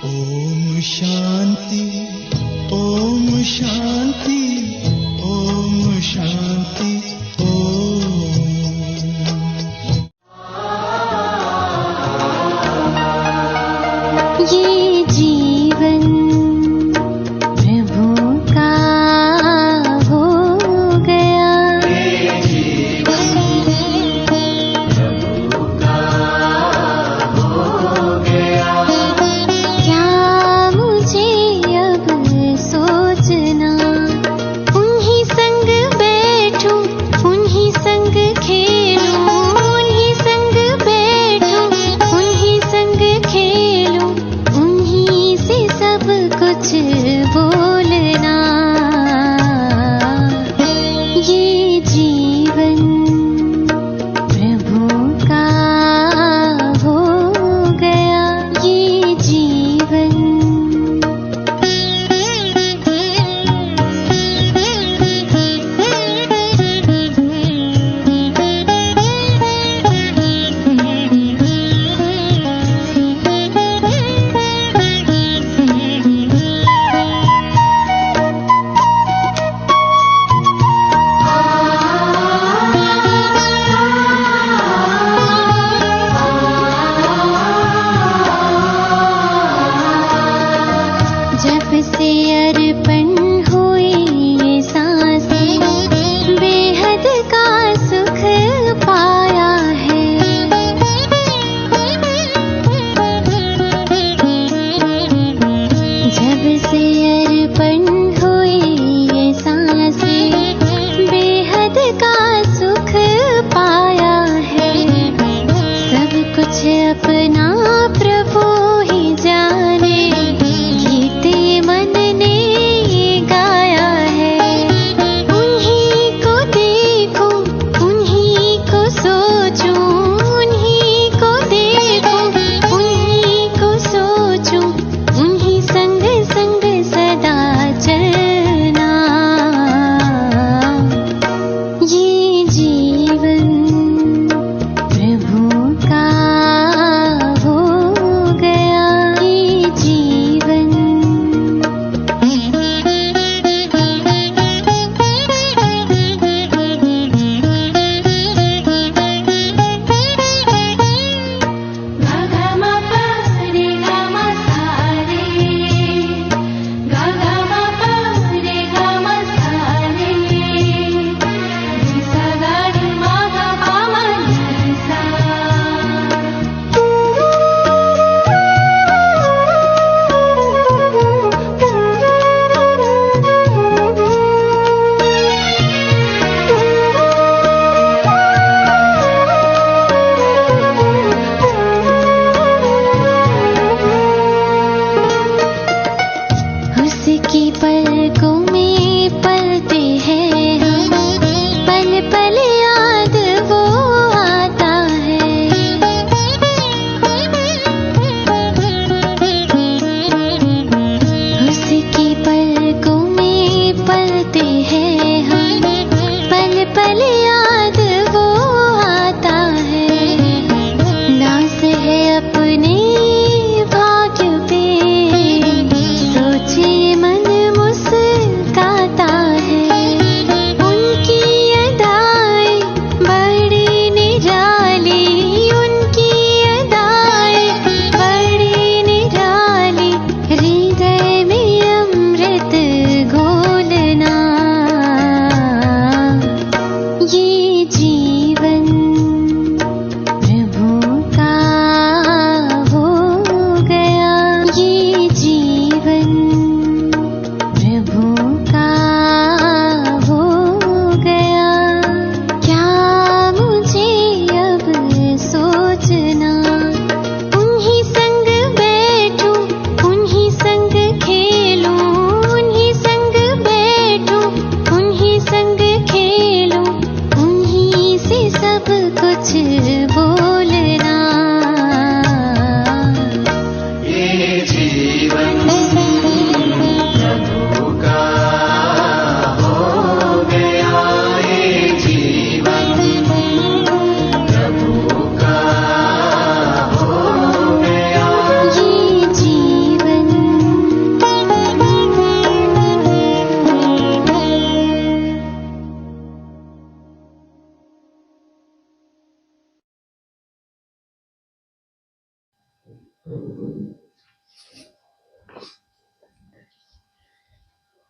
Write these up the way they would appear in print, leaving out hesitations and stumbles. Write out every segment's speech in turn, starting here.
ओम शांति, ओम शांति, ओम शांति, ओम। ये जीवन प्रभु का हो गया, ये जीवन प्रभु का हो गया। क्या मुझे अब सोचना, उन्हीं संग बैठूं, उन्हीं संग खेलूं, उन्हीं संग बैठूं, उन्हीं संग खेलूं, उन्हीं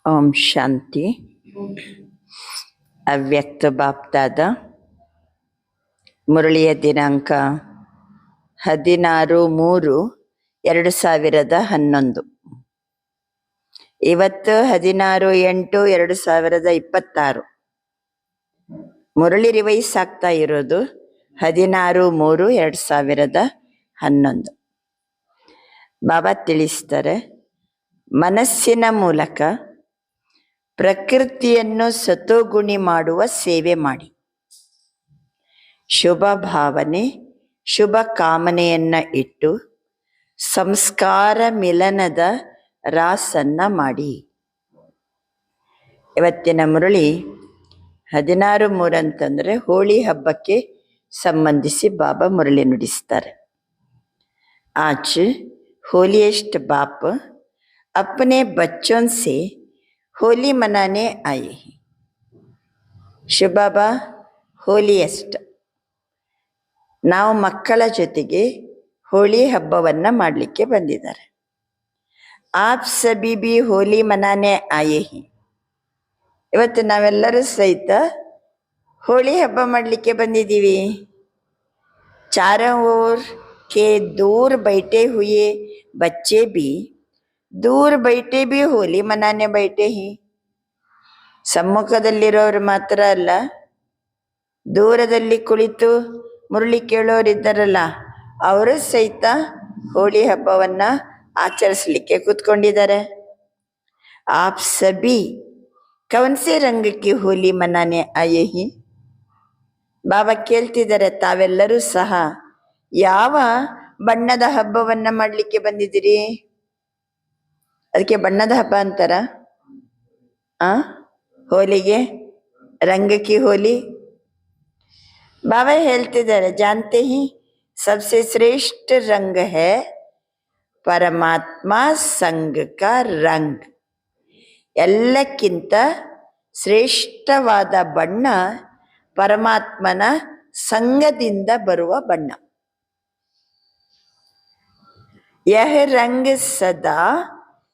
ಓಂ ಶಾಂತಿ. ಅವ್ಯಕ್ತ ಬಾಪ್ದಾದ ಮುರಳಿಯ ದಿನಾಂಕ 16/3/2011. ಇವತ್ತು 16/8/2026. ಮುರಳಿ ರಿವೈಸ್ ಆಗ್ತಾ ಇರೋದು 16/3/2011. ಬಾಬಾ ತಿಳಿಸ್ತಾರೆ, ಮನಸ್ಸಿನ ಮೂಲಕ ಪ್ರಕೃತಿಯನ್ನು ಸತೋಗುಣಿ ಮಾಡುವ ಸೇವೆ ಮಾಡಿ. ಶುಭ ಭಾವನೆ, ಶುಭ ಕಾಮನೆಯನ್ನ ಇಟ್ಟು ಸಂಸ್ಕಾರ ಮಿಲನದ ರಾಸನ್ನ ಮಾಡಿ. ಇವತ್ತಿನ ಮುರಳಿ 16/3 ಅಂತಂದ್ರೆ ಹೋಳಿ ಹಬ್ಬಕ್ಕೆ ಸಂಬಂಧಿಸಿ ಬಾಬಾ ಮುರಳಿ ನುಡಿಸ್ತಾರೆ. आज होलीएस्ट बाप अपने बच्चों से होली मनाने आए हैं. ಶಿವಬಾಬಾ ಹೋಲಿಯೆಸ್ಟ್, ನಾವು ಮಕ್ಕಳ ಜೊತೆಗೆ ಹೋಳಿ ಹಬ್ಬವನ್ನ ಮಾಡಲಿಕ್ಕೆ ಬಂದಿದ್ದಾರೆ. ಆಪ್ ಸಭಿ ಬಿ ಹೋಲಿ ಮನಾನೆ ಆಯೇ ಹಿ. ಇವತ್ತು ನಾವೆಲ್ಲರೂ ಸಹಿತ ಹೋಳಿ ಹಬ್ಬ ಮಾಡಲಿಕ್ಕೆ ಬಂದಿದ್ದೀವಿ. ಚಾರೋं ओर के दूर बैठे हुए बच्चे भी दूर बैठे भी होली मनाने बैठे ही. ಸಮ್ಮುಖದಲ್ಲಿರೋರು ಮಾತ್ರ ಅಲ್ಲ, ದೂರದಲ್ಲಿ ಕುಳಿತು ಮುರಳಿ ಕೇಳೋರಿದ್ದಾರಲ್ಲ, ಅವರು ಸಹಿತ ಹೋಳಿ ಹಬ್ಬವನ್ನ ಆಚರಿಸಲಿಕ್ಕೆ ಕೂತ್ಕೊಂಡಿದ್ದಾರೆ. ಆಪ್ ಸಭಿ ಕೌನ್ ಸೆ ರಂಗ್ ಕಿ ಹೋಲಿ ಮನಾನೆ ಆಯೇ ಹಿ. ಬಾಬಾ ಕೇಳ್ತಿದ್ದಾರೆ, ತಾವೆಲ್ಲರೂ ಸಹ ಯಾವ ಬಣ್ಣದ ಹಬ್ಬವನ್ನ ಮಾಡಲಿಕ್ಕೆ ಬಂದಿದ್ದೀರಿ? ಅದಕ್ಕೆ ಬಣ್ಣದ ಹಬ್ಬ ಅಂತಾರ. ಹೋಲಿಗೆ ರಂಗ ಕಿ ಹೋಲಿ. ಬಾಬಾ ಹೇಳ್ತಿದ್ದಾರೆ, ಜಾನ್ತೆ ಹಿ ಸಬ್ಸೆ ಶ್ರೇಷ್ಠ ರಂಗ್ ಹೈ ಪರಮಾತ್ಮ ಸಂಘ ಕಾ ರಂಗ್. ಎಲ್ಲಕ್ಕಿಂತ ಶ್ರೇಷ್ಠವಾದ ಬಣ್ಣ ಪರಮಾತ್ಮನ ಸಂಘದಿಂದ ಬರುವ ಬಣ್ಣ. यह रंग सदा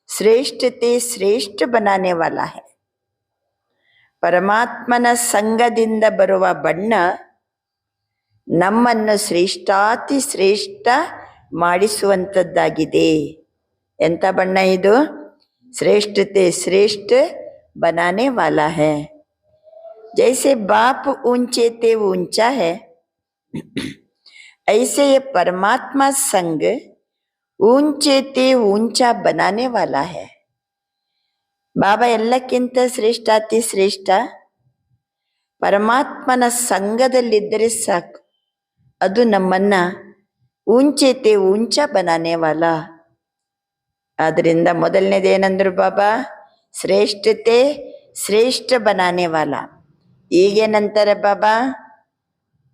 श्रेष्ठते श्रेष्ठ बनाने वाला है. ಪರಮಾತ್ಮನ ಸಂಘದಿಂದ ಬರುವ ಬಣ್ಣ ನಮ್ಮನ್ನು ಶ್ರೇಷ್ಠಾತಿ ಶ್ರೇಷ್ಠ ಮಾಡಿಸುವಂಥದ್ದಾಗಿದೆ. ಎಂಥ ಬಣ್ಣ ಇದು? ಶ್ರೇಷ್ಠತೆ ಶ್ರೇಷ್ಠ बनाने वाला है. जैसे बाप ऊंचे ते ऊंचा है, ऐसे ये परमात्मा संग ऊंचे ते ऊंचा बनाने वाला है. ಬಾಬಾ ಎಲ್ಲಕ್ಕಿಂತ ಶ್ರೇಷ್ಠಾತಿ ಶ್ರೇಷ್ಠ. ಪರಮಾತ್ಮನ ಸಂಘದಲ್ಲಿದ್ದರೆ ಸಾಕು, ಅದು ನಮ್ಮನ್ನ ಊಂಚೆತೆ ಊಂಚ ಬನಾನೇವಾಲ. ಆದ್ರಿಂದ ಮೊದಲನೇದೇನಂದ್ರು ಬಾಬಾ? ಶ್ರೇಷ್ಠತೆ ಶ್ರೇಷ್ಠ ಬನಾನೇವಾಲ. ಈಗೇನಂತಾರೆ ಬಾಬಾ?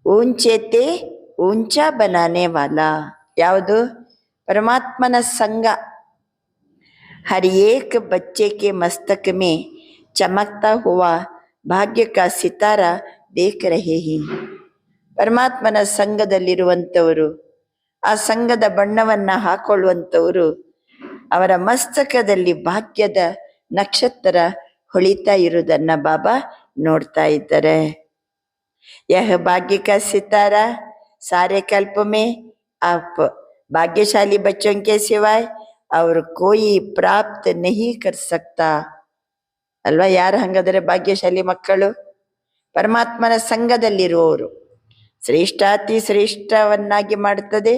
ಊಂಚೆತೆ ಊಂಚ ಬನಾನೇವಾಲ. ಯಾವುದು? परमात्मन संग. हर एक बच्चे के मस्तक में चमकता हुआ भाग्य का सितारा देख रहे हैं. ಪರಮಾತ್ಮನ ಸಂಘದಲ್ಲಿರುವಂಥವರು, ಆ ಸಂಘದ ಬಣ್ಣವನ್ನ ಹಾಕೊಳ್ಳುವಂಥವರು, ಅವರ ಮಸ್ತಕದಲ್ಲಿ ಭಾಗ್ಯದ ನಕ್ಷತ್ರ ಹೊಳಿತಾ ಇರುವುದನ್ನ ಬಾಬಾ ನೋಡ್ತಾ ಇದ್ದಾರೆ. ಯಹ ಭಾಗ್ಯ ಕಾ ಸಿತಾರಾ ಸಾರೆ ಕಲ್ಪ ಮೇ आप भाग्यशाली बच्चों के सिवाय और कोई प्राप्त नहीं कर सकता. ಅಲ್ವಾ? ಯಾರು ಹಂಗಾದರೆ ಭಾಗ್ಯಶಾಲಿ ಮಕ್ಕಳು? ಪರಮಾತ್ಮನ ಸಂಘದಲ್ಲಿರುವವರು. ಶ್ರೇಷ್ಠಾತಿ ಶ್ರೇಷ್ಠವನ್ನಾಗಿ ಮಾಡುತ್ತದೆ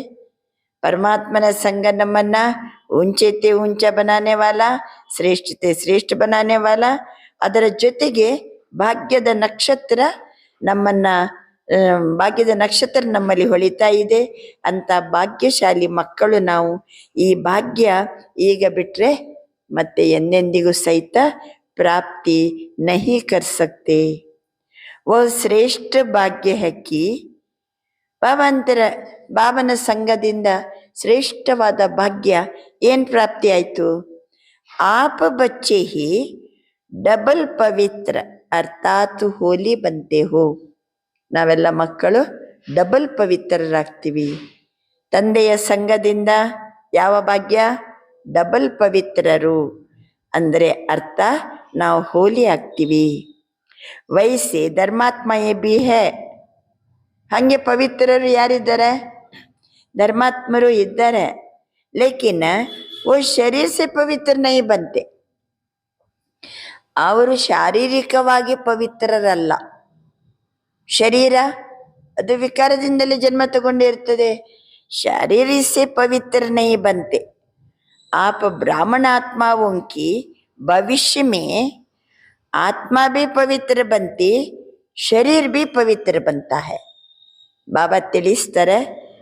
ಪರಮಾತ್ಮನ ಸಂಘ. ನಮ್ಮನ್ನ ಊಂಚೆತೆ ಊಂಚ ಬನಾನೆ ವಾಲ, ಶ್ರೇಷ್ಠತೆ ಶ್ರೇಷ್ಠ ಬನಾನೆ ವಾಲ. ಅದರ ಜೊತೆಗೆ ಭಾಗ್ಯದ ನಕ್ಷತ್ರ ನಮ್ಮನ್ನ, ಭಾಗ್ಯದ ನಕ್ಷತ್ರ ನಮ್ಮಲ್ಲಿ ಹೊಳಿತಾ ಇದೆ. ಅಂತ ಭಾಗ್ಯಶಾಲಿ ಮಕ್ಕಳು ನಾವು. ಈ ಭಾಗ್ಯ ಈಗ ಬಿಟ್ರೆ ಮತ್ತೆ ಎಂದೆಂದಿಗೂ ಸಹಿತ ಪ್ರಾಪ್ತಿ ನಹಿ ಕರ್ ಸಕ್ತೆ. ಓ ಶ್ರೇಷ್ಠ ಭಾಗ್ಯ ಹಕ್ಕಿ. ಬಾಬಾ ಅಂತರ, ಬಾಬನ ಸಂಘದಿಂದ ಶ್ರೇಷ್ಠವಾದ ಭಾಗ್ಯ ಏನ್ ಪ್ರಾಪ್ತಿ ಆಯ್ತು? ಆಪ ಬಚ್ಚೆ ಹಿ ಡಬಲ್ ಪವಿತ್ರ ಅರ್ಥಾತ್ ಹೋಲಿ ಬಂತೆ ಹೋ. ನಾವೆಲ್ಲ ಮಕ್ಕಳು ಡಬಲ್ ಪವಿತ್ರರಾಗ್ತೀವಿ. ತಂದೆಯ ಸಂಘದಿಂದ ಯಾವ ಭಾಗ್ಯ? ಡಬಲ್ ಪವಿತ್ರರು ಅಂದರೆ ಅರ್ಥ ನಾವು ಹೋಲಿ ಆಗ್ತೀವಿ. ವೈಸೆ ಧರ್ಮಾತ್ಮ ಎ ಬಿ ಹೇ, ಹಂಗೆ ಪವಿತ್ರರು ಯಾರಿದ್ದಾರೆ? ಧರ್ಮಾತ್ಮರು ಇದ್ದಾರೆ. ಲೇಕಿನ್ वो ಶರೀರ ಸೆ ಪವಿತ್ರ ನಹೀ ಬಂತೆ, ಅವರು ಶಾರೀರಿಕವಾಗಿ ಪವಿತ್ರರಲ್ಲ. ಶರೀರ ಅದು ವಿಕಾರದಿಂದಲೇ ಜನ್ಮ ತಗೊಂಡಿರ್ತದೆ. शारीर से पवित्र नहीं बनते. आप ब्राह्मण आत्माओं की भविष्य में आत्मा भी पवित्र बनती, शरीर भी पवित्र बनता है. ಬಾಬಾ ತಿಳಿಸ್ತಾರೆ,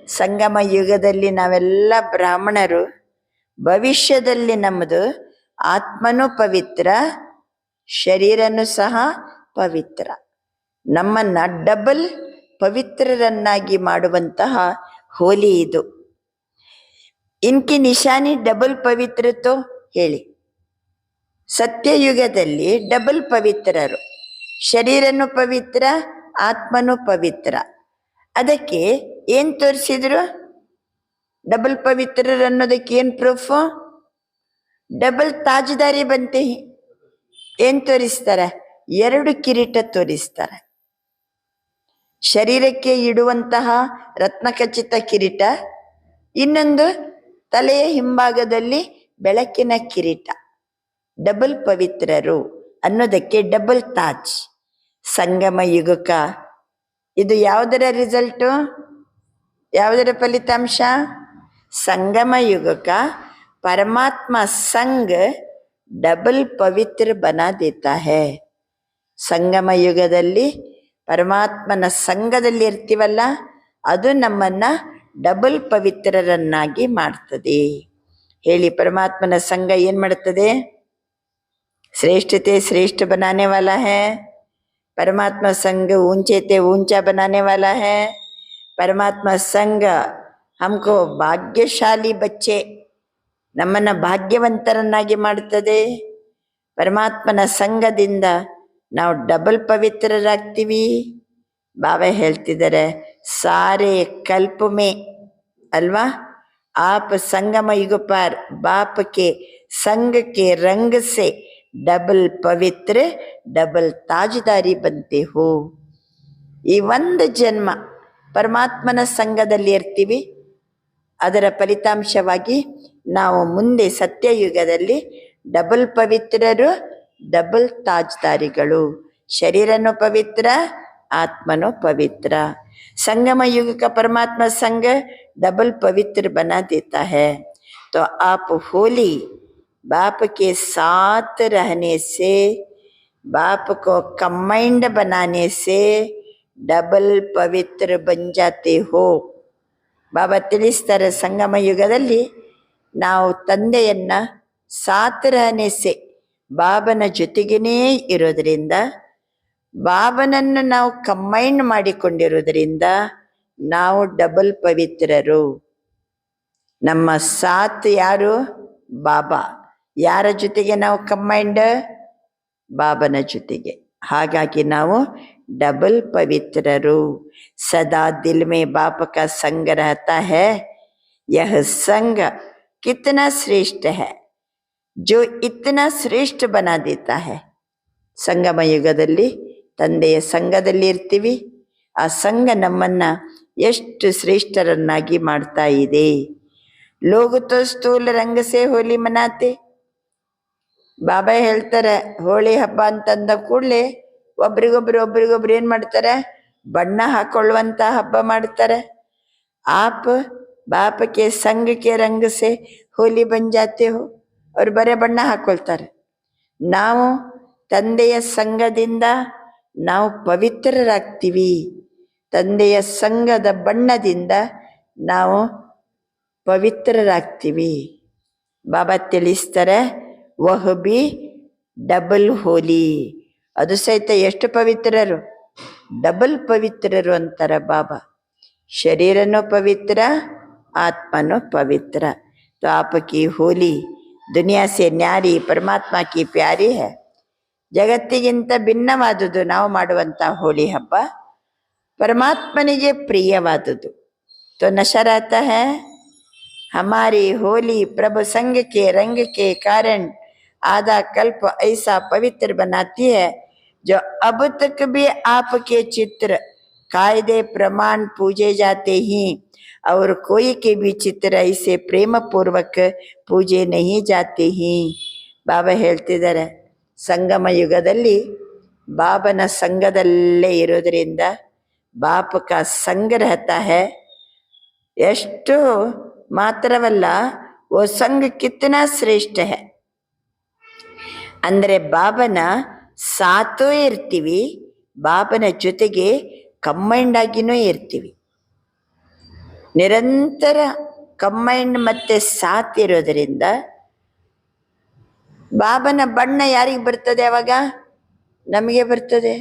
ಸಂಗಮ ಯುಗದಲ್ಲಿ ನಾವೆಲ್ಲ ಬ್ರಾಹ್ಮಣರು, ಭವಿಷ್ಯದಲ್ಲಿ ನಮ್ಮದು ಆತ್ಮನೂ ಪವಿತ್ರ, ಶರೀರನೂ ಸಹ ಪವಿತ್ರ. ನಮ್ಮನ್ನ ಡಬಲ್ ಪವಿತ್ರರನ್ನಾಗಿ ಮಾಡುವಂತಹ ಹೋಲಿ ಇದು. ಇನ್ಕಿ ನಿಶಾನಿ ಡಬಲ್ ಪವಿತ್ರತೋ ಹೇಳಿ. ಸತ್ಯಯುಗದಲ್ಲಿ ಡಬಲ್ ಪವಿತ್ರರು, ಶರೀರನೂ ಪವಿತ್ರ, ಆತ್ಮನೂ ಪವಿತ್ರ. ಅದಕ್ಕೆ ಏನ್ ತೋರಿಸಿದ್ರು? ಡಬಲ್ ಪವಿತ್ರರು ಅನ್ನೋದಕ್ಕೆ ಏನ್ ಪ್ರೂಫು? ಡಬಲ್ ತಾಜ್ದಾರಿ ಬಂತೆ. ಏನ್ ತೋರಿಸ್ತಾರೆ? 2 ಕಿರೀಟ ತೋರಿಸ್ತಾರೆ. ಶರೀರಕ್ಕೆ ಇಡುವಂತಹ ರತ್ನಖಚಿತ ಕಿರೀಟ, ಇನ್ನೊಂದು ತಲೆಯ ಹಿಂಭಾಗದಲ್ಲಿ ಬೆಳಕಿನ ಕಿರೀಟ. ಡಬಲ್ ಪವಿತ್ರರು ಅನ್ನೋದಕ್ಕೆ ಡಬಲ್ ತಾಜ್. ಸಂಗಮ ಯುಗಕ ಇದು ಯಾವುದರ ರಿಸಲ್ಟು? ಯಾವುದರ ಫಲಿತಾಂಶ? ಸಂಗಮ ಯುಗಕ ಪರಮಾತ್ಮ ಸಂಘ ಡಬಲ್ ಪವಿತ್ರ ಬನಾ ದೇತಾ ಹೈ. ಸಂಗಮ ಯುಗದಲ್ಲಿ ಪರಮಾತ್ಮನ ಸಂಘದಲ್ಲಿ ಇರ್ತೀವಲ್ಲ, ಅದು ನಮ್ಮನ್ನ ಡಬಲ್ ಪವಿತ್ರರನ್ನಾಗಿ ಮಾಡ್ತದೆ. ಹೇಳಿ, ಪರಮಾತ್ಮನ ಸಂಘ ಏನ್ ಮಾಡ್ತದೆ? श्रेष्ठते श्रेष्ठ बनाने वाला है. परमात्मा संग ऊंचे ते ऊंचा बनाने वाला है. परमात्मा संग हमको ಭಾಗ್ಯಶಾಲಿ ಬಚ್ಚೆ, ನಮ್ಮನ್ನ ಭಾಗ್ಯವಂತರನ್ನಾಗಿ ಮಾಡ್ತದೆ. ಪರಮಾತ್ಮನ ಸಂಘದಿಂದ ನಾವು ಡಬಲ್ ಪವಿತ್ರರಾಗ್ತೀವಿ. ಬಾಬಾ ಹೇಳ್ತಿದ್ದಾರೆ, ಸಾರೆ ಕಲ್ಪ ಮೇ ಅಲ್ವಾ, आप संगम युग पर बाप के संग के रंग से डबल पवित्र डबल ताजदारी बनते हो. ಈ ಒಂದು ಜನ್ಮ ಪರಮಾತ್ಮನ ಸಂಘದಲ್ಲಿ ಇರ್ತೀವಿ. ಅದರ ಫಲಿತಾಂಶವಾಗಿ ನಾವು ಮುಂದೆ ಸತ್ಯಯುಗದಲ್ಲಿ ಡಬಲ್ ಪವಿತ್ರರು, ಡಬಲ್ ತಾಜ್ದಾರಿಗಳು. ಶರೀರನೂ ಪವಿತ್ರ, ಆತ್ಮನೂ ಪವಿತ್ರ. संगम युग का परमात्मा संग डबल पवित्र बना देता है. तो आप होली बाप के साथ रहने से, बाप को कंबाइंड बनाने से डबल पवित्र बन जाते हो. ಬಾಬಾ ತಿಳಿಸ್ತಾರೆ, ಸಂಗಮ ಯುಗದಲ್ಲಿ ನಾವು ತಂದೆಯನ್ನ ಸಾತ್ ರಹನೆಸೆ, ಬಾಬನ ಜೊತೆಗೇನೇ ಇರೋದ್ರಿಂದ, ಬಾಬನನ್ನು ನಾವು ಕಂಬೈನ್ ಮಾಡಿಕೊಂಡಿರೋದ್ರಿಂದ ನಾವು ಡಬಲ್ ಪವಿತ್ರರು. ನಮ್ಮ ಸಾತ್ ಯಾರು? ಬಾಬಾ. ಯಾರ ಜೊತೆಗೆ ನಾವು ಕಂಬೈಂಡ್? ಬಾಬನ ಜೊತೆಗೆ. ಹಾಗಾಗಿ ನಾವು डबल पवित्रರು. सदा दिल में बाप का संग रहता है. यह संग कितना श्रेष्ठ है, जो इतना श्रेष्ठ बना देता है. ಸಂಗಮ ಯುಗದಲ್ಲಿ ತಂದೆಯ ಸಂಘದಲ್ಲಿ ಇರ್ತೀವಿ. ಆ ಸಂಘ ನಮ್ಮನ್ನ ಎಷ್ಟು ಶ್ರೇಷ್ಠರನ್ನಾಗಿ ಮಾಡ್ತಾ ಇದೆ. ಲೋಗ ತೋ ಸ್ಥೂಲ ರಂಗ ಸೆ ಹೋಲಿ ಮನಾತೆ. ಬಾಬಾ ಹೇಳ್ತಾರೆ, ಹೋಳಿ ಹಬ್ಬ ಅಂತಂದ ಕೂಡಲೇ ಒಬ್ರಿಗೊಬ್ರು ಏನ್ ಮಾಡ್ತಾರೆ? ಬಣ್ಣ ಹಾಕೊಳ್ಳುವಂತ ಹಬ್ಬ ಮಾಡ್ತಾರೆ. ಆಪ್ ಬಾಪಕ್ಕೆ ಸಂಘಕ್ಕೆ ರಂಗ ಸೆ ಹೋಲಿ ಬನ್ ಜಾತೆ ಹೋ. ಅವ್ರು ಬರೇ ಬಣ್ಣ ಹಾಕೊಳ್ತಾರೆ. ನಾವು ತಂದೆಯ ಸಂಘದಿಂದ ನಾವು ಪವಿತ್ರರಾಗ್ತೀವಿ. ತಂದೆಯ ಸಂಘದ ಬಣ್ಣದಿಂದ ನಾವು ಪವಿತ್ರರಾಗ್ತೀವಿ. ಬಾಬಾ ತಿಳಿಸ್ತಾರೆ, ವಹ ಬಿ ಡಬಲ್ ಹೋಲಿ. ಅದು ಸಹಿತ ಎಷ್ಟು ಪವಿತ್ರರು? ಡಬಲ್ ಪವಿತ್ರರು ಅಂತಾರೆ ಬಾಬಾ. ಶರೀರನೂ ಪವಿತ್ರ, ಆತ್ಮನೂ ಪವಿತ್ರ. तो आपकी होली दुनिया से न्यारी, परमात्मा की प्यारी है. ಜಗತ್ತಿಗಿಂತ ಭಿನ್ನವಾದುದು ನಾವು ಮಾಡುವಂಥ ಹೋಳಿ ಹಬ್ಬ, ಪರಮಾತ್ಮನಿಗೆ ಪ್ರಿಯವಾದುದು. तो नशा रहता है, हमारी होली प्रभु संग के रंग के कारण आधा कल्प ऐसा पवित्र बनाती है जो अब तक भी आपके चित्र कायदे प्रमाण पूजे जाते ही और कोई के भी चित्र ऐसे प्रेಮ पूर्वಕ पूजे नहीं जाते ही. ಬಾಬಾ ಹೇಳ್ತಿದ್ದಾರೆ, ಸಂಗಮ ಯುಗದಲ್ಲಿ ಬಾಬನ ಸಂಘದಲ್ಲೇ ಇರೋದ್ರಿಂದ ಬಾಪ ಕಾ ಸಂಗ ರಹತಾ ಹೈ. ಎಷ್ಟು ಮಾತ್ರವಲ್ಲ, ಓ ಸಂಘ ಕಿತ್ನಾ ಶ್ರೇಷ್ಠ ಹೈ ಅಂದರೆ ಬಾಬನ ಸಾಥೂ ಇರ್ತೀವಿ, ಬಾಬನ ಜೊತೆಗೆ ಕಂಬೈಂಡ್ ಆಗಿನೂ ಇರ್ತೀವಿ. ನಿರಂತರ ಕಂಬೈಂಡ್ ಮತ್ತೆ ಸಾಥ್ ಇರೋದರಿಂದ ಬಾಬನ ಬಣ್ಣ ಯಾರಿಗೆ ಬರ್ತದೆ? ಅವಾಗ ನಮಗೆ ಬರ್ತದೆ.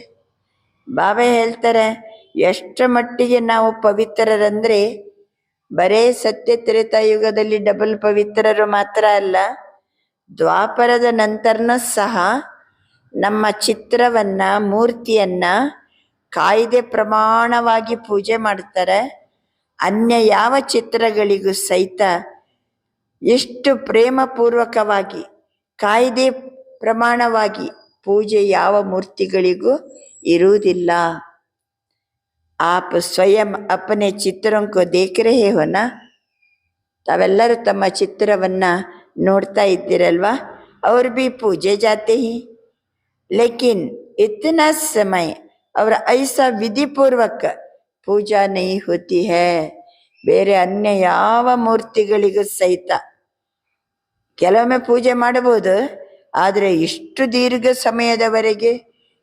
ಬಾಬಾ ಹೇಳ್ತಾರೆ, ಎಷ್ಟರ ಮಟ್ಟಿಗೆ ನಾವು ಪವಿತ್ರರಂದ್ರೆ ಬರೇ ಸತ್ಯ ತ್ರೇತಾಯುಗದಲ್ಲಿ ಡಬಲ್ ಪವಿತ್ರರು ಮಾತ್ರ ಅಲ್ಲ, ದ್ವಾಪರದ ನಂತರನೂ ಸಹ ನಮ್ಮ ಚಿತ್ರವನ್ನ, ಮೂರ್ತಿಯನ್ನ ಕಾಯ್ದೆ ಪ್ರಮಾಣವಾಗಿ ಪೂಜೆ ಮಾಡ್ತಾರೆ. ಅನ್ಯ ಯಾವ ಚಿತ್ರಗಳಿಗೂ ಸಹಿತ ಎಷ್ಟು ಪ್ರೇಮಪೂರ್ವಕವಾಗಿ ಕಾಯ್ದೆ ಪ್ರಮಾಣವಾಗಿ ಪೂಜೆ ಯಾವ ಮೂರ್ತಿಗಳಿಗೂ ಇರುವುದಿಲ್ಲ. आप स्वयं अपने चित्रों को देख रहे हो ना. ತಾವೆಲ್ಲರೂ ತಮ್ಮ ಚಿತ್ರವನ್ನ ನೋಡ್ತಾ ಇದ್ದೀರಲ್ವಾ? और भी पूजे जाते ही, लेकिन इतना समय और ऐसा विधि पूर्वक पूजा नहीं होती है. ಬೇರೆ ಅನ್ಯ ಯಾವ ಮೂರ್ತಿಗಳಿಗೂ ಸಹಿತ ಕೆಲವೊಮ್ಮೆ ಪೂಜೆ ಮಾಡಬಹುದು, ಆದರೆ ಇಷ್ಟು ದೀರ್ಘ ಸಮಯದವರೆಗೆ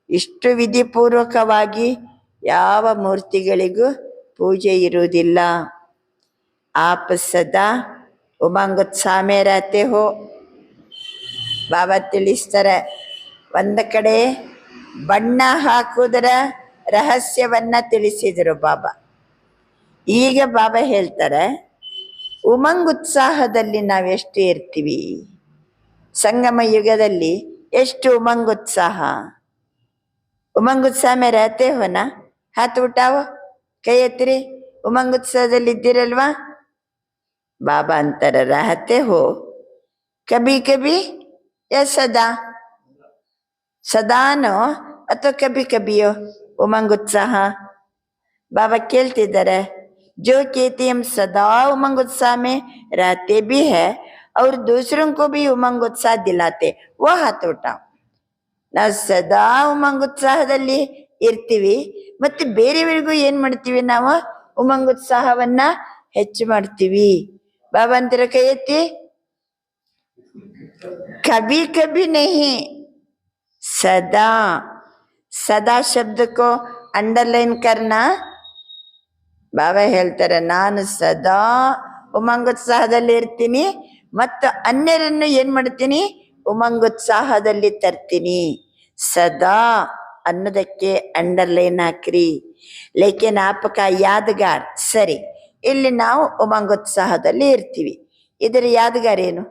ಇಷ್ಟು ವಿಧಿಪೂರ್ವಕವಾಗಿ ಯಾವ ಮೂರ್ತಿಗಳಿಗೂ ಪೂಜೆ ಇರುವುದಿಲ್ಲ. आप सदा ಉಮಂಗೋತ್ಸಾಹ ಮೇ ರಹತೆ ಹೋ. ಬಾಬಾ ತಿಳಿಸ್ತಾರೆ, ಒಂದು ಕಡೆ ಬಣ್ಣ ಹಾಕುವುದರ ರಹಸ್ಯವನ್ನ ತಿಳಿಸಿದರು ಬಾಬಾ. ಈಗ ಬಾಬಾ ಹೇಳ್ತಾರೆ, ಉಮಂಗ್ ಉತ್ಸಾಹದಲ್ಲಿ ನಾವೆಷ್ಟು ಇರ್ತೀವಿ, ಸಂಗಮ ಯುಗದಲ್ಲಿ ಎಷ್ಟು ಉಮಂಗ್ ಉತ್ಸಾಹ. ಉಮಂಗ್ ಉತ್ಸಾಹ ಮೇ ರಹತೆ ಹೋನಾ? ಹಾತ್ ಉಠಾವೋ, ಕೈ ಎತ್ತಿರಿ. ಉಮಂಗ್ ಉತ್ಸಾಹದಲ್ಲಿ ಇದ್ದೀರಲ್ವಾ? ಬಾಬಾ ಅಂತಾರೆ, ರಹತೆ ಹೋ ಕಭಿ ಕಭಿ ಯಾ ಸದಾ? ಸದಾನೋ ಅಥವಾ ಕಭಿ ಕಭಿಯೋ ಉಮಂಗ್ ಉತ್ಸಾಹ? ಬಾಬಾ ಕೇಳ್ತಿದ್ದಾರೆ, जो कहते हम सदा उमंग उत्साह में रहते भी है और दूसरों को भी उमंग उत्साह दिलाते, वो हाथ उठाओ. ನಾವು ಸದಾ ಉಮಂಗ್ ಉತ್ಸಾಹದಲ್ಲಿ ಇರ್ತೀವಿ, ಮತ್ತೆ ಬೇರೆಯವರಿಗೂ ಏನ್ ಮಾಡ್ತೀವಿ? ನಾವು ಉಮಂಗ್ ಉತ್ಸಾಹವನ್ನ ಹೆಚ್ಚು ಮಾಡ್ತೀವಿ. ಬಾಬಾ ಅಂತರ ಕೈ ಎತ್ತಿ. ಕಭಿ ಕಭಿ ನಹಿ, ಸದಾ. ಸದಾ ಶಬ್ದಕ್ಕೋ ಅಂಡರ್ಲೈನ್ ಕರ್ನಾ. ಬಾಬಾ ಹೇಳ್ತಾರೆ, ನಾನು ಸದಾ ಉಮಂಗೋತ್ಸಾಹದಲ್ಲಿ ಇರ್ತೀನಿ ಮತ್ತು ಅನ್ಯರನ್ನು ಏನ್ ಮಾಡ್ತೀನಿ? ಉಮಂಗೋತ್ಸಾಹದಲ್ಲಿ ತರ್ತೀನಿ. ಸದಾ ಅನ್ನೋದಕ್ಕೆ ಅಂಡರ್ಲೈನ್ ಹಾಕ್ರಿ. ಲೇಕಿನ್ ಆಪಕ ಯಾದಗಾರ್. ಸರಿ, ಇಲ್ಲಿ ನಾವು ಉಮಂಗೋತ್ಸಾಹದಲ್ಲಿ ಇರ್ತೀವಿ, ಇದರ ಯಾದಗಾರ್ ಏನು?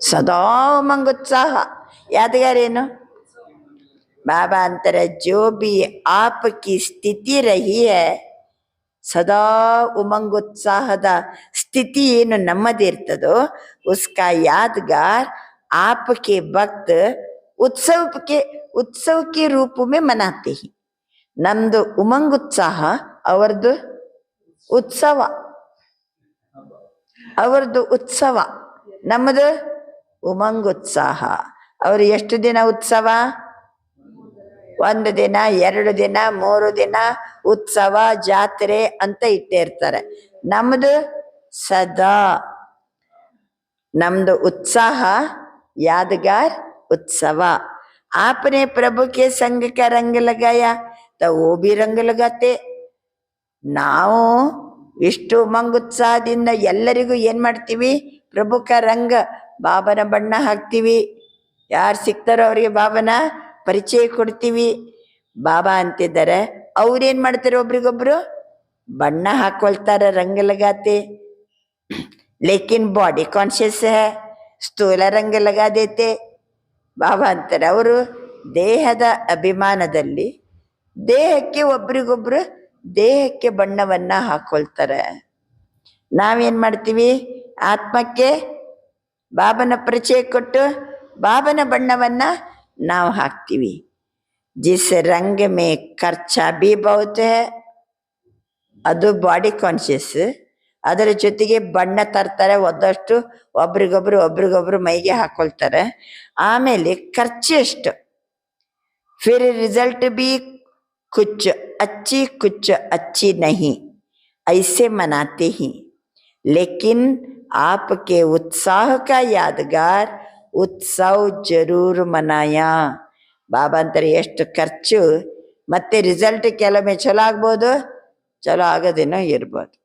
ಸದಾ ಉಮಂಗೋತ್ಸಾಹ. ಯಾದಗಾರ್ ಏನು? ಬಾಬಾ ಅಂತಾರೆ, जो भी आपकी ಸ್ಥಿತಿ रही है, ಸದಾ ಉಮಂಗೋತ್ಸಾಹದ ಸ್ಥಿತಿ ಏನು ನಮ್ಮದಿರ್ತದೋ, ಉಸ್ಕಾ ಯಾದಗಾರ್ आपके भक्त उत्सव के रूप में मनाते ही. ನಮ್ದು ಉಮಂಗೋತ್ಸಾಹ ಅವರದು ಉತ್ಸವ, ಅವರದು ಉತ್ಸವ, ನಮ್ಮದು ಉಮಂಗೋತ್ಸಾಹ. ಅವರು ಎಷ್ಟು ದಿನ ಉತ್ಸವ? 1 ದಿನ, 2 ದಿನ, 3 ದಿನ ಉತ್ಸವ, ಜಾತ್ರೆ ಅಂತ ಇಟ್ಟಿರ್ತಾರೆ. ನಮ್ದು ಸದಾ, ನಮ್ದು ಉತ್ಸಾಹ यादगार उत्सव. आपने प्रभु के संग का रंग लगाया तो वो भी रंग लगाते. ನಾವು ಇಷ್ಟು ಉಮಂಗೋತ್ಸಾಹದಿಂದ ಎಲ್ಲರಿಗೂ ಏನ್ ಮಾಡ್ತೀವಿ? ಪ್ರಭುಕ ರಂಗ, ಬಾಬನ ಬಣ್ಣ ಹಾಕ್ತೀವಿ. ಯಾರು ಸಿಗ್ತಾರೋ ಅವ್ರಿಗೆ ಬಾಬನ ಪರಿಚಯ ಕೊಡ್ತೀವಿ. ಬಾಬಾ ಅಂತಿದ್ದಾರೆ, ಅವ್ರೇನ್ ಮಾಡ್ತಾರೆ? ಒಬ್ರಿಗೊಬ್ರು ಬಣ್ಣ ಹಾಕೊಳ್ತಾರ, ರಂಗ ಲಗಾತೆ. ಲೇಕಿನ್ ಬಾಡಿ ಕಾನ್ಶಿಯಸ್ ಹೈ, ಸ್ಥೂಲ ರಂಗ ಲಗಾ ದೇತೆ. ಬಾಬಾ ಅಂತಾರೆ, ಅವರು ದೇಹದ ಅಭಿಮಾನದಲ್ಲಿ ದೇಹಕ್ಕೆ ಒಬ್ರಿಗೊಬ್ರು ದೇಹಕ್ಕೆ ಬಣ್ಣವನ್ನ ಹಾಕೊಳ್ತಾರೆ. ನಾವೇನ್ ಮಾಡ್ತೀವಿ, ಆತ್ಮಕ್ಕೆ ಬಾಬನ ಪರಿಚಯ ಕೊಟ್ಟು ಬಾಬನ ಬಣ್ಣವನ್ನ ನಾವು ಹಾಕ್ತೀವಿ. ಜಿಸ್ ರಂಗ್ ಮೇ ಖರ್ಚಾ ಬಿ ಬಹುತ್ ಹೈ, ಅದು ಬಾಡಿ ಕಾನ್ಶಿಯಸ್. ಅದರ ಜೊತೆಗೆ ಬಣ್ಣ ತರ್ತಾರೆ, ಒದ್ದಷ್ಟು ಒಬ್ರಿಗೊಬ್ರು ಮೈಗೆ ಹಾಕೊಳ್ತಾರೆ. ಆಮೇಲೆ ಖರ್ಚು ಎಷ್ಟು, फिर रिजल्ट भी कुछ अच्छी नहीं, ऐसे मनाते ही. लेकिन आपके उत्साह का यादगार उत्सव जरूर मनाया. ಬಾಬಾ ಅಂತಾರೆ, ಎಷ್ಟು ಖರ್ಚು ಮತ್ತೆ ರಿಸಲ್ಟ್ ಕೆಲವೊಮ್ಮೆ ಚಲೋ ಆಗ್ಬೋದು, ಚಲೋ ಆಗೋದೇನೋ ಇರ್ಬೋದು.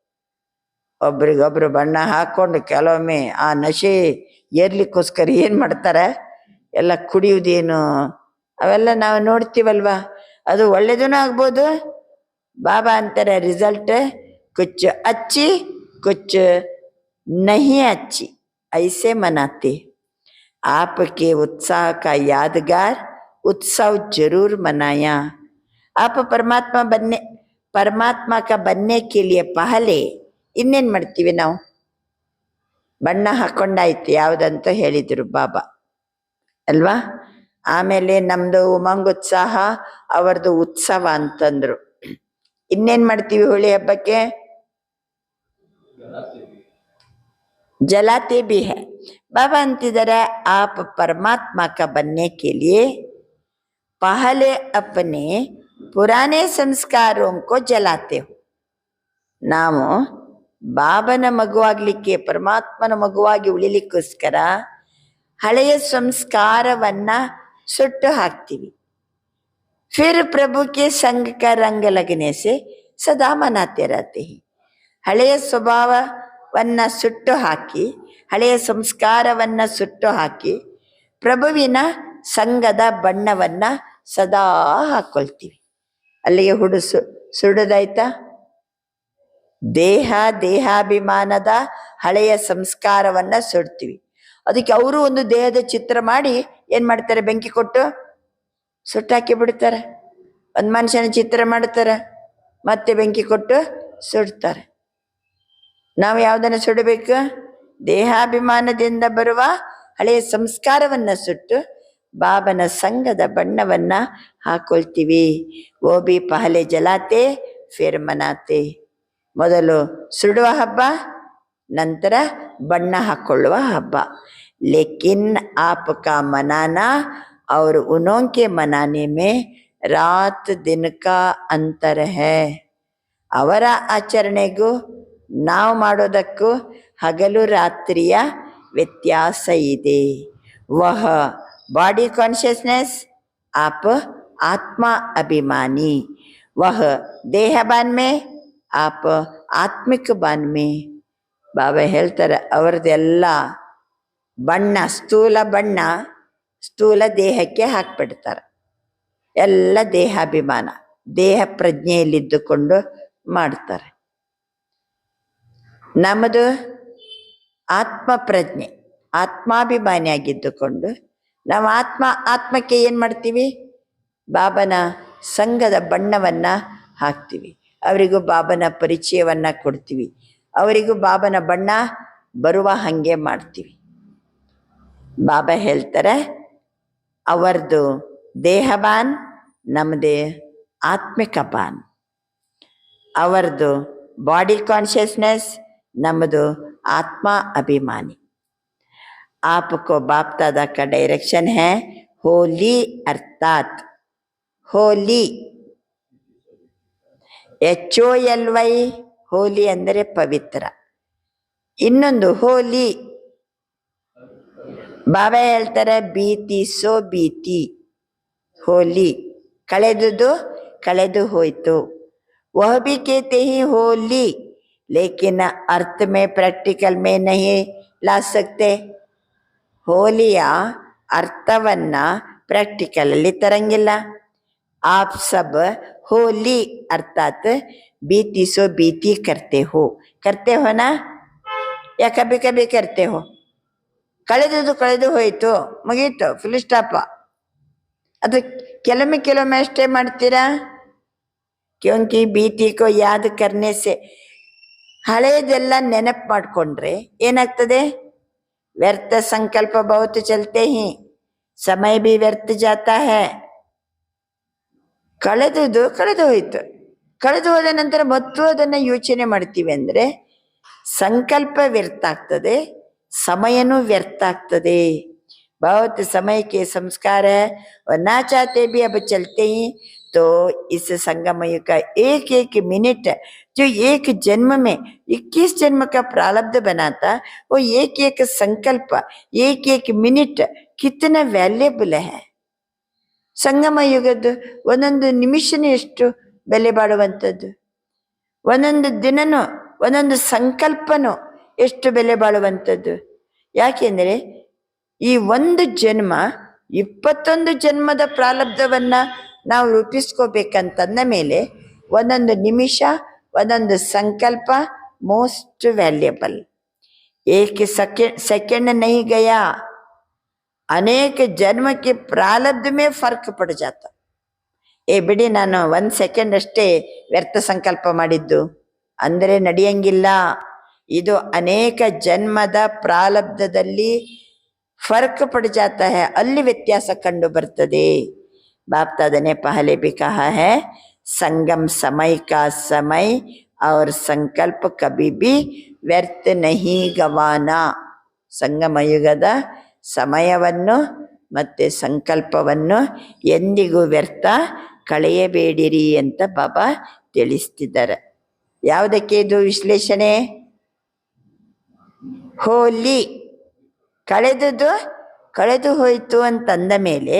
ಒಬ್ರಿಗೊಬ್ರು ಬಣ್ಣ ಹಾಕೊಂಡು ಕೆಲವೊಮ್ಮೆ ಆ ನಶೆ ಏರ್ಲಿಕ್ಕೋಸ್ಕರ ಏನು ಮಾಡ್ತಾರೆ, ಎಲ್ಲ ಕುಡಿಯುವುದೇನು ಅವೆಲ್ಲ ನಾವು ನೋಡ್ತೀವಲ್ವಾ, ಅದು ಒಳ್ಳೇದೂ ಆಗ್ಬೋದು. ಬಾಬಾ ಅಂತಾರೆ ರಿಸಲ್ಟ್ ಕುಚ್ ಅಚ್ಚಿ ಕುಚ್ ನಹಿ ಅಚ್ಚಿ, ಐಸೆ ಮನಾತೆ. आपके उत्साह का यादगार उत्सव जरूर मनाया. आप परमात्मा का बनने के लिए पहले ಇನ್ನೇನು ಮಾಡ್ತೀವಿ ನಾವು, ಬಣ್ಣ ಹಾಕೊಂಡಾಯ್ತು ಯಾವುದಂತ ಹೇಳಿದರು ಬಾಬಾ ಅಲ್ವಾ. ಆಮೇಲೆ ನಮ್ದು ಉಮಂಗ್ ಉತ್ಸಾಹ, ಅವರದು ಉತ್ಸವ ಅಂತಂದ್ರು. ಇನ್ನೇನ್ ಮಾಡ್ತೀವಿ ಹೋಳಿ ಹಬ್ಬಕ್ಕೆ, ಜಲಾತೆ ಬಿ ಹೈ. ಬಾಬಾ ಅಂತಿದ್ದಾರೆ, ಆಪ್ ಪರಮಾತ್ಮ ಕ ಬನ್ನೆ ಕೆ ಲಿಯೆ ಪಹಲೆ ಅಪನೆ ಪುರಾನೆ ಸಂಸ್ಕಾರೋಂ ಕೋ ಜಲಾತೆ ಹೋ. ನಾವು ಬಾಬನ ಮಗುವಾಗ್ಲಿಕ್ಕೆ, ಪರಮಾತ್ಮನ ಮಗುವಾಗಿ ಉಳಿಲಿಕ್ಕೋಸ್ಕರ ಹಳೆಯ ಸಂಸ್ಕಾರವನ್ನ ಸುಟ್ಟು ಹಾಕ್ತೀವಿ. फिर प्रभु के संग का रंग लगने से सदा मनाते रहते हैं. ಹಳೆಯ ಸ್ವಭಾವವನ್ನ ಸುಟ್ಟು ಹಾಕಿ, ಹಳೆಯ ಸಂಸ್ಕಾರವನ್ನ ಸುಟ್ಟು ಹಾಕಿ ಪ್ರಭುವಿನ ಸಂಗದ ಬಣ್ಣವನ್ನ ಸದಾ ಹಾಕೊಳ್ತೀವಿ. ಅಲ್ಲಿಗೆ ಸುಡುದಾಯ್ತಾ. ದೇಹಾಭಿಮಾನದ ಹಳೆಯ ಸಂಸ್ಕಾರವನ್ನ ಸುಡ್ತೀವಿ. ಅದಕ್ಕೆ ಅವರು ಒಂದು ದೇಹದ ಚಿತ್ರ ಮಾಡಿ ಏನ್ ಮಾಡ್ತಾರೆ, ಬೆಂಕಿ ಕೊಟ್ಟು ಸುಟ್ಟಾಕಿ ಬಿಡ್ತಾರೆ. ಒಂದು ಮನುಷ್ಯನ ಚಿತ್ರ ಮಾಡ್ತಾರೆ, ಮತ್ತೆ ಬೆಂಕಿ ಕೊಟ್ಟು ಸುಡ್ತಾರೆ. ನಾವು ಯಾವುದನ್ನು ಸುಡಬೇಕು, ದೇಹಾಭಿಮಾನದಿಂದ ಬರುವ ಹಳೆಯ ಸಂಸ್ಕಾರವನ್ನ ಸುಟ್ಟು ಬಾಬನ ಸಂಘದ ಬಣ್ಣವನ್ನ ಹಾಕೊಳ್ತೀವಿ. ಓ ಬಿ ಪಹಲೆ ಜಲಾತೆ ಫಿರ್ ಮನಾತೆ. ಮೊದಲು ಸುಡುವ ಹಬ್ಬ, ನಂತರ ಬಣ್ಣ ಹಾಕೊಳ್ಳುವ ಹಬ್ಬ. ಲೇಕಿನ್ ಆಪ್ಕಾ ಮನಾನಾ और उन्हों के मनाने में रात दिन का अंतर है. ಅವರ ಆಚರಣೆಗೂ ನಾವು ಮಾಡೋದಕ್ಕೂ ಹಗಲು ರಾತ್ರಿಯ ವ್ಯತ್ಯಾಸ ಇದೆ. ವಹ ಬಾಡಿ ಕಾನ್ಶಿಯಸ್ನೆಸ್, ಆಪ್ ಆತ್ಮ ಅಭಿಮಾನಿ. ವಹ ದೇಹ ಬಾನ್ ಮೇ, ಆಪ್ ಆತ್ಮಿಕ ಬಾನ್ ಮೇ. ಬಾಬಾ ಹೇಳ್ತಾರೆ, ಅವ್ರದ್ದೆಲ್ಲ ಬಣ್ಣ, ಸ್ಥೂಲ ದೇಹಕ್ಕೆ ಹಾಕ್ಬಿಡ್ತಾರೆ. ಎಲ್ಲ ದೇಹಾಭಿಮಾನ, ದೇಹ ಪ್ರಜ್ಞೆಯಲ್ಲಿದ್ದುಕೊಂಡು ಮಾಡ್ತಾರೆ. ನಮ್ಮದು ಆತ್ಮ ಪ್ರಜ್ಞೆ, ಆತ್ಮಾಭಿಮಾನಿಯಾಗಿದ್ದುಕೊಂಡು ನಾವು ಆತ್ಮಕ್ಕೆ ಏನು ಮಾಡ್ತೀವಿ, ಬಾಬನ ಸಂಘದ ಬಣ್ಣವನ್ನ ಹಾಕ್ತೀವಿ. ಅವರಿಗೂ ಬಾಬನ ಪರಿಚಯವನ್ನ ಕೊಡ್ತೀವಿ. ಅವರಿಗೂ ಬಾಬನ ಬಣ್ಣ ಬರುವ ಹಾಗೆ ಮಾಡ್ತೀವಿ. ಬಾಬಾ ಹೇಳ್ತಾರೆ, ಅವರದು ದೇಹಬಾನ್, ನಮ್ಮದೇ ಆತ್ಮಿಕ ಬಾನ್. ಅವರದು ಬಾಡಿ ಕಾನ್ಶಿಯಸ್ನೆಸ್, ನಮ್ಮದು ಆತ್ಮ ಅಭಿಮಾನಿ. आपको बाप दादा का डायरेक्शन है होली, अर्थात होली HOLY, ಹೋಲಿ ಅಂದರೆ ಪವಿತ್ರ. ಇನ್ನೊಂದು ಹೋಲಿ, ಬಾಬಾ ಹೇಳ್ತಾರೆ ಬೀತಿ ಸೋ ಬೀತಿ. ಹೋಲಿ ಕಳೆದುದು ಕಳೆದು ಹೋಯ್ತು. वह भी कहते ही होली, लेकिन अर्थ में प्रैक्टिकल में नहीं ला सकते. ಹೋಲಿಯ ಅರ್ಥವನ್ನ ಪ್ರಾಕ್ಟಿಕಲ್ ಅಲ್ಲಿ ತರಂಗಿಲ್ಲ. आप सब होली अर्थात बीती सो बीती करते हो ना, या कभी कभी करते हो. ಕಳೆದು ಹೋಯ್ತು, ಮುಗೀತು, ಫುಲ್ ಸ್ಟಾಪ. ಅದು ಕೆಲವೊಮ್ಮೆ ಅಷ್ಟೇ ಮಾಡ್ತೀರಾ. क्योंकि बीती को याद करने से ಹಳೇದೆಲ್ಲ ನೆನಪು ಮಾಡ್ಕೊಂಡ್ರೆ ಏನಾಗ್ತದೆ? ವ್ಯರ್ಥ ಸಂಕಲ್ಪ ಬಹುತ್ ಚಲ್ತೆ ಹಿ, ಸಮಯ ಭಿ ವ್ಯರ್ಥ ಜಾತಾ ಹೈ. ಕಳೆದು ಹೋಯ್ತು. ಕಳೆದು ಹೋದ ನಂತರ ಮತ್ತು ಅದನ್ನ ಯೋಚನೆ ಮಾಡ್ತೀವಿ ಅಂದ್ರೆ ಸಂಕಲ್ಪ ವ್ಯರ್ಥ ಆಗ್ತದೆ, ಸಮಯನೂ ವ್ಯರ್ಥ ಆಗ್ತದೆ. बहुत समय के संस्कार है और ना चाहते भी अब चलते ही, तो इस संगम युग का एक एक मिनट जो एक जन्म में 21 जन्म का प्रारब्ध बनाता, वो एक एक संकल्प, एक एक मिनट कितना वैल्यूबल है. ಸಂಗಮ ಯುಗದ್ದು ಒಂದೊಂದು ನಿಮಿಷನೂ ಎಷ್ಟು ಬೆಲೆ ಬಾಳುವಂಥದ್ದು, ಒಂದೊಂದು ದಿನನೂ ಒಂದೊಂದು ಸಂಕಲ್ಪನೂ ಎಷ್ಟು ಬೆಲೆ ಬಾಳುವಂಥದ್ದು. ಯಾಕೆಂದರೆ ಈ ಒಂದು ಜನ್ಮ 21 ಜನ್ಮದ ಪ್ರಾರಬ್ಧವನ್ನ ನಾವು ರೂಪಿಸ್ಕೋಬೇಕಂತಂದ ಮೇಲೆ ಒಂದೊಂದು ನಿಮಿಷ, ಒಂದೊಂದು ಸಂಕಲ್ಪ ಮೋಸ್ಟ್ ವ್ಯಾಲ್ಯೂಬಲ್. ಏಕ सेकंड नहीं गया, ಅನೇಕ ಜನ್ಮಕ್ಕೆ ಪ್ರಾರಬ್ಧ ಮೇ ಫರ್ಕ್ ಪಡ ಜಾತ. ಬಿಡಿ, ನಾನು 1 ಸೆಕೆಂಡ್ ಅಷ್ಟೇ ವ್ಯರ್ಥ ಸಂಕಲ್ಪ ಮಾಡಿದ್ದು ಅಂದರೆ ನಡೆಯಂಗಿಲ್ಲ. ಇದು ಅನೇಕ ಜನ್ಮದ ಪ್ರಾರಬ್ಧದಲ್ಲಿ ಫರ್ಕ್ ಪಡ ಜಾತ ಹೈ, ಅಲ್ಲಿ ವ್ಯತ್ಯಾಸ ಕಂಡು ಬರ್ತದೆ. बाप दादा ने पहले भी कहा है, संगम समय का समय और संकल्प कभी भी व्यर्थ नहीं गवाना. ಸಂಗಮ ಯುಗದ ಸಮಯವನ್ನು ಮತ್ತೆ ಸಂಕಲ್ಪವನ್ನು ಎಂದಿಗೂ ವ್ಯರ್ಥ ಕಳೆಯಬೇಡಿರಿ ಅಂತ ಬಾಬಾ ತಿಳಿಸ್ತಿದ್ದಾರೆ. ಯಾವುದಕ್ಕೆ ಇದು ವಿಶ್ಲೇಷಣೆ? ಹೋಲಿ ಕಳೆದು ಹೋಯ್ತು ಅಂತಂದ ಮೇಲೆ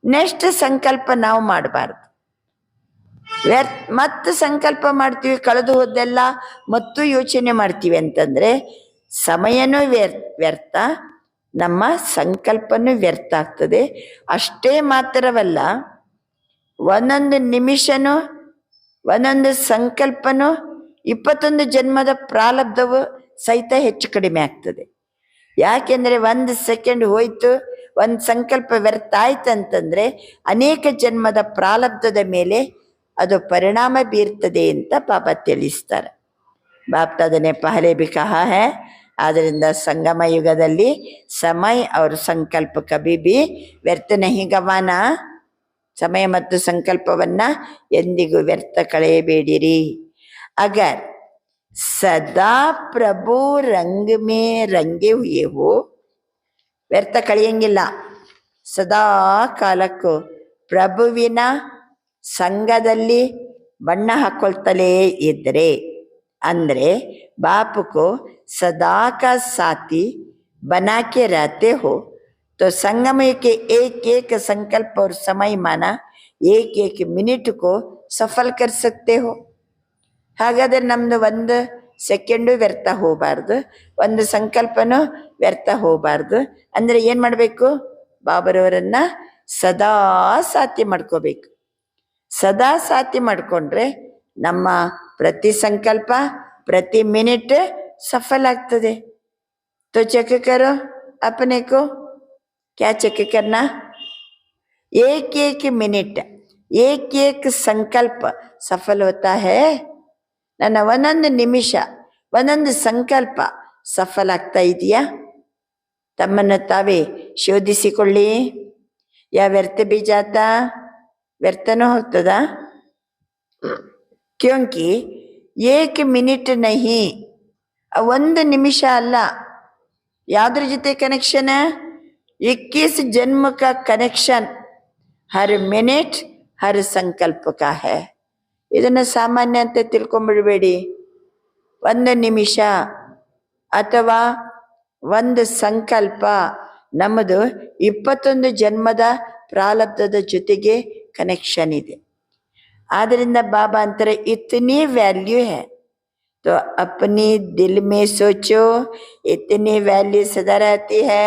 ನೆಕ್ಸ್ಟ್ ಸಂಕಲ್ಪ ನಾವು ಮಾಡಬಾರ್ದು. ಮತ್ತೆ ಸಂಕಲ್ಪ ಮಾಡ್ತೀವಿ, ಕಳೆದು ಹೋದೆಲ್ಲ ಮತ್ತು ಯೋಚನೆ ಮಾಡ್ತೀವಿ ಅಂತಂದ್ರೆ ಸಮಯನೂ ವ್ಯರ್ಥ, ನಮ್ಮ ಸಂಕಲ್ಪನೂ ವ್ಯರ್ಥ ಆಗ್ತದೆ. ಅಷ್ಟೇ ಮಾತ್ರವಲ್ಲ, ಒಂದೊಂದು ನಿಮಿಷನೂ ಒಂದೊಂದು ಸಂಕಲ್ಪನೂ 21 ಜನ್ಮದ ಪ್ರಾರಬ್ಧವು ಸಹಿತ ಹೆಚ್ಚು ಕಡಿಮೆ ಆಗ್ತದೆ. ಯಾಕೆಂದರೆ 1 ಸೆಕೆಂಡ್ ಹೋಯ್ತು, ಒಂದು ಸಂಕಲ್ಪ ವ್ಯರ್ಥ ಆಯ್ತಂತಂದ್ರೆ ಅನೇಕ ಜನ್ಮದ ಪ್ರಾರಬ್ಧದ ಮೇಲೆ ಅದು ಪರಿಣಾಮ ಬೀರ್ತದೆ ಅಂತ ಬಾಬಾ ತಿಳಿಸ್ತಾರೆ. ಬಾಪ್ ದಾದನೆ ಪಹಲೆ ಬಿ ಕಹಾ ಹೈ. ಆದ್ದರಿಂದ ಸಂಗಮ ಯುಗದಲ್ಲಿ ಸಮಯ और ಸಂಕಲ್ಪ ಕಭಿ ಬಿ ವ್ಯರ್ಥ ನಹಿ ಗವಾನ. ಸಮಯ ಮತ್ತು ಸಂಕಲ್ಪವನ್ನ ಎಂದಿಗೂ ವ್ಯರ್ಥ ಕಳೆಯಬೇಡಿರಿ. ಅಗರ್ ಸದಾ ಪ್ರಭು ರಂಗ ಮೇ ರಂಗೆ ಹುಯೇ ಹೋ, ವ್ಯರ್ಥ ಕಳೆಯಂಗಿಲ್ಲ. ಸದಾ ಕಾಲಕ್ಕೂ ಪ್ರಭುವಿನ ಸಂಘದಲ್ಲಿ ಬಣ್ಣ ಹಾಕೊಳ್ತಲೇ ಇದ್ರೆ ಅಂದ್ರೆ ಬಾಪುको सदा का साथी बना के रहते हो, तो संगम के एक एक संकल्प और समय माना एक एक मिनट को सफल कर सकते हो. ಹಾಗಾದ್ರೆ ನಮ್ದು 1 ಸೆಕೆಂಡು ವ್ಯರ್ಥ ಹೋಗಬಾರ್ದು, ಒಂದು ಸಂಕಲ್ಪನೂ ವ್ಯರ್ಥ ಹೋಗಬಾರ್ದು. ಅಂದ್ರೆ ಏನ್ ಮಾಡ್ಬೇಕು? ಬಾಬರವರನ್ನ ಸದಾ ಸಾಥಿ ಮಾಡ್ಕೋಬೇಕು. ಸದಾ ಸಾಥಿ ಮಾಡ್ಕೊಂಡ್ರೆ ನಮ್ಮ ಪ್ರತಿ ಸಂಕಲ್ಪ, ಪ್ರತಿ ಮಿನಿಟ್ सफल ಆಗ್ತದೆ. तो चेक करो अपने को, क्या चेक करना? एक एक मिनट, एक एक संकल्प सफल होता है. ನನ್ನ ಒಂದೊಂದು ನಿಮಿಷ, ಒಂದೊಂದು ಸಂಕಲ್ಪ ಸಫಲ ಆಗ್ತಾ ಇದೆಯಾ? ತಮ್ಮನ್ನು ತಾವೇ ಶೋಧಿಸಿಕೊಳ್ಳಿ. ಯಾ ವ್ಯರ್ಥ ಬೀಜಾತ, ವ್ಯರ್ಥನೂ ಹೋಗ್ತದ? ಕ್ಯೋಂಕಿ ಏಕ ಮಿನಿಟ್ ನಹಿ, 1 ನಿಮಿಷ ಅಲ್ಲ. ಯಾವ್ದ್ರ ಜೊತೆ ಕನೆಕ್ಷನ್? 21 ಜನ್ಮ ಕಾ ಕನೆಕ್ಷನ್. ಹರ್ ಮಿನಿಟ್ ಹರ್ ಸಂಕಲ್ಪ ಕಾ ಹೈ. ಇದನ್ನ ಸಾಮಾನ್ಯ ಅಂತ ತಿಳ್ಕೊಂಡ್ಬಿಡ್ಬೇಡಿ. 1 ನಿಮಿಷ ಅಥವಾ 1 ಸಂಕಲ್ಪ ನಮ್ಮದು 21 ಜನ್ಮದ ಪ್ರಾರಬ್ಧದ ಜೊತೆಗೆ ಕನೆಕ್ಷನ್ ಇದೆ. ಆದ್ರಿಂದ ಬಾಬಾ ಅಂತಾರೆ ಇತನಿ ವ್ಯಾಲ್ಯೂ ಹೈ, तो अपनी दिल में सोचो इतनी ವ್ಯಾಲ್ಯೂ ಸದಾ रहती है.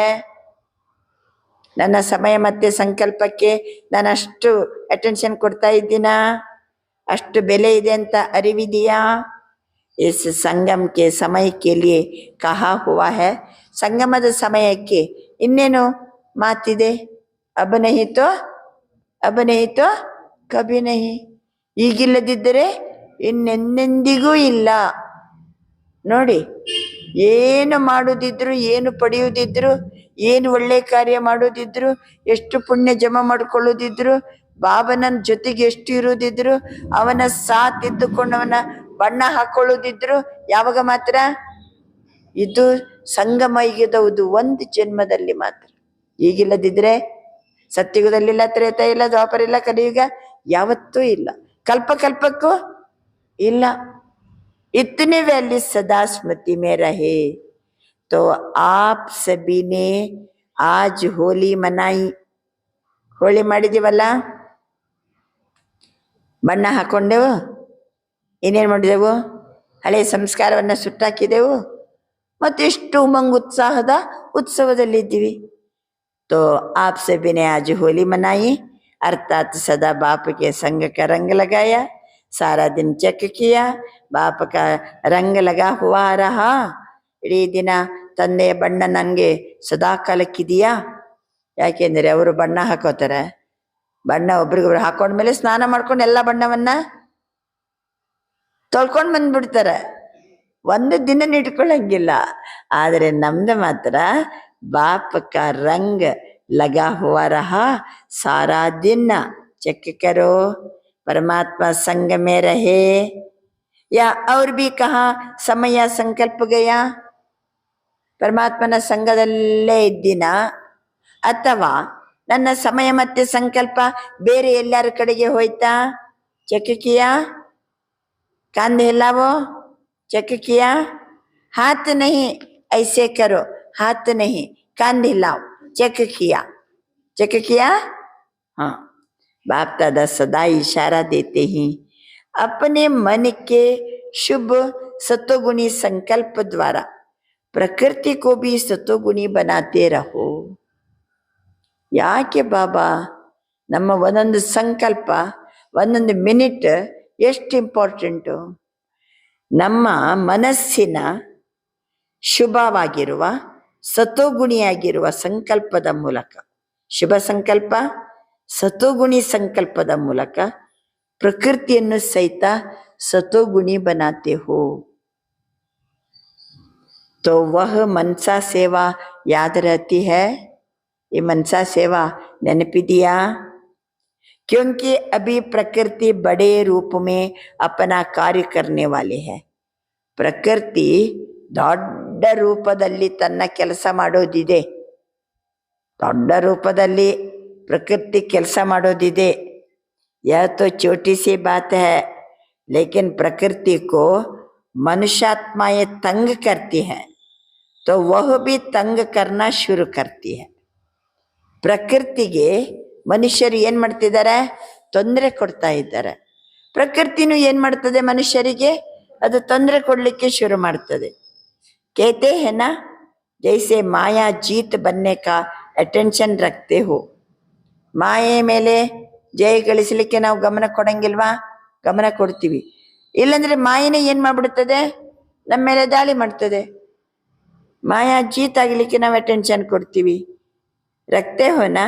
ನನ್ನ ಸಮಯ ಮತ್ತೆ ಸಂಕಲ್ಪಕ್ಕೆ ನಾನು ಅಷ್ಟು ಅಟೆನ್ಷನ್ ಕೊಡ್ತಾ ಇದ್ದೀನಾ? ಅಷ್ಟು ಬೆಲೆ ಇದೆ ಅಂತ ಅರಿವಿದೆಯಾ? इस संगम के समय के लिए कहा हुआ है. ಸಂಗಮದ ಸಮಯಕ್ಕೆ ಇನ್ನೇನು ಮಾತಿದೆ? अब नहीं तो कभी नहीं. ಈಗಿಲ್ಲದಿದ್ದರೆ ಇನ್ನೆಂದೆಂದಿಗೂ ಇಲ್ಲ. ನೋಡಿ, ಏನು ಮಾಡುದಿದ್ರು, ಏನು ಪಡೆಯುವುದಿದ್ರು, ಏನು ಒಳ್ಳೆ ಕಾರ್ಯ ಮಾಡೋದಿದ್ರು, ಎಷ್ಟು ಪುಣ್ಯ ಜಮಾ ಮಾಡ್ಕೊಳ್ಳೋದಿದ್ರು, ಬಾಬನ ಜೊತೆಗೆ ಎಷ್ಟು ಇರೋದಿದ್ರು, ಅವನ ಸಾಥ್ ಇದ್ದುಕೊಂಡು ಅವನ ಬಣ್ಣ ಹಾಕೊಳ್ಳೋದಿದ್ರು, ಯಾವಾಗ ಮಾತ್ರ? ಇದು ಸಂಗಮ ಯುಗದವುದು, ಒಂದು ಜನ್ಮದಲ್ಲಿ ಮಾತ್ರ. ಈಗಿಲ್ಲದಿದ್ರೆ ಸತ್ಯುಗದಲ್ಲಿಲ್ಲ, ತ್ರೇತ ಇಲ್ಲ, ದ್ವಾಪರ ಇಲ್ಲ, ಕಲಿಯುಗ ಯಾವತ್ತೂ ಇಲ್ಲ, ಕಲ್ಪಕ್ಕೂ ಇಲ್ಲ. इतने वैल्यू सदा स्मृति में रहे। तो आप सभी ने आज होली मनाई. ಹೋಳಿ ಮಾಡಿದೀವಲ್ಲ, ಬಣ್ಣ ಹಾಕೊಂಡೆವು, ಏನೇನು ಮಾಡಿದೆವು? ಹಳೆ ಸಂಸ್ಕಾರವನ್ನು ಸುಟ್ಟಾಕಿದೆವು, ಮತ್ತು ಎಷ್ಟು ಉಮಂಗ್ ಉತ್ಸಾಹದ ಉತ್ಸವದಲ್ಲಿದ್ದೀವಿ. तो आप सभी ने आज होली मनाई, अर्थात सदा बाप के संग का रंग लगाया, सारा दिन चेक किया, बाप का रंग लगा हुआ रहा. ಇಡೀ ದಿನ ತಂದೆಯ ಬಣ್ಣ ನನಗೆ ಸದಾ ಕಾಲಕ್ಕಿದೆಯಾ? ಯಾಕೆಂದರೆ ಅವರು ಬಣ್ಣ ಹಾಕೋತಾರೆ, ಬಣ್ಣ ಒಬ್ರಿಗೊಬ್ರು ಹಾಕೊಂಡ್ಮೇಲೆ ಸ್ನಾನ ಮಾಡ್ಕೊಂಡು ಎಲ್ಲ ಬಣ್ಣವನ್ನ ತೊಳ್ಕೊಂಡು ಬಂದ್ಬಿಡ್ತಾರೆ, ಒಂದು ದಿನ ಇಟ್ಕೊಳ್ಳಂಗಿಲ್ಲ. ಆದರೆ ನಮ್ದು ಮಾತ್ರ बाप का रंग लगा हुआ रहा, सारा दिन चेक करो, परमात्मा संग में रहे. या और भी कहा समय संकल्प गया, ಪರಮಾತ್ಮನ ಸಂಘದಲ್ಲೇ ಇದ್ದಿನ, ಅಥವಾ ನನ್ನ ಸಮಯ ಮತ್ತೆ ಸಂಕಲ್ಪ ಬೇರೆ ಎಲ್ಲರ ಕಡೆಗೆ ಹೋಯ್ತಾ? ಚೆಕ್ ಕಿಯಾ? कांध हिलावो, चेक किया? हाथ नहीं ऐसे करो, हाथ नहीं कांध हिलाओ, चेक किया? हाँ, बाप दादा सदा इशारा देते हैं, अपने मन के शुभ सतोगुणी संकल्प द्वारा प्रकृति को भी सतोगुणी बनाते रहो. ಯಾಕೆ ಬಾಬಾ ನಮ್ಮ ಒಂದೊಂದು ಸಂಕಲ್ಪ, ಒಂದೊಂದು ಮಿನಿಟ್ ಎಷ್ಟು ಇಂಪಾರ್ಟೆಂಟು? ನಮ್ಮ ಮನಸ್ಸಿನ ಶುಭವಾಗಿರುವ ಸತೋಗುಣಿಯಾಗಿರುವ ಸಂಕಲ್ಪದ ಮೂಲಕ, ಶುಭ ಸಂಕಲ್ಪ ಸತೋಗುಣಿ ಸಂಕಲ್ಪದ ಮೂಲಕ ಪ್ರಕೃತಿಯನ್ನು ಸಹಿತ ಸತೋಗುಣಿ ಬನಾತೆ ಹೋ. तो वह मनसा सेवा याद रहती है. ये मनसा सेवा नेनपिदिया? क्योंकि अभी प्रकृति बड़े रूप में अपना कार्य करने वाले है. ಪ್ರಕೃತಿ ದೊಡ್ಡ ರೂಪದಲ್ಲಿ ತನ್ನ ಕೆಲಸ ಮಾಡೋದಿದೆ, ದೊಡ್ಡ ರೂಪದಲ್ಲಿ ಪ್ರಕೃತಿ ಕೆಲಸ ಮಾಡೋದಿದೆ. यह तो छोटी सी बात है, लेकिन प्रकृति को मनुष्यात्माएं तंग करती हैं, तो वह भी तंग करना शुरू करती है. ಪ್ರಕೃತಿಗೆ ಮನುಷ್ಯರು ಏನು ಮಾಡ್ತಿದ್ದಾರೆ? ತೊಂದರೆ ಕೊಡ್ತಾ ಇದ್ದಾರೆ. ಪ್ರಕೃತಿನೂ ಏನು ಮಾಡ್ತದೆ? ಮನುಷ್ಯರಿಗೆ ಅದು ತೊಂದರೆ ಕೊಡಲಿಕ್ಕೆ ಶುರು ಮಾಡ್ತದೆ. कहते हैं ना, जैसे माया जीत बनने का अटेंशन रखते हो. ಮಾಯೆ ಮೇಲೆ ಜಯ ಗಳಿಸಲಿಕ್ಕೆ ನಾವು ಗಮನ ಕೊಡಂಗಿಲ್ವಾ? ಗಮನ ಕೊಡ್ತೀವಿ. ಇಲ್ಲಾಂದ್ರೆ ಮಾಯನೇ ಏನು ಮಾಡ್ಬಿಡ್ತದೆ? ನಮ್ಮ ಮೇಲೆ ದಾಳಿ ಮಾಡ್ತದೆ. ಮಾಯಾ ಜೀತ್ ಆಗಲಿಕ್ಕೆ ನಾವು ಅಟೆನ್ಷನ್ ಕೊಡ್ತೀವಿ. रखते हो ना?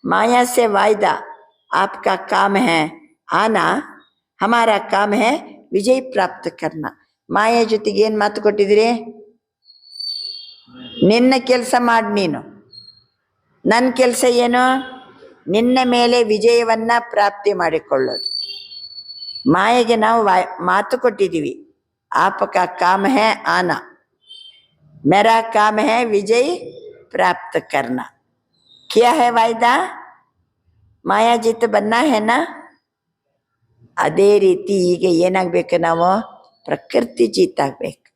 माया से वायदा, आपका काम है आना, हमारा काम है विजय प्राप्त करना. ಮಾಯೆ ಜೊತೆಗೆ ಏನು ಮಾತು ಕೊಟ್ಟಿದ್ದೀರಿ? ನಿನ್ನ ಕೆಲಸ ಮಾಡಿ ನೀನು, ನನ್ನ ಕೆಲಸ ಏನು? ನಿನ್ನ ಮೇಲೆ ವಿಜಯವನ್ನ ಪ್ರಾಪ್ತಿ ಮಾಡಿಕೊಳ್ಳೋದು. ಮಾಯೆಗೆ ನಾವು ಮಾತು ಕೊಟ್ಟಿದ್ದೀವಿ, ಆಪಕ ಕಾಮ ಹೈ ಆನಾ, ಮೇರಾ ಕಾಮ ಹೈ ವಿಜಯ್ ಪ್ರಾಪ್ತ ಕರ್ನಾ. किया है वायदा? ಮಾಯಾ ಜಿತ್ ಬನ್ನ ಹೆನ? ಅದೇ ರೀತಿ ಈಗ ಏನಾಗ್ಬೇಕು? ನಾವು ಪ್ರಕೃತಿ ಜೀತಾಗ್ಬೇಕು.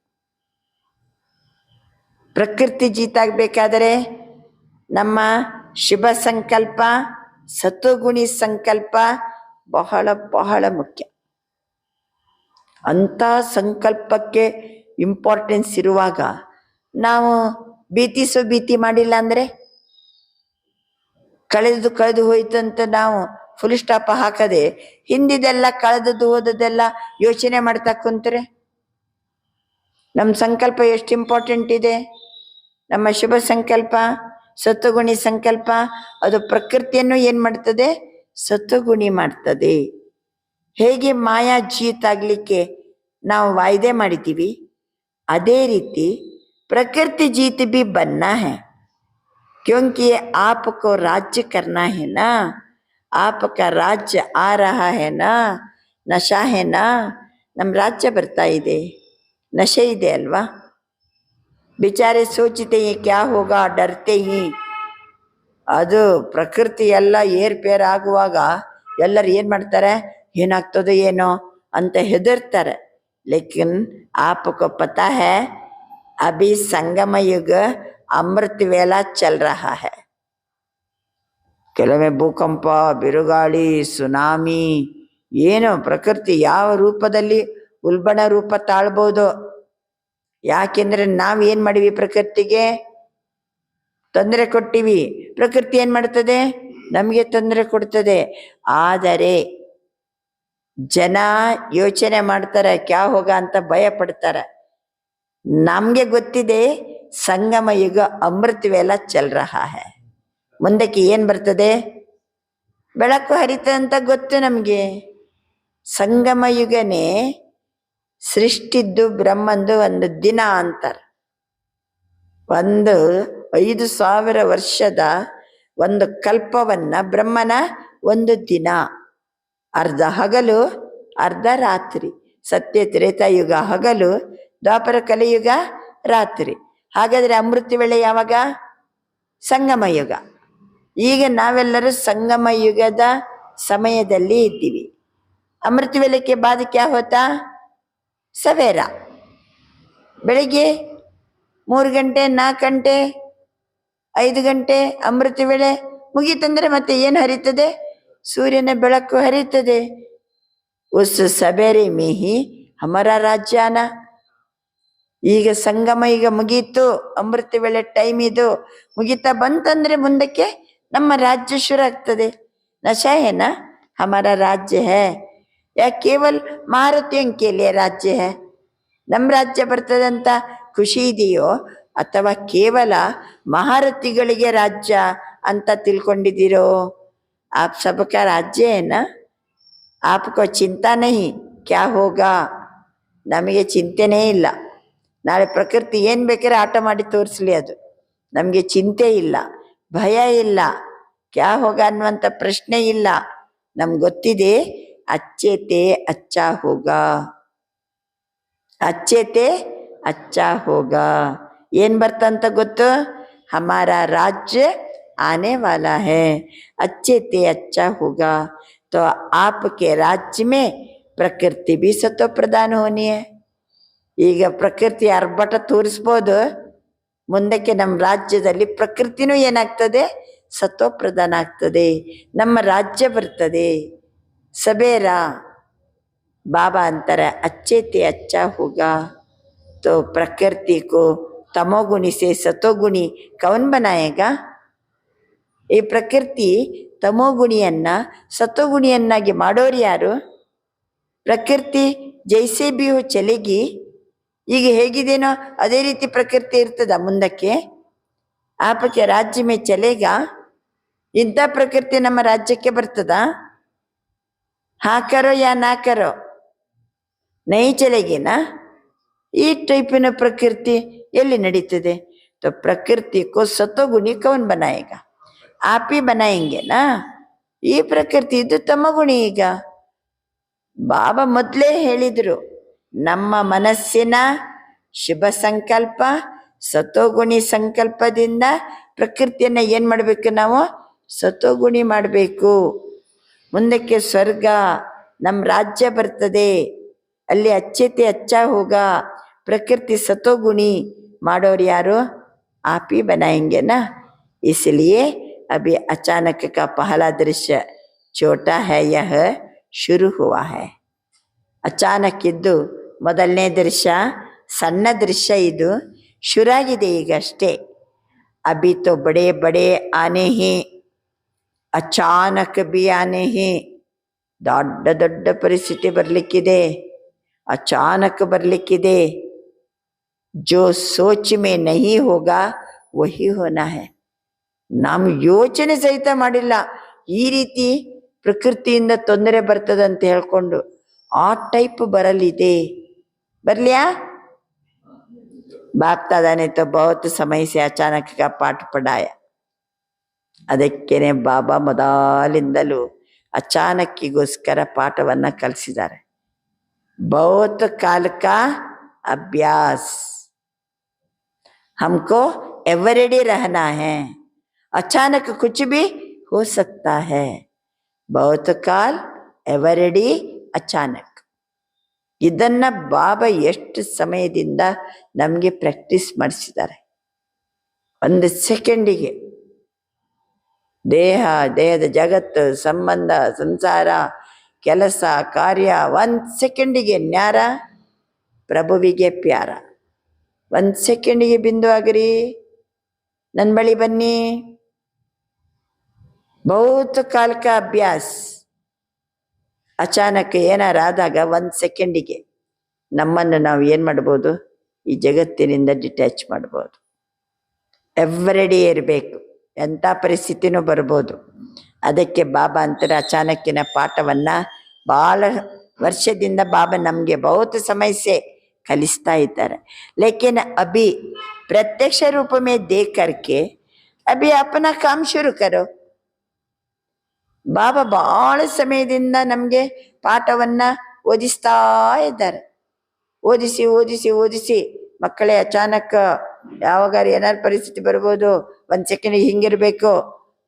ಪ್ರಕೃತಿ ಜೀತಾಗಬೇಕಾದರೆ ನಮ್ಮ ಶುಭ ಸಂಕಲ್ಪ, ಸತೋಗುಣಿ ಸಂಕಲ್ಪ ಬಹಳ ಬಹಳ ಮುಖ್ಯ. ಅಂಥ ಸಂಕಲ್ಪಕ್ಕೆ ಇಂಪಾರ್ಟೆನ್ಸ್ ಇರುವಾಗ ನಾವು ಭೀತಿ ಮಾಡಿಲ್ಲ ಅಂದರೆ, ಕಳೆದು ಹೋಯ್ತಂತ ನಾವು ಫುಲ್ ಸ್ಟಾಪ್ ಹಾಕದೆ ಹಿಂದಿದೆಲ್ಲ ಕಳೆದದ್ದು ಹೋದದೆಲ್ಲ ಯೋಚನೆ ಮಾಡ್ತಾ ಕುಂತ್ರೆ ನಮ್ಮ ಸಂಕಲ್ಪ ಎಷ್ಟು ಇಂಪಾರ್ಟೆಂಟ್ ಇದೆ. ನಮ್ಮ ಶುಭ ಸಂಕಲ್ಪ, ಸತ್ವಗುಣಿ ಸಂಕಲ್ಪ, ಅದು ಪ್ರಕೃತಿಯನ್ನು ಏನು ಮಾಡ್ತದೆ? ಸತ್ವಗುಣಿ ಮಾಡ್ತದೆ. ಹೇಗೆ ಮಾಯಾ ಜೀತ್ ಆಗಲಿಕ್ಕೆ ನಾವು ವಾಯ್ದೆ ಮಾಡಿದ್ದೀವಿ, अदे रीति प्रकृति जीत भी बनना है, क्योंकि आपको राज्य करना है ना, आपका राज्य आ रहा है ना, नशा है ना, ನಮ್ಮ ರಾಜ್ಯ ಬರ್ತಾ ಇದೆ, ನಶೆ ಇದೆ ಅಲ್ವಾ. ಬಿಚಾರೆ ಸೋಚಿತೆ ಕ್ಯಾ ಹೋಗಾ ಡರ್ತೆ ಹಿ. ಅದು ಪ್ರಕೃತಿ ಎಲ್ಲ ಏರ್ಪೇರ್ ಆಗುವಾಗ ಎಲ್ಲರೂ ಏನು ಮಾಡ್ತಾರೆ, ಏನಾಗ್ತದೆ ಏನೋ ಅಂತ ಹೆದರ್ತಾರೆ. ಲೇಕಿನ್ आपको पता है अभी संगम युग अमृत वेला चल रहा है. ಕೆಲವೊಮ್ಮೆ ಭೂಕಂಪ, ಬಿರುಗಾಳಿ, ಸುನಾಮಿ, ಏನು ಪ್ರಕೃತಿ ಯಾವ ರೂಪದಲ್ಲಿ ಉಲ್ಬಣ ರೂಪ ತಾಳ್ಬೋದು. ಯಾಕೆಂದ್ರೆ ನಾವು ಏನು ಮಾಡಿವಿ, ಪ್ರಕೃತಿಗೆ ತೊಂದರೆ ಕೊಟ್ಟಿವಿ. ಪ್ರಕೃತಿ ಏನು ಮಾಡ್ತದೆ, ನಮಗೆ ತೊಂದರೆ ಕೊಡ್ತದೆ. ಆದರೆ ಜನ ಯೋಚನೆ ಮಾಡ್ತಾರೆ, ಕ್ಯಾ ಹೋಗ ಅಂತ ಭಯ ಪಡ್ತಾರೆ. ನಮಗೆ ಗೊತ್ತಿದೆ ಸಂಗಮ ಯುಗ ಅಮೃತ ವೇಲ ಚಲ್ ರಹಾ ಹೈ. ಮುಂದಕ್ಕೆ ಏನು ಬರ್ತದೆ, ಬೆಳಕು ಹರಿತದೆ ಅಂತ ಗೊತ್ತು ನಮಗೆ. ಸಂಗಮ ಯುಗನೇ ಸೃಷ್ಟಿದ್ದು ಬ್ರಹ್ಮಂದು ಒಂದು ದಿನ ಅಂತಾರೆ. 5,000 ವರ್ಷದ ಒಂದು ಕಲ್ಪವನ್ನ ಬ್ರಹ್ಮನ ಒಂದು ದಿನ, ಅರ್ಧ ಹಗಲು ಅರ್ಧ ರಾತ್ರಿ. ಸತ್ಯ ತ್ರೇತಾಯುಗ ಹಗಲು, ದ್ವಾಪರ ಕಲಿಯುಗ ರಾತ್ರಿ. ಹಾಗಾದ್ರೆ ಅಮೃತ ವೇಳೆ ಯಾವಾಗ, ಸಂಗಮ ಯುಗ. ಈಗ ನಾವೆಲ್ಲರೂ ಸಂಗಮ ಯುಗದ ಸಮಯದಲ್ಲಿ ಇದ್ದೀವಿ. ಅಮೃತ ವೇಳೆಗೆ ಬಾದ ಕ್ಯಾ ಹೋತಾ, ಸವೇರ ಬೆಳಿಗ್ಗೆ 3 ಗಂಟೆ 4 ಗಂಟೆ 5 ಗಂಟೆ ಅಮೃತ ವೇಳೆ ಮುಗೀತಂದ್ರೆ ಮತ್ತೆ ಏನು ಹರಿತದೆ, ಸೂರ್ಯನ ಬೆಳಕು ಹರಿತದೆ. ಉಸ್ ಸಬೇರೆ ಮೇಹಿ ಹಮರ ರಾಜ್ಯಾನ. ಈಗ ಸಂಗಮ ಈಗ ಮುಗೀತು, ಅಮೃತ ವೇಳೆ ಟೈಮ್ ಇದು ಮುಗೀತಾ ಬಂತಂದ್ರೆ ಮುಂದಕ್ಕೆ ನಮ್ಮ ರಾಜ್ಯ ಶುರು ಆಗ್ತದೆ. ನಶಾ ಹೇನ ಹಮಾರ ರಾಜ್ಯ ಹೇ, ಯಾ ಕೇವಲ್ ಮಾರುತಿಯಂ ಕೇಲಿಯ ರಾಜ್ಯ ಹೇ. ನಮ್ಮ ರಾಜ್ಯ ಬರ್ತದೆ ಅಂತ ಖುಷಿ ಇದೆಯೋ, ಅಥವಾ ಕೇವಲ ಮಹಾರಥಿಗಳಿಗೆ ರಾಜ್ಯ ಅಂತ ತಿಳ್ಕೊಂಡಿದ್ದೀರೋ. आप सबका राज्य है ना, आपको चिंता नहीं क्या होगा. ನಮಗೆ ಚಿಂತೆನೇ ಇಲ್ಲ. ನಾಳೆ ಪ್ರಕೃತಿ ಏನು ಬೇಕಾದ್ರೆ ಆಟ ಮಾಡಿ ತೋರಿಸ್ಲಿ, ಅದು ನಮಗೆ ಚಿಂತೆ ಇಲ್ಲ, ಭಯ ಇಲ್ಲ, ಕ್ಯಾ ಹೋಗ ಅನ್ನುವಂಥ ಪ್ರಶ್ನೆ ಇಲ್ಲ. ನಮ್ಗೆ ಗೊತ್ತಿದೆ ಅಚ್ಚೇತೆ ಅಚ್ಚಾ ಹೋಗ, ಅಚ್ಚೇತೆ ಅಚ್ಚಾ ಹೋಗ. ಏನು ಬರ್ತಂತ ಗೊತ್ತು, ಹಮಾರ ರಾಜ್ಯ आने वाला है, अच्छे ते अच्छा होगा. तो आपके राज्य में प्रकृति भी सत्व प्रधान होनी है. ಈಗ ಪ್ರಕೃತಿ ಅರ್ಭಟ ತೋರಿಸ್ಬೋದು, ಮುಂದಕ್ಕೆ ನಮ್ಮ ರಾಜ್ಯದಲ್ಲಿ ಪ್ರಕೃತಿನೂ ಏನಾಗ್ತದೆ, ಸತ್ವ ಪ್ರಧಾನ ಆಗ್ತದೆ, ನಮ್ಮ ರಾಜ್ಯ ಬರ್ತದೆ. ಸಬೇರ ಬಾಬಾ ಅಂತಾರೆ अच्छे ते अच्छा होगा. तो प्रकृति को तमोगुणी से सतोगुणी कौन बनाएगा. ಈ ಪ್ರಕೃತಿ ತಮೋಗುಣಿಯನ್ನ ಸತೋಗುಣಿಯನ್ನಾಗಿ ಮಾಡೋರು ಯಾರು. ಪ್ರಕೃತಿ ಜೈಸೆ ಬಿ ಹೋ ಚಲೆಗಿ, ಈಗ ಹೇಗಿದೇನೋ ಅದೇ ರೀತಿ ಪ್ರಕೃತಿ ಇರ್ತದ ಮುಂದಕ್ಕೆ. ಆಪಕ್ಕೆ ರಾಜ್ಯ ಮೇ ಚಲೇಗ, ಇಂಥ ಪ್ರಕೃತಿ ನಮ್ಮ ರಾಜ್ಯಕ್ಕೆ ಬರ್ತದ. ಹಾಕರೋ ಯಾ ನಾಕರೋ ನೈ ಚಲೆಗಿನ. ಈ ಟೈಪಿನ ಪ್ರಕೃತಿ ಎಲ್ಲಿ ನಡೀತದೆ. तो प्रकृति को सतोगुणी कौन बनाएगा, आप ही बनाएंगे ना. ಈ ಪ್ರಕೃತಿ ಇದು ತಮಗುಣಿ. ಈಗ ಬಾಬಾ ಮೊದಲೇ ಹೇಳಿದ್ರು, ನಮ್ಮ ಮನಸ್ಸಿನ ಶುಭ ಸಂಕಲ್ಪ ಸತೋಗುಣಿ ಸಂಕಲ್ಪದಿಂದ ಪ್ರಕೃತಿಯನ್ನ ಏನ್ ಮಾಡ್ಬೇಕು, ನಾವು ಸತೋಗುಣಿ ಮಾಡಬೇಕು. ಮುಂದಕ್ಕೆ ಸ್ವರ್ಗ ನಮ್ಮ ರಾಜ್ಯ ಬರ್ತದೆ, ಅಲ್ಲಿ ಅಚ್ಚತೆ ಅಚ್ಚಾ ಹೋಗ. ಪ್ರಕೃತಿ ಸತೋಗುಣಿ ಮಾಡೋರು ಯಾರು, आप ही बनाएंगे ना. इसलिए अभी अचानक का पहला दृश्य छोटा है, यह शुरू हुआ है. ಅಚಾನಕ್ ಇದ್ದು ಮೊದಲನೇ ದೃಶ್ಯ ಸಣ್ಣ ದೃಶ್ಯ, ಇದು ಶುರುವಾಗಿದೆ ಈಗಷ್ಟೇ. ಅಭಿ ತೋ ಬಡೆ ಬಡೆ ಆನೆ ಹಿ, ಅಚಾನಕ್ ಬಿ ಆನೆ ಹಿ. ದೊಡ್ಡ ದೊಡ್ಡ ಪರಿಸ್ಥಿತಿ ಬರಲಿಕ್ಕಿದೆ, ಅಚಾನಕ್ ಬರಲಿಕ್ಕಿದೆ. जो सोच में नहीं होगा वही होना है. ನಾವು ಯೋಚನೆ ಸಹಿತ ಮಾಡಿಲ್ಲ ಈ ರೀತಿ ಪ್ರಕೃತಿಯಿಂದ ತೊಂದರೆ ಬರ್ತದಂತ ಹೇಳ್ಕೊಂಡು. ಆ ಟೈಪ್ ಬರಲಿದೆ. ಬರ್ಲಿಯಾ बाप दादा ने तो बहुत समय से अचानक का पाठ पढ़ाया. ಅದಕ್ಕೇನೆ ಬಾಬಾ ಮೊದಲಿಂದಲೂ ಅಚಾನಕ್ಕಿಗೋಸ್ಕರ ಪಾಠವನ್ನ ಕಲಿಸಿದ್ದಾರೆ. बहुत काल का अभ्यास. हमको एवरीडे रहना है. अचानक कुछ भी हो सकता है. बहुत काल एवरीडे अचानक. ಇದನ್ನ ಬಾಬಾ ಎಷ್ಟು ಸಮಯದಿಂದ ನಮಗೆ ಪ್ರಾಕ್ಟೀಸ್ ಮಾಡಿಸಿದ್ದಾರೆ. ಒಂದು ಸೆಕೆಂಡಿಗೆ ದೇಹದ ಜಗತ್ತು, ಸಂಬಂಧ, ಸಂಸಾರ, ಕೆಲಸ, ಕಾರ್ಯ, ಒಂದು ಸೆಕೆಂಡಿಗೆ ನ್ಯಾರ, ಪ್ರಭುವಿಗೆ ಪ್ಯಾರ. ಒಂದು ಸೆಕೆಂಡಿಗೆ ಬಿಂದು ಆಗ್ರಿ, ನನ್ನ ಬಳಿ ಬನ್ನಿ. ಬಹುತ್ ಕಾಲ ಕಾ ಅಭ್ಯಾಸ. ಅಚಾನಕ್ ಏನಾರಾದಾಗ ಒಂದು ಸೆಕೆಂಡಿಗೆ ನಮ್ಮನ್ನು ನಾವು ಏನು ಮಾಡ್ಬೋದು, ಈ ಜಗತ್ತಿನಿಂದ ಡಿಟ್ಯಾಚ್ ಮಾಡ್ಬೋದು. ಎವ್ರಿಡೇ ಇರಬೇಕು, ಎಂಥ ಪರಿಸ್ಥಿತಿನೂ ಬರ್ಬೋದು. ಅದಕ್ಕೆ ಬಾಬಾ ಅಂತಾರೆ ಅಚಾನಕ್ಕಿನ ಪಾಠವನ್ನು ಭಾಳ ವರ್ಷದಿಂದ ಬಾಬಾ ನಮಗೆ ಬಹುತ್ ಸಮಯ से ಕಲಿಸ್ತಾ ಇದ್ದಾರೆ. लेकिन अभी प्रत्यक्ष रूप में देख करके अभी अपना काम शुरू करो. ಬಾಬಾ ಭಾಳ ಸಮಯದಿಂದ ನಮಗೆ ಪಾಠವನ್ನ ಓದಿಸ್ತಾ ಇದ್ದಾರೆ. ಓದಿಸಿ ಓದಿಸಿ ಓದಿಸಿ ಮಕ್ಕಳೇ ಅಚಾನಕ್ ಯಾವಾಗ ಏನಾರು ಪರಿಸ್ಥಿತಿ ಬರ್ಬೋದು, ಒಂದು ಸೆಕೆಂಡಿಗೆ ಹಿಂಗಿರ್ಬೇಕು,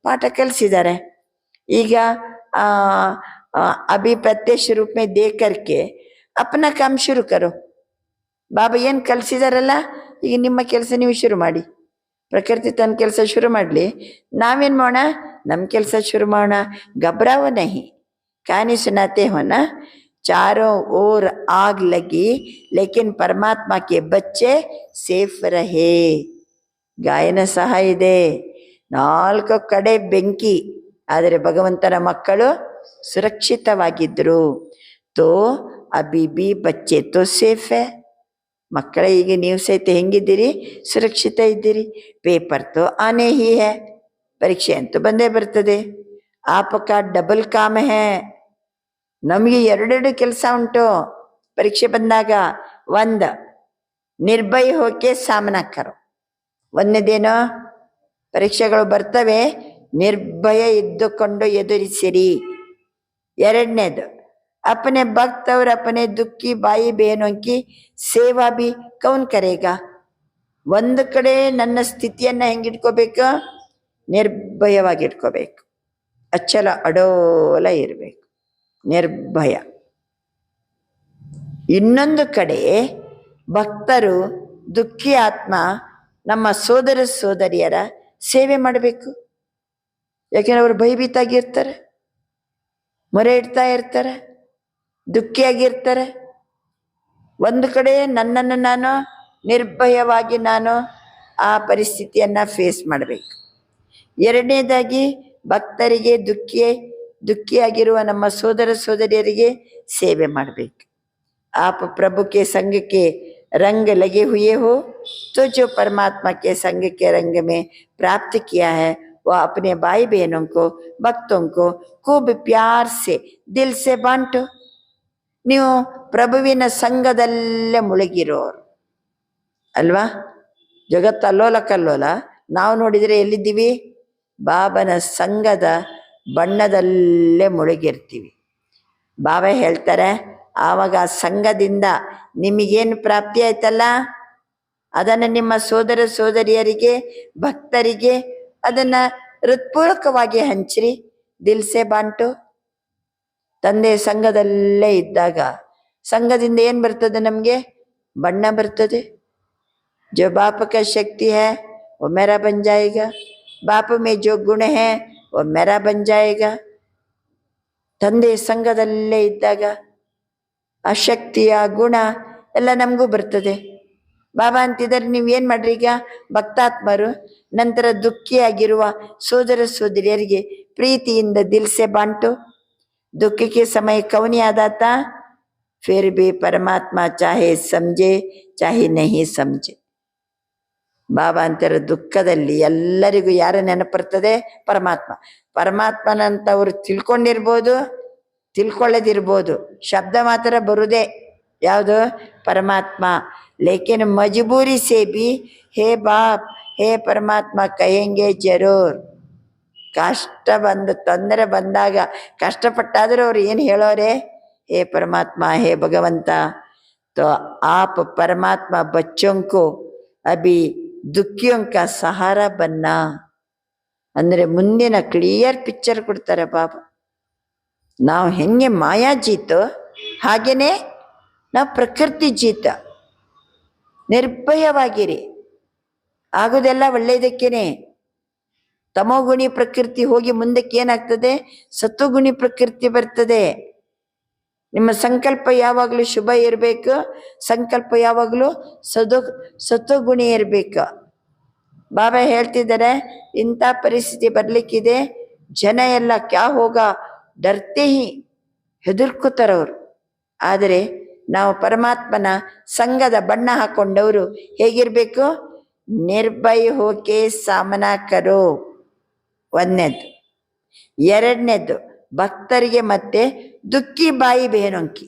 ಪಾಠ ಕಲಿಸಿದ್ದಾರೆ. ಈಗ अभी प्रत्यक्ष रूप में देख करके अपना काम शुरू करो. ಬಾಬಾ ಏನು ಕಲಿಸಿದಾರಲ್ಲ, ಈಗ ನಿಮ್ಮ ಕೆಲಸ ನೀವು ಶುರು ಮಾಡಿ. ಪ್ರಕೃತಿ ತನ್ನ ಕೆಲಸ ಶುರು ಮಾಡಲಿ, ನಾವೇನು ಮಾಡೋಣ, ನಮ್ಮ ಕೆಲಸ ಶುರು ಮಾಡೋಣ. घबराओ नहीं, कहानी सुनाते हो ना, चारों ओर आग लगी लेकिन परमात्मा के बच्चे ಸೇಫ್ रहे. ಗಾಯನ ಸಹ ಇದೆ, 4 ಕಡೆ ಬೆಂಕಿ, ಆದರೆ ಭಗವಂತನ ಮಕ್ಕಳು ಸುರಕ್ಷಿತವಾಗಿದ್ದರು. ತೋ ಅಭಿ ಬಿ ಬಚ್ಚೆ ತೋ ಸೇಫ್ ಹೈ. ಮಕ್ಕಳೇ, ಈಗ ನೀವು ಸಹಿತ ಹೆಂಗಿದ್ದೀರಿ, ಸುರಕ್ಷಿತ ಇದ್ದೀರಿ. ಪೇಪರ್ ತೋ ಆನೆ ಹಿ ಹೈ, ಪರೀಕ್ಷೆ ಅಂತೂ ಬಂದೇ ಬರ್ತದೆ. ಆಪಕ ಡಬಲ್ ಕಾಮ ಹೈ, ನಮಗೆ 2 ಕೆಲಸ ಉಂಟು ಪರೀಕ್ಷೆ ಬಂದಾಗ. ಒಂದು, ನಿರ್ಭಯ ಹೋಕೆ ಸಾಮನಾ ಕರೋ. ಒಂದನೇದೇನೋ, ಪರೀಕ್ಷೆಗಳು ಬರ್ತವೆ, ನಿರ್ಭಯ ಇದ್ದುಕೊಂಡು ಎದುರಿಸಿರಿ. ಎರಡನೇದು, अपने भक्त और अपने दुखी भाई बहनों की ಸೇವಾ भी कौन करेगा. ಒಂದು ಕಡೆ ನನ್ನ ಸ್ಥಿತಿಯನ್ನ ಹೆಂಗಿಟ್ಕೋಬೇಕು, ನಿರ್ಭಯವಾಗಿ ಇಟ್ಕೋಬೇಕು. ಅಚ್ಚಲ ಅಡೋಲ ಇರಬೇಕು, ನಿರ್ಭಯ. ಇನ್ನೊಂದು ಕಡೆ ಭಕ್ತರು, ದುಃಖಿ ಆತ್ಮ, ನಮ್ಮ ಸೋದರ ಸೋದರಿಯರ ಸೇವೆ ಮಾಡಬೇಕು. ಯಾಕೆಂದ್ರೆ ಅವರು ಭಯಭೀತಾಗಿರ್ತಾರೆ, ಮೊರೆ ಇಡ್ತಾ ಇರ್ತಾರೆ, ದುಃಖಿಯಾಗಿರ್ತಾರೆ. ಒಂದು ಕಡೆ ನನ್ನನ್ನು ನಾನು ನಿರ್ಭಯವಾಗಿ ನಾನು ಆ ಪರಿಸ್ಥಿತಿಯನ್ನು ಫೇಸ್ ಮಾಡಬೇಕು. ಎರಡನೇದಾಗಿ ಭಕ್ತರಿಗೆ, ದುಃಖಿಯಾಗಿರುವ ನಮ್ಮ ಸೋದರ ಸೋದರಿಯರಿಗೆ ಸೇವೆ ಮಾಡಬೇಕು. आप प्रभु के संग के रंग लगे हुए हो, तो जो परमात्मा के संग के रंग में प्राप्त किया है वह अपने भाई बहनों को, भक्तों को खूब प्यार से दिल से बांटो. ನೀವು ಪ್ರಭುವಿನ ಸಂಘದಲ್ಲೇ ಮುಳುಗಿರೋರು ಅಲ್ವಾ. ಜಗತ್ತು ಅಲ್ಲೋಲ ಕಲ್ಲೋಲ, ನಾವು ನೋಡಿದರೆ ಎಲ್ಲಿದ್ದೀವಿ, ಬಾಬನ ಸಂಘದ ಬಣ್ಣದಲ್ಲೇ ಮುಳುಗಿರ್ತೀವಿ. ಬಾಬಾ ಹೇಳ್ತಾರೆ, ಆವಾಗ ಆ ಸಂಘದಿಂದ ನಿಮಗೇನು ಪ್ರಾಪ್ತಿ ಆಯ್ತಲ್ಲ, ಅದನ್ನು ನಿಮ್ಮ ಸೋದರ ಸೋದರಿಯರಿಗೆ, ಭಕ್ತರಿಗೆ ಅದನ್ನು ಹೃತ್ಪೂರ್ವಕವಾಗಿ ಹಂಚಿರಿ. ದಿಲ್ಸೆ ಬಾಂಟು. ತಂದೆ ಸಂಘದಲ್ಲೇ ಇದ್ದಾಗ ಸಂಘದಿಂದ ಏನು ಬರ್ತದೆ, ನಮಗೆ ಬಣ್ಣ ಬರ್ತದೆ. जो बाप का शक्ति है वो मेरा बन जाएगा, बाप में जो गुण है वो मेरा बन जाएगा. ತಂದೆ ಸಂಘದಲ್ಲೇ ಇದ್ದಾಗ ಆ ಶಕ್ತಿ, ಆ ಗುಣ ಎಲ್ಲ ನಮಗೂ ಬರ್ತದೆ. ಬಾಬಾ ಅಂತಿದ್ದಾರೆ, ನೀವೇನು ಮಾಡ್ರಿ, ಈಗ ಭಕ್ತಾತ್ಮರು ನಂತರ ದುಃಖಿಯಾಗಿರುವ ಸೋದರ ಸೋದರಿಯರಿಗೆ ಪ್ರೀತಿಯಿಂದ ದಿಲ್ಸೆ ಬಾಂಟು. दुख के समय कौन याद आता, फिर भी परमात्मा चाहे समझे चाहे नहीं समझे. ಬಾಬಾ ಅಂತಾರೆ, ದುಃಖದಲ್ಲಿ ಎಲ್ಲರಿಗೂ ಯಾರ ನೆನಪಿರ್ತದೆ, ಪರಮಾತ್ಮ. ಪರಮಾತ್ಮನಂತವ್ರು ತಿಳ್ಕೊಂಡಿರ್ಬೋದು, ತಿಳ್ಕೊಳ್ಳದಿರ್ಬೋದು, ಶಬ್ದ ಮಾತ್ರ ಬರುದೇ ಯಾವುದು, ಪರಮಾತ್ಮ. लेकिन मजबूरी से भी हे बाप हे परमात्मा कहेंगे जरूर. ಕಷ್ಟ ಬಂದು ತೊಂದರೆ ಬಂದಾಗ ಕಷ್ಟಪಟ್ಟಾದರೂ ಅವ್ರು ಏನು ಹೇಳೋರೆ? हे परमात्मा हे भगवंत. तो आप परमात्मा बच्चों को अभी दुखियों का सहारा बनना ಅಂದ್ರೆ ಮುಂದಿನ ಕ್ಲಿಯರ್ ಪಿಕ್ಚರ್ ಕೊಡ್ತಾರೆ ಬಾಬಾ. ನಾವು ಹೆಂಗೆ ಮಾಯಾ ಜೀತೋ ಹಾಗೇನೆ ನಾವು ಪ್ರಕೃತಿ ಜೀತ. ನಿರ್ಭಯವಾಗಿರಿ, ಆಗೋದೆಲ್ಲ ಒಳ್ಳೆಯದಕ್ಕೇನೆ. ತಮೋಗುಣಿ ಪ್ರಕೃತಿ ಹೋಗಿ ಮುಂದಕ್ಕೆ ಏನಾಗ್ತದೆ? ಸತ್ವಗುಣಿ ಪ್ರಕೃತಿ ಬರ್ತದೆ. ನಿಮ್ಮ ಸಂಕಲ್ಪ ಯಾವಾಗಲೂ ಶುಭ ಇರಬೇಕು, ಸಂಕಲ್ಪ ಯಾವಾಗಲೂ ಸತ್ವಗುಣಿ ಇರಬೇಕು. ಬಾಬಾ ಹೇಳ್ತಿದ್ದಾರೆ, ಇಂಥ ಪರಿಸ್ಥಿತಿ ಬರ್ಲಿಕ್ಕಿದೆ, ಜನ ಎಲ್ಲ ಕ್ಯಾ ಹೋಗ ಡರ್ತೆ ಹಿ, ಹೆದರ್ಕೋತಾರವ್ರು. ಆದರೆ ನಾವು ಪರಮಾತ್ಮನ ಸಂಘದ ಬಣ್ಣ ಹಾಕೊಂಡವರು ಹೇಗಿರ್ಬೇಕು? ನಿರ್ಭಯ ಹೋಕೆ ಸಾಮನ ಕರೋ. ಒಂದನೇದ್ದು. ಎರಡನೇದ್ದು, ಭಕ್ತರಿಗೆ ಮತ್ತೆ ದುಃಖಿ ಬಾಯಿ ಬೇನೊಂಕಿ,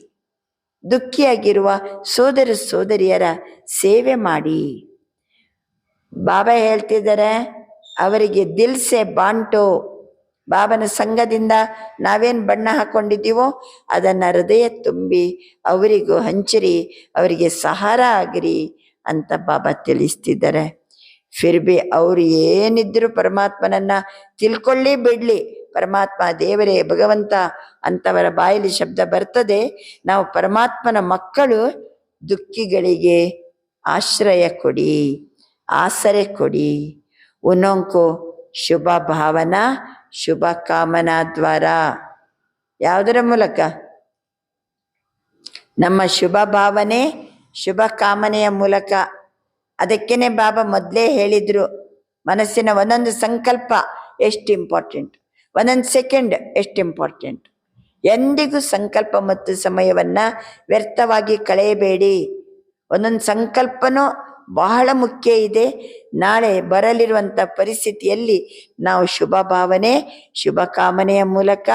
ದುಃಖಿಯಾಗಿರುವ ಸೋದರ ಸೋದರಿಯರ ಸೇವೆ ಮಾಡಿ. ಬಾಬಾ ಹೇಳ್ತಿದ್ದಾರೆ, ಅವರಿಗೆ ದಿಲ್ಸೆ ಬಾಂಟೋ. ಬಾಬನ ಸಂಘದಿಂದ ನಾವೇನು ಬಣ್ಣ ಹಾಕೊಂಡಿದ್ದೀವೋ ಅದನ್ನು ಹೃದಯ ತುಂಬಿ ಅವರಿಗೂ ಹಂಚಿರಿ, ಅವರಿಗೆ ಸಹಾರ ಆಗಿರಿ ಅಂತ ಬಾಬಾ ತಿಳಿಸ್ತಿದ್ದಾರೆ. ಫಿರ್ ಬಿ ಅವರು ಏನಿದ್ರು ಪರಮಾತ್ಮನನ್ನ ತಿಳ್ಕೊಳ್ಳಿ ಬಿಡ್ಲಿ, ಪರಮಾತ್ಮ ದೇವರೇ ಭಗವಂತ ಅಂತವರ ಬಾಯಲ್ಲಿ ಶಬ್ದ ಬರ್ತದೆ. ನಾವು ಪರಮಾತ್ಮನ ಮಕ್ಕಳು, ದುಃಖಿಗಳಿಗೆ ಆಶ್ರಯ ಕೊಡಿ, ಆಸರೆ ಕೊಡಿ. ಉನ್ನೋಂಕೋ ಶುಭ ಭಾವನಾ ಶುಭ ಕಾಮನಾ ದ್ವಾರ. ಯಾವುದರ ಮೂಲಕ? ನಮ್ಮ ಶುಭ ಭಾವನೆ ಶುಭ ಕಾಮನೆಯ ಮೂಲಕ. ಅದಕ್ಕೇನೆ ಬಾಬಾ ಮೊದಲೇ ಹೇಳಿದ್ರು, ಮನಸ್ಸಿನ ಒಂದೊಂದು ಸಂಕಲ್ಪ ಎಷ್ಟು ಇಂಪಾರ್ಟೆಂಟ್, ಒಂದೊಂದು ಸೆಕೆಂಡ್ ಎಷ್ಟು ಇಂಪಾರ್ಟೆಂಟ್. ಎಂದಿಗೂ ಸಂಕಲ್ಪ ಮತ್ತು ಸಮಯವನ್ನು ವ್ಯರ್ಥವಾಗಿ ಕಳೆಯಬೇಡಿ. ಒಂದೊಂದು ಸಂಕಲ್ಪನೂ ಬಹಳ ಮುಖ್ಯ ಇದೆ. ನಾಳೆ ಬರಲಿರುವಂಥ ಪರಿಸ್ಥಿತಿಯಲ್ಲಿ ನಾವು ಶುಭ ಭಾವನೆ ಶುಭ ಕಾಮನೆಯ ಮೂಲಕ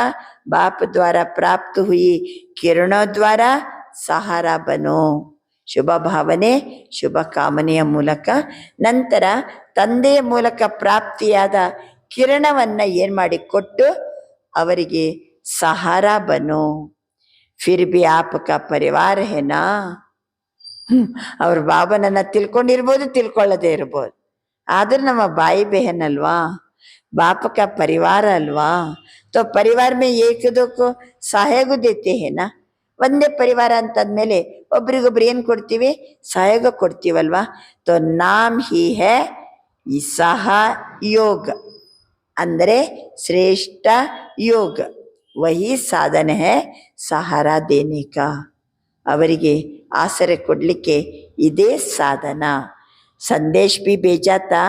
ಬಾಪ್ ದ್ವಾರ ಪ್ರಾಪ್ತ ಹುಯಿ ಕಿರಣೋ ದ್ವಾರ ಸಹಾರ ಬನೋ. ಶುಭ ಭಾವನೆ ಶುಭ ಕಾಮನೆಯ ಮೂಲಕ, ನಂತರ ತಂದೆಯ ಮೂಲಕ ಪ್ರಾಪ್ತಿಯಾದ ಕಿರಣವನ್ನು ಏನು ಮಾಡಿ ಕೊಟ್ಟು ಅವರಿಗೆ ಸಹಾರ ಬನೋ. ಫಿರ್ ಬಿ ಆಪಕ ಪರಿವಾರ ಹೇನಾ. ಅವ್ರ ಬಾಬನನ್ನ ತಿಳ್ಕೊಂಡಿರ್ಬೋದು, ತಿಳ್ಕೊಳ್ಳದೆ ಇರ್ಬೋದು, ಆದ್ರೆ ನಮ್ಮ ಬಾಯಿ ಬೆಹನ್ ಅಲ್ವಾ, ಬಾಪಕ ಪರಿವಾರ ಅಲ್ವಾ. ತೋ ಪರಿವಾರ ಮೇ ಏಕದಕ್ಕೂ ಸಹಯೋಗ ದೇತೆ ಹೇನಾ. ಒಂದೇ ಪರಿವಾರ ಅಂತಂದ್ಮೇಲೆ ಒಬ್ರಿಗೊಬ್ರು ಏನು ಕೊಡ್ತೀವಿ? ಸಹಯೋಗ ಕೊಡ್ತೀವಲ್ವಾ. ತೋ ನಾಮ್ ಹಿ ಹೇ ಈ ಸಹಯೋಗ, ಅಂದರೆ ಶ್ರೇಷ್ಠ ಯೋಗ. ವಹಿ ಸಾಧನೆ ಹೇ ಸಹಾರ ದೇನೆ ಕಾ. ಅವರಿಗೆ ಆಸರೆ ಕೊಡಲಿಕ್ಕೆ ಇದೇ ಸಾಧನ. ಸಂದೇಶ भी भेजा था,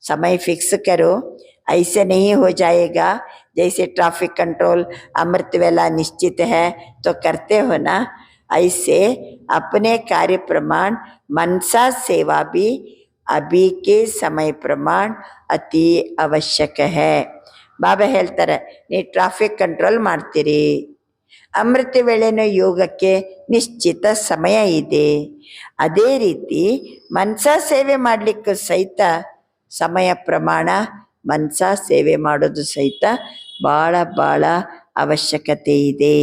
समय फिक्स करो, ऐसे नहीं हो जाएगा जैसे ट्रैफिक कंट्रोल अमृत वेला निश्चित है तो करते हो ना, ऐसे अपने कार्य प्रमाण मनसा सेवा भी अभी के समय प्रमाण अति आवश्यक है. ಬಾಬಾ ಹೇಳ್ತಾರೆ, ನೀ ಟ್ರಾಫಿಕ್ ಕಂಟ್ರೋಲ್ ಮಾಡ್ತೀರಿ, ಅಮೃತ ವೇಳೆನೂ ಯೋಗಕ್ಕೆ ನಿಶ್ಚಿತ ಸಮಯ ಇದೆ. ಅದೇ ರೀತಿ ಮನಸಾ ಸೇವೆ ಮಾಡಲಿಕ್ಕೂ ಸಹಿತ ಸಮಯ ಪ್ರಮಾಣ, ಮನಸಾ ಸೇವೆ ಮಾಡೋದು ಸಹಿತ ಭಾಳ ಭಾಳ ಅವಶ್ಯಕತೆ ಇದೆ.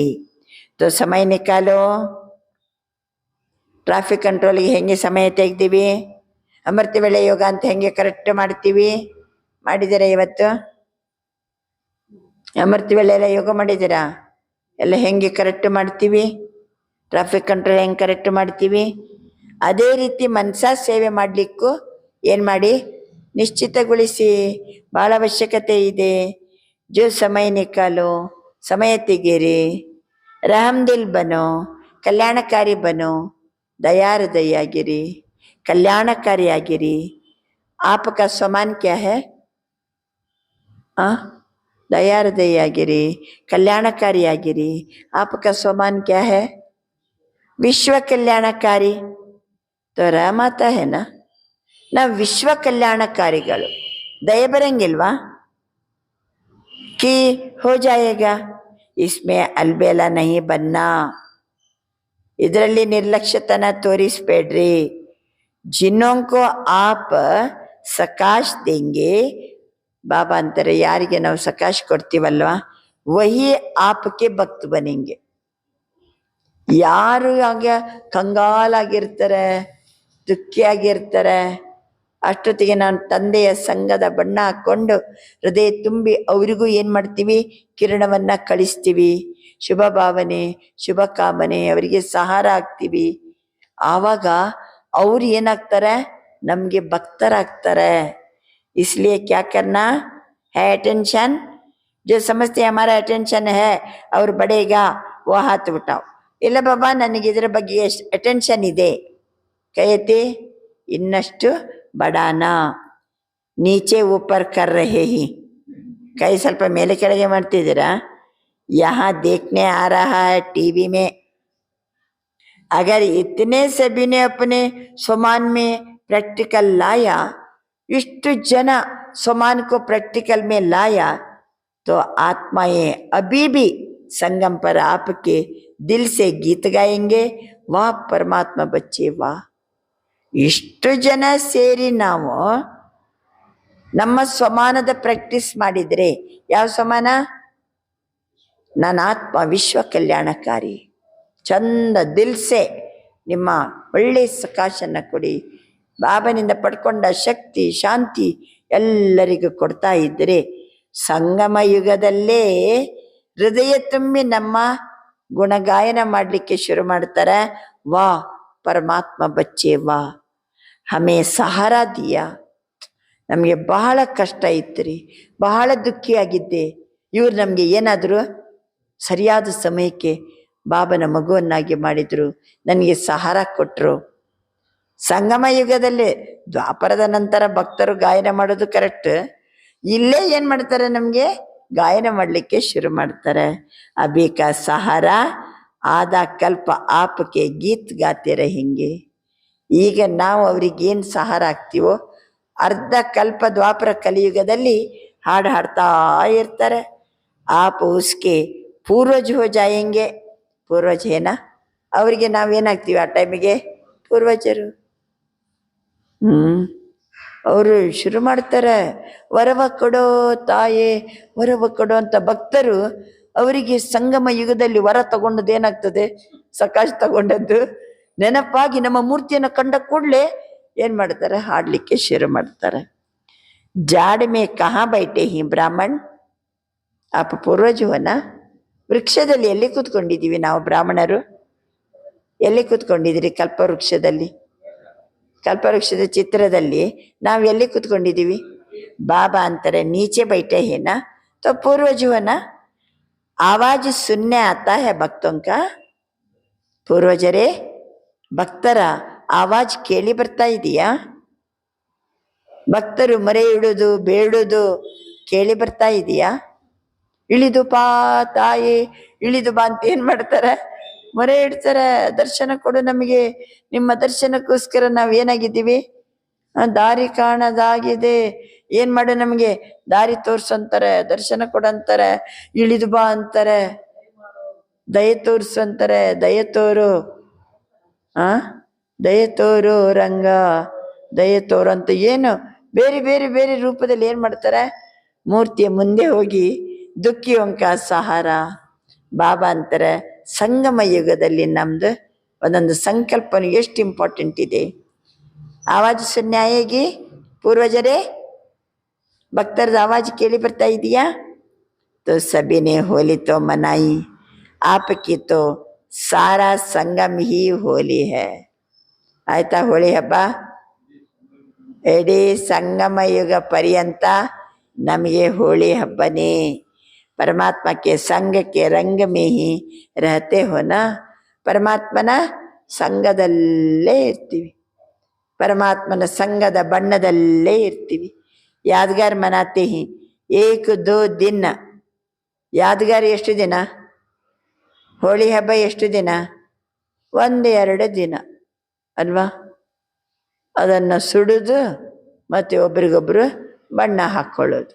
ತೋ ಸಮಯ ನಿಕಾಲೋ. ಟ್ರಾಫಿಕ್ ಕಂಟ್ರೋಲಿಗೆ ಹೆಂಗೆ ಸಮಯ ತೆಗ್ತೀವಿ? ಅಮೃತ ವೇಳೆ ಯೋಗ ಅಂತ ಹೆಂಗೆ ಕರೆಕ್ಟ್ ಮಾಡ್ತೀವಿ? ಮಾಡಿದ್ದೀರಾ ಇವತ್ತು? ಅಮೃತ ವೇಳೆ ಎಲ್ಲ ಯೋಗ ಮಾಡಿದ್ದೀರಾ? ಎಲ್ಲ ಹೆಂಗೆ ಕರೆಕ್ಟ್ ಮಾಡ್ತೀವಿ? ಟ್ರಾಫಿಕ್ ಕಂಟ್ರೋಲ್ ಹೆಂಗೆ ಕರೆಕ್ಟ್ ಮಾಡ್ತೀವಿ? ಅದೇ ರೀತಿ ಮನಸಾ ಸೇವೆ ಮಾಡಲಿಕ್ಕೂ ಏನು ಮಾಡಿ? ನಿಶ್ಚಿತಗೊಳಿಸಿ. ಭಾಳ ಅವಶ್ಯಕತೆ ಇದೆ. ಜೋ ಸಮಯ ನಿಕಾಲೋ, ಸಮಯ ತೆಗೀರಿ. ರಹಮ್ದಿಲ್ ಬನೋ, ಕಲ್ಯಾಣಕಾರಿ ಬನೋ, ದಯಾಹೃದಯಾಗಿರಿ, ಕಲ್ಯಾಣಕಾರಿಯಾಗಿರಿ. ಆಪಕ ಸ್ವಮಾನ್ ಕ್ಯಾ ಹೈ? ದಯಾಹೃದಯಾಗಿರಿ, ಕಲ್ಯಾಣಕಾರಿಯಾಗಿರಿ. ಆಪಕ ಸ್ವಮಾನ್ ಕ್ಯಾ ಹೈ? ವಿಶ್ವ ಕಲ್ಯಾಣಕಾರಿ. तो रहमता है ना, ನಾವು ವಿಶ್ವ ಕಲ್ಯಾಣಕಾರಿಗಳು. ದಯೆ ಬರಂಗಿಲ್ವಾ? कि हो जाएगा, इसमें अलबेला नहीं बनना. ಇದರಲ್ಲಿ ನಿರ್ಲಕ್ಷ್ಯತನ ತೋರಿಸ್ಬೇಡ್ರಿ. जिन्हों को आप सकाश देंगे, ಬಾಬಾ ಅಂತಾರೆ ಯಾರಿಗೆ ನಾವು ಸಕಾಶ ಕೊಡ್ತೀವಲ್ವಾ ವಹಿ ಆಪ್ಗೆ ಭಕ್ತ ಬನೆಂಗೆ. ಯಾರು ಆಗ ಕಂಗಾಲಾಗಿರ್ತಾರೆ, ದುಃಖಿಯಾಗಿರ್ತಾರೆ, ಅಷ್ಟೊತ್ತಿಗೆ ನಾನು ತಂದೆಯ ಸಂಘದ ಬಣ್ಣ ಹಾಕೊಂಡು ಹೃದಯ ತುಂಬಿ ಅವರಿಗೂ ಏನ್ ಮಾಡ್ತೀವಿ, ಕಿರಣವನ್ನ ಕಳಿಸ್ತೀವಿ, ಶುಭ ಭಾವನೆ ಶುಭ ಕಾಮನೆ ಅವರಿಗೆ ಸಹಾರ ಆಗ್ತೀವಿ. ಆವಾಗ ಅವ್ರು ಏನಾಗ್ತಾರೆ, ನಮ್ಗೆ ಭಕ್ತರಾಗ್ತಾರೆ. इसलिए क्या करना है, अटेंशन. जो समझते हैं हमारा अटेंशन है और बढ़ेगा वो हाथ उठाओ. ಇಲ್ಲ ಬಾಬಾ ನನಗೆ ಇದರ ಬಗ್ಗೆ ಎಷ್ಟು ಅಟೆನ್ಷನ್ ಇದೆ, ಕೈತಿ ಇನ್ನಷ್ಟು ಬಡಾನ. ನೀಚೆ ऊपर कर रहे ही, ಕೈ ಸ್ವಲ್ಪ ಮೇಲೆ ಕೆಳಗೆ ಮಾಡ್ತಿದ್ದೀರಾ. यहाँ देखने आ रहा है टीवी में, अगर इतने सभी ने अपने स्वमान में प्रैक्टिकल लाया, इष्ट जन स्वमान को प्रैक्टिकल में लाया, तो आत्माएं अभी भी संगम पर आपके दिल से गीत गाएंगे, वाह परमात्मा बच्चे वाह. ಇಷ್ಟು ಜನ ಸೇರಿ ನಾವು ನಮ್ಮ ಸ್ವಮಾನದ ಪ್ರಾಕ್ಟೀಸ್ ಮಾಡಿದ್ರೆ, ಯಾವ ಸ್ವಮಾನ, ನನ್ನ ಆತ್ಮ ವಿಶ್ವ ಕಲ್ಯಾಣಕಾರಿ, ಚಂದ ದಿಲ್ಸೆ ನಿಮ್ಮ ಒಳ್ಳೆ ಸಕಾಶನ್ನ ಕೊಡಿ, ಬಾಬನಿಂದ ಪಡ್ಕೊಂಡ ಶಕ್ತಿ ಶಾಂತಿ ಎಲ್ಲರಿಗೂ ಕೊಡ್ತಾ ಇದ್ರೆ, ಸಂಗಮ ಯುಗದಲ್ಲೇ ಹೃದಯ ತುಂಬಿ ನಮ್ಮ ಗುಣಗಾಯನ ಮಾಡಲಿಕ್ಕೆ ಶುರು ಮಾಡ್ತಾರೆ. ವಾ ಪರಮಾತ್ಮ ಬಚ್ಚೆ ವಾ, ಹಮೇ ಸಹಾರ ದಿಯ. ನಮಗೆ ಬಹಳ ಕಷ್ಟ ಇತ್ತು, ಬಹಳ ದುಃಖಿಯಾಗಿದ್ದೆ, ಇವ್ರು ನಮಗೆ ಏನಾದರೂ ಸರಿಯಾದ ಸಮಯಕ್ಕೆ ಬಾಬನ ಮಗುವನ್ನಾಗಿ ಮಾಡಿದ್ರು, ನನಗೆ ಸಹಾರ ಕೊಟ್ಟರು. ಸಂಗಮ ಯುಗದಲ್ಲಿ ದ್ವಾಪರದ ನಂತರ ಭಕ್ತರು ಗಾಯನ ಮಾಡೋದು ಕರೆಕ್ಟ್, ಇಲ್ಲೇ ಏನ್ ಮಾಡ್ತಾರೆ, ನಮ್ಗೆ ಗಾಯನ ಮಾಡ್ಲಿಕ್ಕೆ ಶುರು ಮಾಡ್ತಾರೆ. ಅಭಿ ಕಾ ಸಹಾರ ಆದ ಕಲ್ಪ ಆಪ್ಗೆ ಗೀತ್ ಗಾತೆ ರಹಿಂಗೆ. ಈಗ ನಾವು ಅವ್ರಿಗೆ ಏನು ಸಹಾರ ಆಗ್ತೀವೋ, ಅರ್ಧ ಕಲ್ಪ ದ್ವಾಪರ ಕಲಿಯುಗದಲ್ಲಿ ಹಾಡು ಹಾಡ್ತಾ ಇರ್ತಾರೆ. ಆಪ್ ಉಸ್ಕೆ ಪೂರ್ವಜ್ ಹೋ ಜಾಯಂಗೆ. ಪೂರ್ವಜ ಏನ, ಅವರಿಗೆ ನಾವೇನಾಗ್ತೀವಿ ಆ ಟೈಮಿಗೆ, ಪೂರ್ವಜರು. ಅವರು ಶುರು ಮಾಡ್ತಾರೆ, ವರವ ಕೊಡೋ ತಾಯೇ ವರವ ಕೊಡೋ ಅಂತ. ಭಕ್ತರು ಅವರಿಗೆ ಸಂಗಮ ಯುಗದಲ್ಲಿ ವರ ತಗೊಂಡದ್ದು ಏನಾಗ್ತದೆ, ಸಕಾಶ ತಗೊಂಡದ್ದು ನೆನಪಾಗಿ ನಮ್ಮ ಮೂರ್ತಿಯನ್ನು ಕಂಡ ಕೂಡಲೇ ಏನ್ ಮಾಡ್ತಾರೆ, ಹಾಡ್ಲಿಕ್ಕೆ ಶುರು ಮಾಡ್ತಾರೆ. ಜಾಡ್ ಮೇ ಕಹಾ ಬೈಟೆ ಹಿ ಬ್ರಾಹ್ಮಣ್, ಆಪ ಪೂರ್ವಜವನ. ವೃಕ್ಷದಲ್ಲಿ ಎಲ್ಲಿ ಕೂತ್ಕೊಂಡಿದ್ದೀವಿ ನಾವು ಬ್ರಾಹ್ಮಣರು, ಎಲ್ಲಿ ಕೂತ್ಕೊಂಡಿದ್ದೀರಿ, ಕಲ್ಪವೃಕ್ಷದಲ್ಲಿ. ಕಲ್ಪವೃಕ್ಷದ ಚಿತ್ರದಲ್ಲಿ ನಾವು ಎಲ್ಲಿ ಕೂತ್ಕೊಂಡಿದ್ದೀವಿ, ಬಾಬಾ ಅಂತಾರೆ ನೀಚೆ ಬೈಟೆ ಹೇನ ತೋ ಪೂರ್ವಜವನ. ಆವಾಜ್ ಸುನ್ನೆ ಆತಾ ಹೈ ಭಕ್ತೋಂ ಕಾ. ಪೂರ್ವಜರೇ, ಭಕ್ತರ ಆವಾಜ್ ಕೇಳಿ ಬರ್ತಾ ಇದೆಯಾ, ಭಕ್ತರು ಮರೆ ಇಡುದು ಬೇಡುದು ಕೇಳಿ ಬರ್ತಾ ಇದೆಯಾ. ಇಳಿದು ಬಾ ತಾಯಿ, ಇಳಿದು ಬಾ ಅಂತ ಏನ್ ಮಾಡ್ತಾರೆ, ಮೊರೆ ಇಡ್ತಾರೆ, ದರ್ಶನ ಕೊಡು ನಮಗೆ, ನಿಮ್ಮ ದರ್ಶನಕ್ಕೋಸ್ಕರ ನಾವು ಏನಾಗಿದ್ದೀವಿ, ದಾರಿ ಕಾಣದಾಗಿದೆ, ಏನ್ ಮಾಡು ನಮಗೆ ದಾರಿ ತೋರ್ಸಂತಾರೆ, ದರ್ಶನ ಕೊಡಂತಾರೆ, ಇಳಿದು ಬಾ ಅಂತಾರೆ, ದಯೆ ತೋರ್ಸು ಅಂತಾರೆ, ದಯೆ ತೋರು, ದಯೆ ತೋರು ರಂಗ, ದಯೆ ತೋರು ಅಂತ ಏನು ಬೇರೆ ಬೇರೆ ಬೇರೆ ರೂಪದಲ್ಲಿ ಏನ್ ಮಾಡ್ತಾರೆ, ಮೂರ್ತಿಯ ಮುಂದೆ ಹೋಗಿ ದುಃಖಿಯೊಂಕ ಸಹಾರ. ಬಾಬಾ ಅಂತಾರೆ ಸಂಗಮ ಯುಗದಲ್ಲಿ ನಮ್ದು ಒಂದೊಂದು ಸಂಕಲ್ಪನೆ ಎಷ್ಟು ಇಂಪಾರ್ಟೆಂಟ್ ಇದೆ. ಆವಾಜ್ ಸುನ್ಯಾಯಗಿ ಪೂರ್ವಜರೇ, ಭಕ್ತರದ ಆವಾಜ್ ಕೇಳಿ ಬರ್ತಾ ಇದೆಯಾ. तो सभी ने होली तो मनाई, आपकी तो सारा संगम ही होली है. ಆಯ್ತಾ ಹೋಳಿ ಹಬ್ಬ, ಇಡೀ ಸಂಗಮ ಯುಗ ಪರ್ಯಂತ ನಮಗೆ ಹೋಳಿ ಹಬ್ಬನೇ. परमात्मा के संग के रंग में ही रहते हो ना. ಪರಮಾತ್ಮನ ಸಂಘದಲ್ಲೇ ಇರ್ತೀವಿ, ಪರಮಾತ್ಮನ ಸಂಘದ ಬಣ್ಣದಲ್ಲೇ ಇರ್ತೀವಿ. ಯಾದಗಾರ್ ಮನಾತೆ ಹಿ 1-2 ದಿನ. ಯಾದಗಾರ್ ಎಷ್ಟು ದಿನ, ಹೋಳಿ ಹಬ್ಬ ಎಷ್ಟು ದಿನ, 1-2 ದಿನ ಅಲ್ವಾ. ಅದನ್ನು ಸುಡುದು ಮತ್ತೆ ಒಬ್ರಿಗೊಬ್ರು ಬಣ್ಣ ಹಾಕ್ಕೊಳ್ಳೋದು,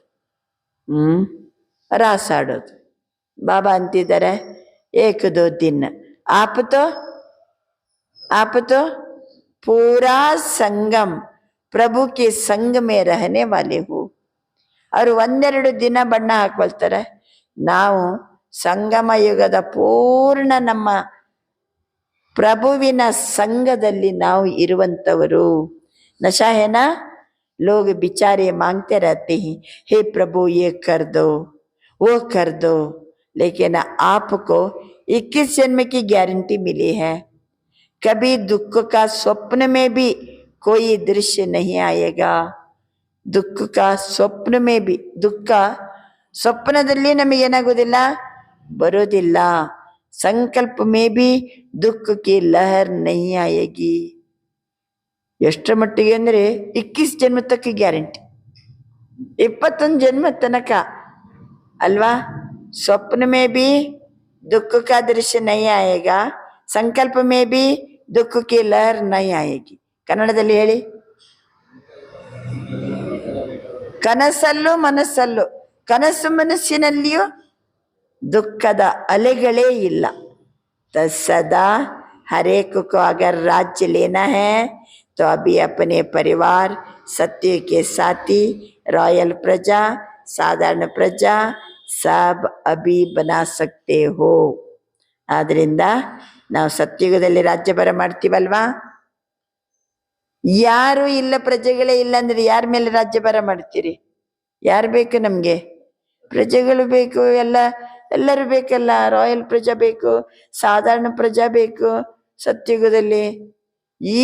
ರಾಸಾಡೋದು. ಬಾಬಾ ಅಂತಿದ್ದಾರೆ 1-2 ದಿನ. आप तो पूरा संगम प्रभु के संग में रहने वाले हो. ಅವರು ಒಂದೆರಡು ದಿನ ಬಣ್ಣ ಹಾಕೊಳ್ತಾರೆ. ನಾವು ಸಂಗಮ ಯುಗದ ಪೂರ್ಣ ನಮ್ಮ ಪ್ರಭುವಿನ ಸಂಘದಲ್ಲಿ ನಾವು ಇರುವಂತವರು. नशा है ना, लोग बेचारे मांगते रहते हैं, हे प्रभु ये कर दो वो कर दो, लेकिन आपको 21 जन्म की गारंटी मिली है. कभी दुख का स्वप्न में भी कोई दृश्य नहीं आएगा. दुख का स्वप्न में भी, ದುಃಖ ಸ್ವಪ್ನದಲ್ಲಿ ನಮಗೇನಾಗೋದಿಲ್ಲ, ಬರೋದಿಲ್ಲ. ಸಂಕಲ್ಪ ಮೇ ಬಿ ದುಃಖ ಕಿ ಲಹರ್ ನಹಿ ಆಯೇಗಿ. ಎಷ್ಟರ ಮಟ್ಟಿಗೆ ಅಂದರೆ 21 ಜನ್ಮ ತಕ್ಕ ಗ್ಯಾರಂಟಿ, 21 ಜನ್ಮ ತನಕ ಅಲ್ವಾ. ಸ್ವಪ್ನ ಮೇ ಬಿ ದುಃಖ ಕಾ ದೃಶ್ಯ ನಹಿ ಆಯೇಗಾ, ಸಂಕಲ್ಪ ಮೇ ಬಿ ದುಃಖ ಕಿ ಲಹರ್ ನಹಿ ಆಯೇಗಿ. ಕನ್ನಡದಲ್ಲಿ ಹೇಳಿ. ಕನಸಲ್ಲೂ ಮನಸ್ಸಲ್ಲೂ, ಕನಸು ಮನಸ್ಸಿನಲ್ಲಿಯೂ ದುಃಖದ ಅಲೆಗಳೇ ಇಲ್ಲ. सदा हर एक को अगर राज्य लेना है तो अभी अपने परिवार, सत्य के साथी, रॉयल प्रजा, साधारण प्रजा सब अभी बना सकते हो. ಆದ್ರಿಂದ ನಾವು ಸತ್ಯುಗದಲ್ಲಿ ರಾಜ್ಯಭಾರ ಮಾಡ್ತೀವಲ್ವಾ. ಯಾರು ಇಲ್ಲ, ಪ್ರಜೆಗಳೇ ಇಲ್ಲ ಅಂದ್ರೆ ಯಾರ ಮೇಲೆ ರಾಜ್ಯಭಾರ ಮಾಡ್ತೀರಿ? ಯಾರು ಬೇಕು ನಮ್ಗೆ? ಪ್ರಜೆಗಳು ಬೇಕು, ಎಲ್ಲರೂ ಬೇಕಲ್ಲ. ರಾಯಲ್ ಪ್ರಜಾ ಬೇಕು, ಸಾಧಾರಣ ಪ್ರಜಾ ಬೇಕು ಸತ್ಯುಗದಲ್ಲಿ.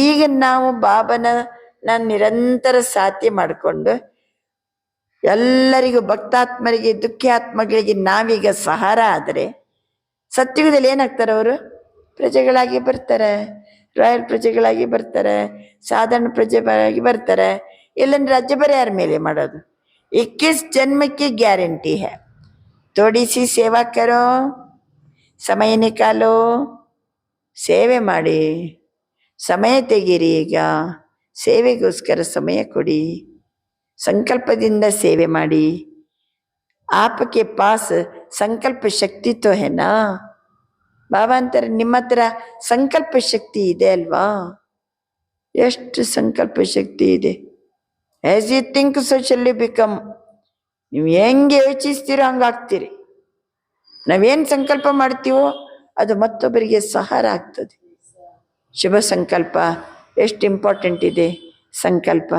ಈಗ ನಾವು ಬಾಬನ ನಿರಂತರ ಸಾಥಿ ಮಾಡಿಕೊಂಡು ಎಲ್ಲರಿಗೂ, ಭಕ್ತಾತ್ಮರಿಗೆ, ದುಃಖಾತ್ಮಗಳಿಗೆ ನಾವೀಗ ಸಹಾರ ಆದರೆ ಸತ್ಯುಗದಲ್ಲಿ ಏನಾಗ್ತಾರೆ? ಅವರು ಪ್ರಜೆಗಳಾಗಿ ಬರ್ತಾರೆ, ರಾಯಲ್ ಪ್ರಜೆಗಳಾಗಿ ಬರ್ತಾರೆ, ಸಾಧಾರಣ ಪ್ರಜೆಗಳಾಗಿ ಬರ್ತಾರೆ. ಇಲ್ಲಂದ್ರೆ ರಾಜ್ಯಭಾರ ಯಾರ ಮೇಲೆ ಮಾಡೋದು? 21 जन्म की गारंटी है. थोड़ी सी सेवा करो, समय निकालो, ಸೇವೆ ಮಾಡಿ, ಸಮಯ ತೆಗೀರಿ. ಈಗ ಸೇವೆಗೋಸ್ಕರ ಸಮಯ ಕೊಡಿ, ಸಂಕಲ್ಪದಿಂದ ಸೇವೆ ಮಾಡಿ. आपके पास संकल्प शक्ति तो है ना. ಬಾಬಾ ಅಂತಾರೆ, ನಿಮ್ಮ ಹತ್ರ ಸಂಕಲ್ಪ ಶಕ್ತಿ ಇದೆ ಅಲ್ವಾ? ಎಷ್ಟು ಸಂಕಲ್ಪ ಶಕ್ತಿ ಇದೆ. As you think so shall you become. ನೀವು ಹೆಂಗೆ ಯೋಚಿಸ್ತೀರೋ ಹಂಗಾಗ್ತೀರಿ. ನಾವೇನು ಸಂಕಲ್ಪ ಮಾಡ್ತೀವೋ ಅದು ಮತ್ತೊಬ್ಬರಿಗೆ ಸಹಾರ ಆಗ್ತದೆ. ಶುಭ ಸಂಕಲ್ಪ ಎಷ್ಟು ಇಂಪಾರ್ಟೆಂಟ್ ಇದೆ. ಸಂಕಲ್ಪ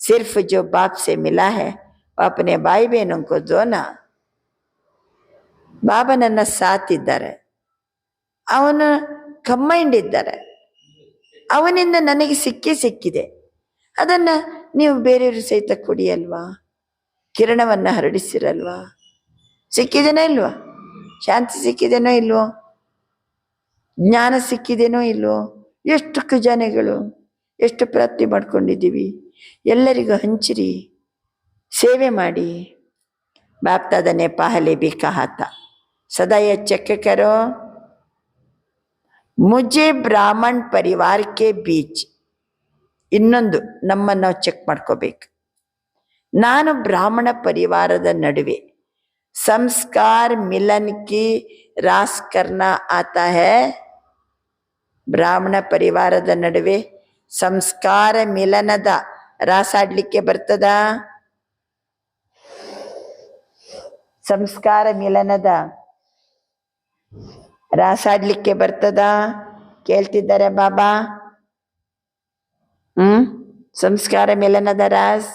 ಸಿರ್ಫ್ ಜೋ ಬಾಪ್ ಸೆ ಮಿಲಾ ಹೈ ಅಪನೆ ಬಾಯಿ ಬೇನೋ ಕೋ ದೋನಾ. ಬಾಬಾ ನನ್ನ ಸಾಥ್ ಇದ್ದಾರೆ, ಅವನು ಕಂಬೈಂಡ್ ಇದ್ದಾರೆ, ಅವನಿಂದ ನನಗೆ ಸಿಕ್ಕಿದೆ. ಅದನ್ನು ನೀವು ಬೇರೆಯವರು ಸಹಿತ ಕೊಡಿ ಅಲ್ವಾ. ಕಿರಣವನ್ನು ಹರಡಿಸಿರಲ್ವಾ. ಸಿಕ್ಕಿದೇನೋ ಇಲ್ವಾ? ಶಾಂತಿ ಸಿಕ್ಕಿದೇನೋ ಇಲ್ವೋ? ಜ್ಞಾನ ಸಿಕ್ಕಿದೇನೋ ಇಲ್ವೋ? ಎಷ್ಟು ಖಜಾನೆಗಳು, ಎಷ್ಟು ಪ್ರಾಪ್ತಿ ಮಾಡ್ಕೊಂಡಿದ್ದೀವಿ. ಎಲ್ಲರಿಗೂ ಹಂಚಿರಿ, ಸೇವೆ ಮಾಡಿ. बाप दादा ने पहले भी कहा था, सदा ये चेक करो, मुझे ब्राह्मण परिवार के बीच. ಇನ್ನೊಂದು ನಮ್ಮನ್ನು ನಾವು ಚೆಕ್ ಮಾಡ್ಕೋಬೇಕು. ನಾನು ಬ್ರಾಹ್ಮಣ ಪರಿವಾರದ ನಡುವೆ ಸಂಸ್ಕಾರ ಮಿಲನ್ ಕಿ ರಾಸ್ ಕರ್ನಾ ಆತಾ ಹೈ. ಬ್ರಾಹ್ಮಣ ಪರಿವಾರದ ನಡುವೆ ಸಂಸ್ಕಾರ ಮಿಲನದ ರಾಸಾಡ್ಲಿಕ್ಕೆ ಬರ್ತದ? ಸಂಸ್ಕಾರ ಮಿಲನದ ರಾಸಾಡ್ಲಿಕ್ಕೆ ಬರ್ತದ? ಕೇಳ್ತಿದ್ದಾರೆ ಬಾಬಾ. ಸಂಸ್ಕಾರ ಮಿಲನದ ರಾಸ್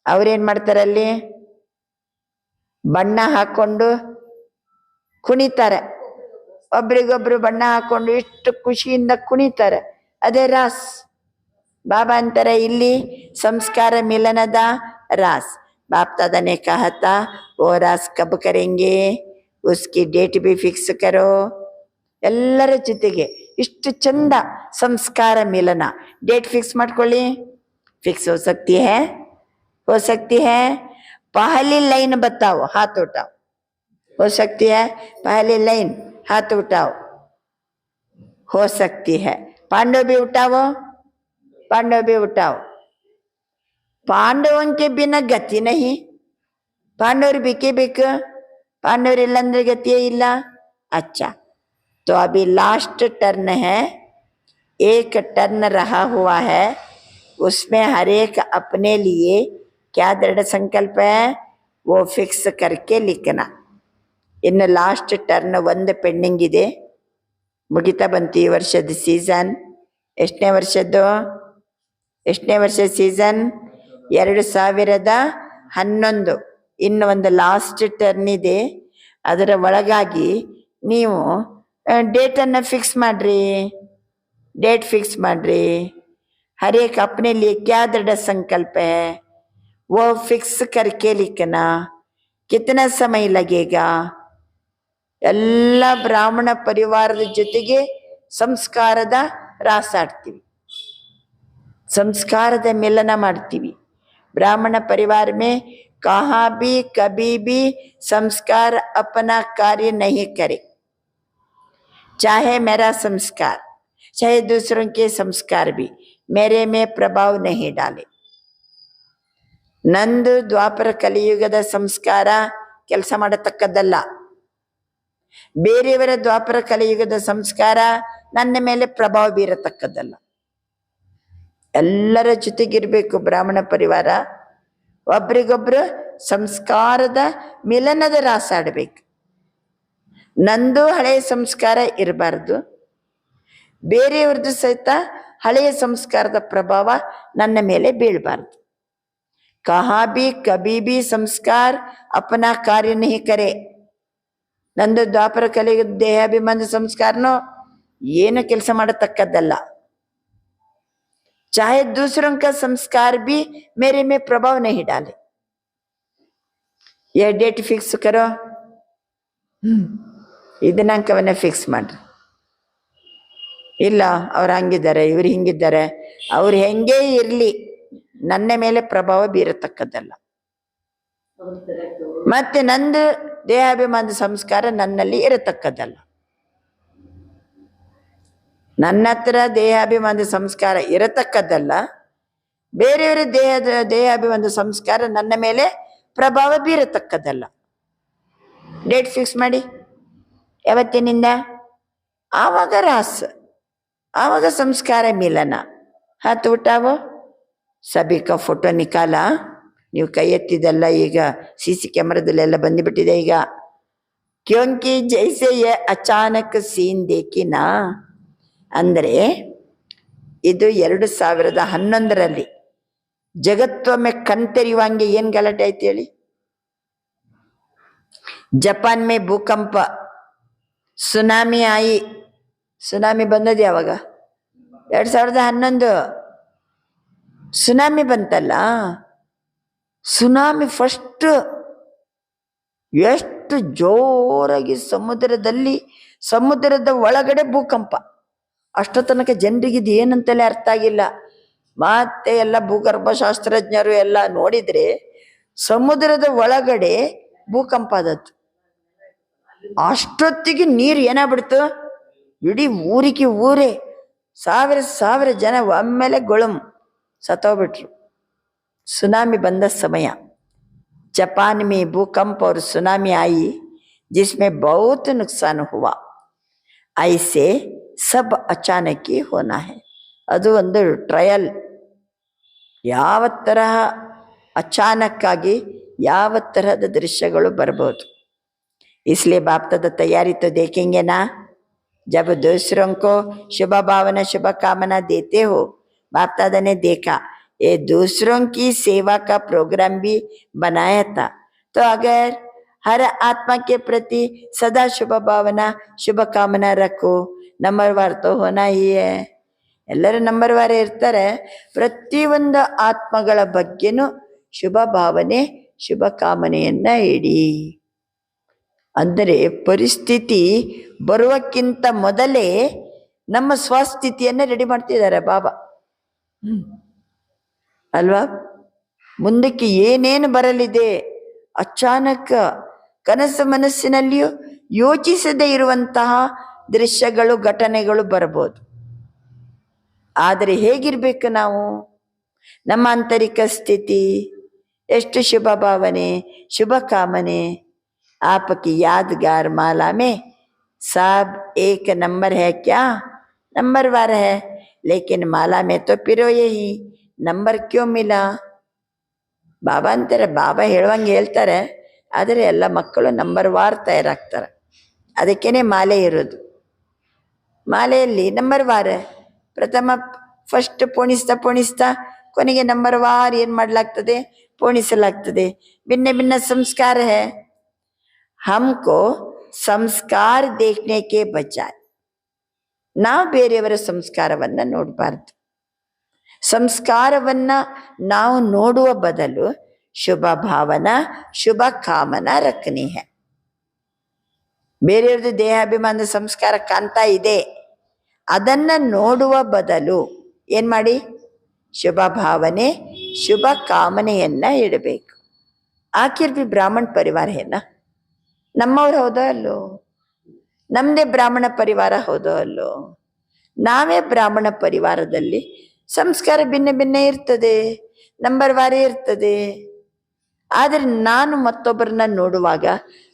ಅವ್ರೇನ್ ಮಾಡ್ತಾರಲ್ಲಿ? ಬಣ್ಣ ಹಾಕೊಂಡು ಕುಣಿತಾರೆ, ಒಬ್ರಿಗೊಬ್ರು ಬಣ್ಣ ಹಾಕೊಂಡು ಎಷ್ಟು ಖುಷಿಯಿಂದ ಕುಣಿತಾರೆ. ಅದೇ ರಾಸ್. ಬಾಬಾ ಅಂತಾರೆ ಇಲ್ಲಿ ಸಂಸ್ಕಾರ ಮಿಲನದ ರಾಸ್. बाप दादा ने कहा था वो रास कब करेंगे, उसकी डेट भी फिक्स करो. ಎಲ್ಲರ ಜೊತೆಗೆ ಇಷ್ಟು ಚಂದ ಸಂಸ್ಕಾರ ಮಿಲನ. ಡೇಟ್ ಫಿಕ್ಸ್ ಮಾಡ್ಕೊಳ್ಳಿ. ಫಿಕ್ಸ್ हो सकती है, हो सकती है. पहली लाइन बताओ, हाथ उठाओ. हो सकती है, पहली लाइन हाथ उठाओ. हो सकती है. पांडव भी उठाओ, पांडव भी उठाओ. ಪಾಂಡವನ್ ಕೆ ಬಿನ ಗತಿ ನಹಿ. ಪಾಂಡವರು ಬೇಕೇ ಬೇಕು, ಪಾಂಡವರಿಲ್ಲ ಅಂದ್ರೆ ಗತಿಯೇ ಇಲ್ಲ. ಅಚ್ಚಾ, तो अभी लास्ट टर्न है. एक टर्न रहा हुआ है, उसमें हर एक अपने लिए क्या दृढ़ संकल्प है वो ಫಿಕ್ಸ್ करके लिखना. ಇನ್ನು ಲಾಸ್ಟ್ ಟರ್ನ್ ಒಂದು ಪೆಂಡಿಂಗ್ ಇದೆ, ಮುಗಿತಾ ಬಂತು ಈ ವರ್ಷದ ಸೀಸನ್. ಎಷ್ಟನೇ ವರ್ಷದ ಸೀಸನ್? 2011. ಇನ್ನು ಒಂದು ಲಾಸ್ಟ್ ಟರ್ನ್ ಇದೆ, ಅದರ ಒಳಗಾಗಿ ನೀವು ಡೇಟನ್ನು ಫಿಕ್ಸ್ ಮಾಡ್ರಿ. डेट फिक्स ಮಾಡ್ರಿ. हर एक अपने लिए क्या दृढ़ संकल्प है वो फिक्स करके लिखना. कितना समय लगेगा? ಎಲ್ಲ ಬ್ರಾಹ್ಮಣ ಪರಿವಾರದ ಜೊತೆಗೆ ಸಂಸ್ಕಾರದ ರಾಸಾಡ್ತೀವಿ, ಸಂಸ್ಕಾರದ ಮಿಲನ ಮಾಡ್ತೀವಿ. ब्राह्मण परिवार में कहाँ भी कभी भी संस्कार अपना कार्य नहीं करे. चाहे मेरा संस्कार चाहे दूसरों के संस्कार भी मेरे में प्रभाव नहीं डाले. ನಂದು ದ್ವಾಪರ ಕಲಿಯುಗದ ಸಂಸ್ಕಾರ ಕೆಲಸ ಮಾಡತಕ್ಕದ್ದಲ್ಲ, ಬೇರೆಯವರ ದ್ವಾಪರ ಕಲಿಯುಗದ ಸಂಸ್ಕಾರ ನನ್ನ ಮೇಲೆ ಪ್ರಭಾವ ಬೀರತಕ್ಕದ್ದಲ್ಲ. ಎಲ್ಲರ ಜೊತೆಗಿರ್ಬೇಕು ಬ್ರಾಹ್ಮಣ ಪರಿವಾರ, ಒಬ್ರಿಗೊಬ್ರು ಸಂಸ್ಕಾರದ ಮಿಲನದ ರಾಸಾಡಬೇಕು. ನಂದು ಹಳೆಯ ಸಂಸ್ಕಾರ ಇರಬಾರ್ದು, ಬೇರೆಯವ್ರದ್ದು ಸಹಿತ ಹಳೆಯ ಸಂಸ್ಕಾರದ ಪ್ರಭಾವ ನನ್ನ ಮೇಲೆ ಬೀಳಬಾರ್ದು. ಕಹಾ ಬಿ ಕಭಿ ಬಿ ಸಂಸ್ಕಾರ ಅಪನಾ ಕಾರ್ಯ ನಹಿ ಕರೆ. ನಂದು ದ್ವಾಪರ ಕಲಿಯುಗದ ದೇಹಾಭಿಮಾನ ಸಂಸ್ಕಾರನೋ ಏನು ಕೆಲಸ ಮಾಡತಕ್ಕದ್ದಲ್ಲ. चाहे दूसरों का संस्कार भी मेरे में प्रभाव नहीं डाले. यह डेट फिक्स करो, ಈ ದಿನಾಂಕವನ್ನ ಫಿಕ್ಸ್ ಮಾಡ್ರಿ. ಇಲ್ಲ ಅವ್ರು ಹಂಗಿದ್ದಾರೆ ಇವ್ರು ಹಿಂಗಿದ್ದಾರೆ, ಅವ್ರು ಹೆಂಗೇ ಇರಲಿ ನನ್ನ ಮೇಲೆ ಪ್ರಭಾವ ಬೀರತಕ್ಕದ್ದಲ್ಲ. ಮತ್ತೆ ನಂದು ದೇಹಾಭಿಮಾನದ ಸಂಸ್ಕಾರ ನನ್ನಲ್ಲಿ ಇರತಕ್ಕದ್ದಲ್ಲ. ನನ್ನ ಹತ್ರ ದೇಹಾಭಿಮಾನದ ಸಂಸ್ಕಾರ ಇರತಕ್ಕದ್ದಲ್ಲ, ಬೇರೆಯವರ ದೇಹಾಭಿಮಾನದ ಸಂಸ್ಕಾರ ನನ್ನ ಮೇಲೆ ಪ್ರಭಾವ ಬೀರತಕ್ಕದ್ದಲ್ಲ. ಡೇಟ್ ಫಿಕ್ಸ್ ಮಾಡಿ ಯಾವತ್ತಿನಿಂದ, ಆವಾಗ ರಾಸ್, ಆವಾಗ ಸಂಸ್ಕಾರ ಮಿಲನ. ಹಾತ್ ಉಟಾವೋ ಸಭಿ ಕಾ ಫೋಟೋ ನಿಕಾಲ. ನೀವು ಕೈ ಎತ್ತಿದೆಲ್ಲ ಈಗ CC ಕ್ಯಾಮ್ರಾದಲ್ಲೆಲ್ಲ ಬಂದುಬಿಟ್ಟಿದೆ ಈಗ. ಕ್ಯೋಂಕಿ ಜೈಸೆ ಅಚಾನಕ್ ಸೀನ್ ದೇಕಿನಾ ಅಂದರೆ ಇದು 2011ರಲ್ಲಿ ಜಗತ್ತೊಮ್ಮೆ ಕಣ್ತೆರೆಯುವಂಗೆ ಏನು ಗಲಾಟೆ ಆಯ್ತು ಹೇಳಿ. ಜಪಾನ್ ಮೇ ಭೂಕಂಪ, ಸುನಾಮಿ ಆಯಿ. ಸುನಾಮಿ ಬಂದದ್ದು ಯಾವಾಗ? 2011 ಸುನಾಮಿ ಬಂತಲ್ಲ. ಸುನಾಮಿ ಫಸ್ಟ್ ಎಷ್ಟು ಜೋರಾಗಿ ಸಮುದ್ರದ ಒಳಗಡೆ ಭೂಕಂಪ. ಅಷ್ಟೋ ತನಕ ಜನರಿಗಿದು ಏನಂತಲೇ ಅರ್ಥ ಆಗಿಲ್ಲ. ಮತ್ತೆ ಎಲ್ಲ ಭೂಗರ್ಭಶಾಸ್ತ್ರಜ್ಞರು ಎಲ್ಲ ನೋಡಿದ್ರೆ ಸಮುದ್ರದ ಒಳಗಡೆ ಭೂಕಂಪ ಆದದ್ದು. ಅಷ್ಟೊತ್ತಿಗೆ ನೀರು ಏನಾಗ್ಬಿಡ್ತು, ಇಡೀ ಊರೇ ಸಾವಿರ ಜನ ಒಮ್ಮೆಲೆ ಗೊಳಂ ಸತ್ತೋಗ್ಬಿಟ್ರು. ಸುನಾಮಿ ಬಂದ ಸಮಯ. जापान में भूकंप और सुनामी आई जिसमें बहुत नुकसान हुआ. ऐसे सब अचानक ही होना है. ಅದು ಒಂದು ಟ್ರಯಲ್. ಯಾವ ತರಹ ಅಚಾನಕ್ಕಾಗಿ ಯಾವ ತರಹದ ದೃಶ್ಯಗಳು ಬರ್ಬೋದು. इसलिए बाप दादा तैयारी तो देखेंगे ना. जब दूसरों को शुभ भावना शुभ कामना देते हो, बाप दादा ने देखा ये दूसरों की सेवा का प्रोग्राम भी बनाया था. तो अगर हर आत्मा के प्रति सदा शुभ भावना शुभ कामना रखो, नंबरवार तो होना ही है. ಎಲ್ಲರೂ ನಂಬರ್ವಾರ ಇರ್ತಾರೆ. ಪ್ರತಿಯೊಂದು ಆತ್ಮಗಳ ಬಗ್ಗೆನೂ ಶುಭ ಭಾವನೆ ಶುಭ ಕಾಮನೆಯನ್ನ ಇಡಿ. ಅಂದರೆ ಪರಿಸ್ಥಿತಿ ಬರುವಕ್ಕಿಂತ ಮೊದಲೇ ನಮ್ಮ ಸ್ವಸ್ಥಿತಿಯನ್ನ ರೆಡಿ ಮಾಡ್ತಿದ್ದಾರೆ ಬಾಬಾ ಅಲ್ವಾ. ಮುಂದಕ್ಕೆ ಏನೇನು ಬರಲಿದೆ ಅಚಾನಕ್ ಕನಸು ಮನಸ್ಸಿನಲ್ಲಿಯೂ ಯೋಚಿಸದೇ ಇರುವಂತಹ ದೃಶ್ಯಗಳು ಘಟನೆಗಳು ಬರಬಹುದು. ಆದರೆ ಹೇಗಿರ್ಬೇಕು ನಾವು, ನಮ್ಮ ಆಂತರಿಕ ಸ್ಥಿತಿ ಎಷ್ಟು ಶುಭ ಭಾವನೆ ಶುಭ ಕಾಮನೆ. आपकी यादगार माला में सब एक नंबर है क्या? नंबरवार है. लेकिन माला में तो पिरो यही ನಂಬರ್ ಕ್ಯೂ ಮಿಲಾ. ಬಾಬಾ ಅಂತಾರೆ, ಬಾಬಾ ಹೇಳುವಂಗೆ ಹೇಳ್ತಾರೆ, ಆದರೆ ಎಲ್ಲ ಮಕ್ಕಳು ನಂಬರ್ ವಾರ್ ತಯಾರಾಗ್ತಾರೆ. ಅದಕ್ಕೇನೆ ಮಾಲೆ ಇರೋದು. ಮಾಲೆಯಲ್ಲಿ ನಂಬರ್ ವಾರ್ ಪ್ರಥಮ ಫಸ್ಟ್ ಪೋಣಿಸ್ತಾ ಕೊನೆಗೆ ನಂಬರ್ ವಾರ್ ಏನು ಮಾಡಲಾಗ್ತದೆ, ಪೋಣಿಸಲಾಗ್ತದೆ. ಭಿನ್ನ ಭಿನ್ನ ಸಂಸ್ಕಾರ ಹೇ. ಹಮ್ಕೋ ಸಂಸ್ಕಾರ ದೇಖ್ನೆ ಕೆ ಬಜಾಯ್ ನಾವು ಬೇರೆಯವರ ಸಂಸ್ಕಾರವನ್ನ ನೋಡಬಾರ್ದು. ಸಂಸ್ಕಾರವನ್ನ ನಾವು ನೋಡುವ ಬದಲು ಶುಭ ಭಾವನಾ ಶುಭ ಕಾಮನಾ ರಖನಿ ಹೈ. ಬೇರೆಯವ್ರದ್ದು ದೇಹಾಭಿಮಾನದ ಸಂಸ್ಕಾರ ಕಾಣ್ತಾ ಇದೆ, ಅದನ್ನ ನೋಡುವ ಬದಲು ಏನ್ ಮಾಡಿ, ಶುಭ ಭಾವನೆ ಶುಭ ಕಾಮನೆಯನ್ನ ಇಡಬೇಕು. ಆಖಿರ್ ಬಿ ಬ್ರಾಹ್ಮಣ ಪರಿವಾರ ಹೇನ, ನಮ್ಮವ್ರು ಹೌದೋ ಅಲ್ಲೋ, ನಮ್ಮದೇ ಬ್ರಾಹ್ಮಣ ಪರಿವಾರ ಹೌದೋ ಅಲ್ಲೋ. ನಾವೇ ಬ್ರಾಹ್ಮಣ ಪರಿವಾರದಲ್ಲಿ ಸಂಸ್ಕಾರ ಭಿನ್ನ ಭಿನ್ನ ಇರ್ತದೆ, ನಂಬರ್ ವಾರೇ ಇರ್ತದೆ. ಆದರೆ ನಾನು ಮತ್ತೊಬ್ಬರನ್ನ ನೋಡುವಾಗ